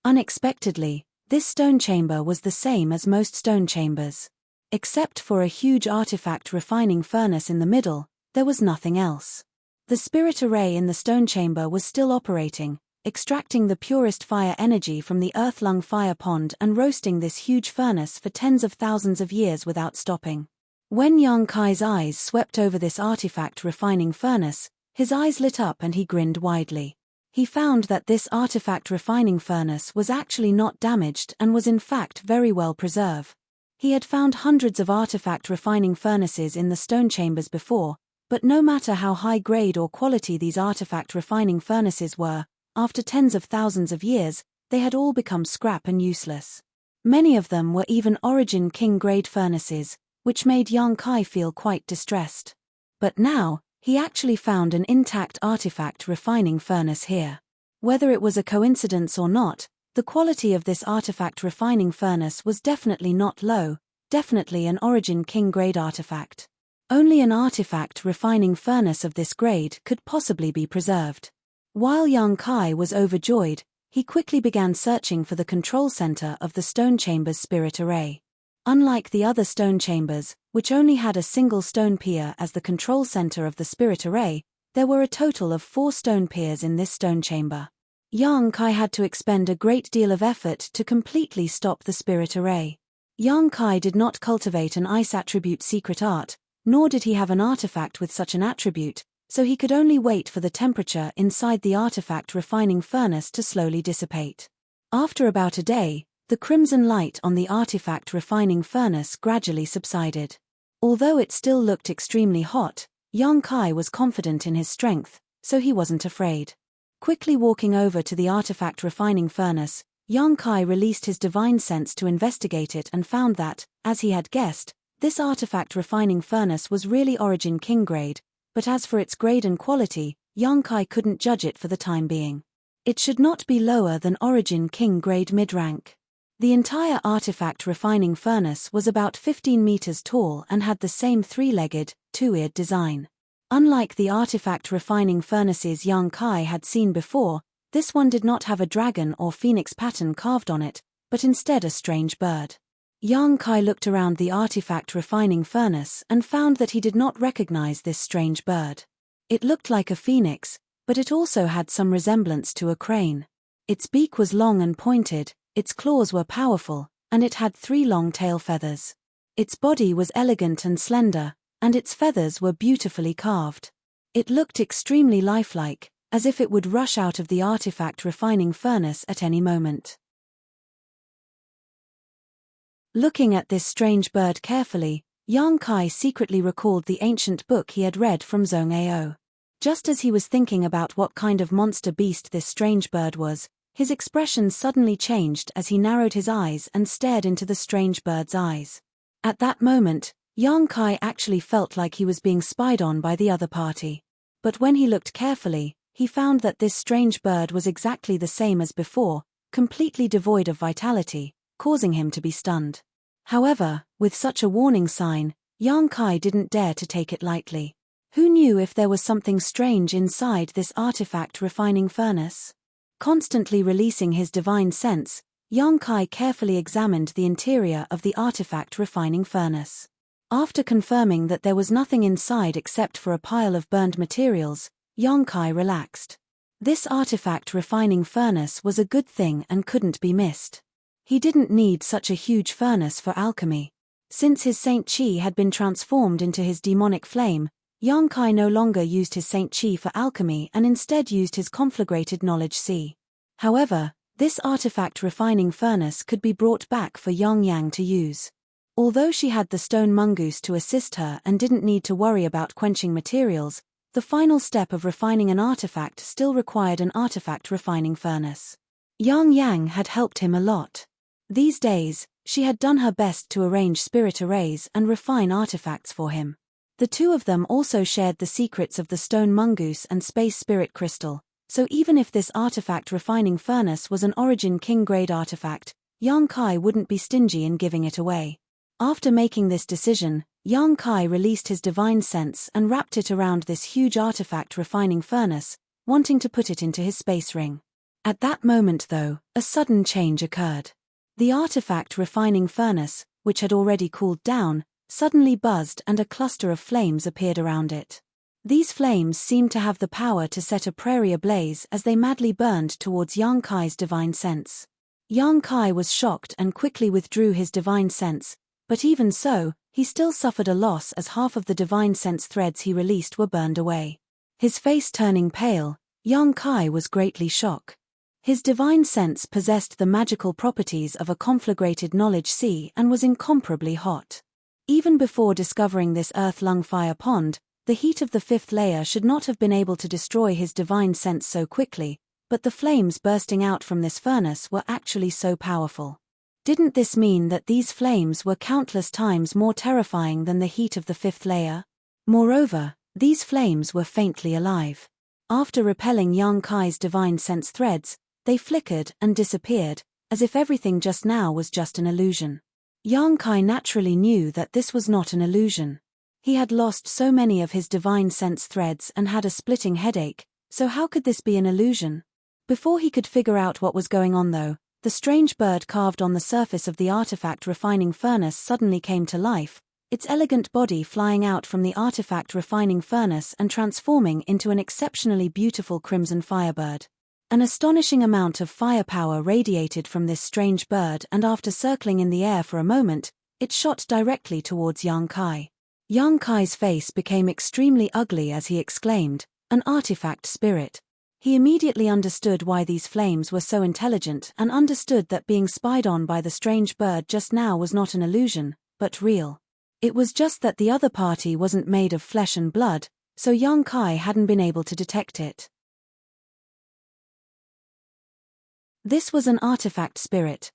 Unexpectedly, this stone chamber was the same as most stone chambers. Except for a huge artifact refining furnace in the middle, there was nothing else. The spirit array in the stone chamber was still operating, extracting the purest fire energy from the earth-lung fire pond and roasting this huge furnace for tens of thousands of years without stopping. When Yang Kai's eyes swept over this artifact refining furnace, his eyes lit up and he grinned widely. He found that this artifact refining furnace was actually not damaged and was in fact very well preserved. He had found hundreds of artifact refining furnaces in the stone chambers before, but no matter how high grade or quality these artifact refining furnaces were, after tens of thousands of years, they had all become scrap and useless. Many of them were even Origin King grade furnaces, which made Yang Kai feel quite distressed. But now, he actually found an intact artifact refining furnace here. Whether it was a coincidence or not, the quality of this artifact refining furnace was definitely not low, definitely an Origin King grade artifact. Only an artifact refining furnace of this grade could possibly be preserved. While Yang Kai was overjoyed, he quickly began searching for the control center of the stone chamber's spirit array. Unlike the other stone chambers, which only had a single stone pier as the control center of the spirit array, there were a total of 4 stone piers in this stone chamber. Yang Kai had to expend a great deal of effort to completely stop the spirit array. Yang Kai did not cultivate an ice attribute secret art, nor did he have an artifact with such an attribute, so he could only wait for the temperature inside the artifact refining furnace to slowly dissipate. After about a day, the crimson light on the artifact refining furnace gradually subsided. Although it still looked extremely hot, Yang Kai was confident in his strength, so he wasn't afraid. Quickly walking over to the artifact refining furnace, Yang Kai released his divine sense to investigate it and found that, as he had guessed, this artifact refining furnace was really Origin King grade, but as for its grade and quality, Yang Kai couldn't judge it for the time being. It should not be lower than Origin King grade mid-rank. The entire artifact refining furnace was about 15 meters tall and had the same three-legged, two-eared design. Unlike the artifact refining furnaces Yang Kai had seen before, this one did not have a dragon or phoenix pattern carved on it, but instead a strange bird. Yang Kai looked around the artifact refining furnace and found that he did not recognize this strange bird. It looked like a phoenix, but it also had some resemblance to a crane. Its beak was long and pointed, its claws were powerful, and it had 3 long tail feathers. Its body was elegant and slender, and its feathers were beautifully carved. It looked extremely lifelike, as if it would rush out of the artifact refining furnace at any moment. Looking at this strange bird carefully, Yang Kai secretly recalled the ancient book he had read from Zhong Ao. Just as he was thinking about what kind of monster beast this strange bird was, his expression suddenly changed as he narrowed his eyes and stared into the strange bird's eyes. At that moment, Yang Kai actually felt like he was being spied on by the other party. But when he looked carefully, he found that this strange bird was exactly the same as before, completely devoid of vitality, causing him to be stunned. However, with such a warning sign, Yang Kai didn't dare to take it lightly. Who knew if there was something strange inside this artifact refining furnace? Constantly releasing his divine sense, Yang Kai carefully examined the interior of the artifact refining furnace. After confirming that there was nothing inside except for a pile of burned materials, Yang Kai relaxed. This artifact refining furnace was a good thing and couldn't be missed. He didn't need such a huge furnace for alchemy. Since his Saint Chi had been transformed into his demonic flame, Yang Kai no longer used his Saint Chi for alchemy and instead used his conflagrated knowledge C. However, this artifact refining furnace could be brought back for Yang Yang to use. Although she had the stone mongoose to assist her and didn't need to worry about quenching materials, the final step of refining an artifact still required an artifact refining furnace. Yang Yang had helped him a lot. These days, she had done her best to arrange spirit arrays and refine artifacts for him. The two of them also shared the secrets of the stone mongoose and space spirit crystal, so even if this artifact refining furnace was an Origin King grade artifact, Yang Kai wouldn't be stingy in giving it away. After making this decision, Yang Kai released his divine sense and wrapped it around this huge artifact refining furnace, wanting to put it into his space ring. At that moment though, a sudden change occurred. The artifact refining furnace, which had already cooled down, suddenly buzzed and a cluster of flames appeared around it. These flames seemed to have the power to set a prairie ablaze as they madly burned towards Yang Kai's divine sense. Yang Kai was shocked and quickly withdrew his divine sense, but even so, he still suffered a loss as half of the divine sense threads he released were burned away. His face turning pale, Yang Kai was greatly shocked. His divine sense possessed the magical properties of a conflagrated knowledge sea and was incomparably hot. Even before discovering this earth-lung fire pond, the heat of the 5th layer should not have been able to destroy his divine sense so quickly, but the flames bursting out from this furnace were actually so powerful. Didn't this mean that these flames were countless times more terrifying than the heat of the 5th layer? Moreover, these flames were faintly alive. After repelling Yang Kai's divine sense threads, they flickered and disappeared, as if everything just now was just an illusion. Yang Kai naturally knew that this was not an illusion. He had lost so many of his divine sense threads and had a splitting headache, so how could this be an illusion? Before he could figure out what was going on though, the strange bird carved on the surface of the artifact refining furnace suddenly came to life, its elegant body flying out from the artifact refining furnace and transforming into an exceptionally beautiful crimson firebird. An astonishing amount of firepower radiated from this strange bird, and after circling in the air for a moment, it shot directly towards Yang Kai. Yang Kai's face became extremely ugly as he exclaimed, "An artifact spirit." He immediately understood why these flames were so intelligent and understood that being spied on by the strange bird just now was not an illusion, but real. It was just that the other party wasn't made of flesh and blood, so Yang Kai hadn't been able to detect it. This was an artifact spirit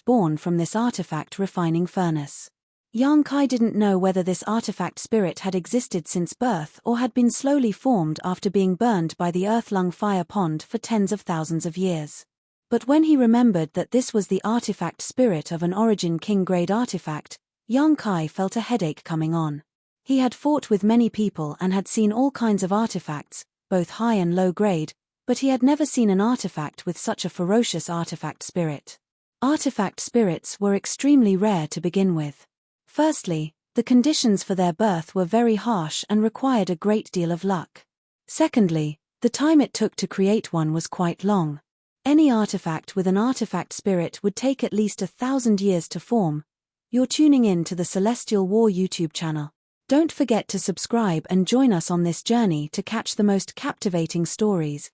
born from this artifact refining furnace. Yang Kai didn't know whether this artifact spirit had existed since birth or had been slowly formed after being burned by the earth-lung fire pond for tens of thousands of years. But when he remembered that this was the artifact spirit of an origin king-grade artifact, Yang Kai felt a headache coming on. He had fought with many people and had seen all kinds of artifacts, both high and low grade, but he had never seen an artifact with such a ferocious artifact spirit. Artifact spirits were extremely rare to begin with. Firstly, the conditions for their birth were very harsh and required a great deal of luck. Secondly, the time it took to create one was quite long. Any artifact with an artifact spirit would take at least 1,000 years to form. You're tuning in to the Celestial War YouTube channel. Don't forget to subscribe and join us on this journey to catch the most captivating stories.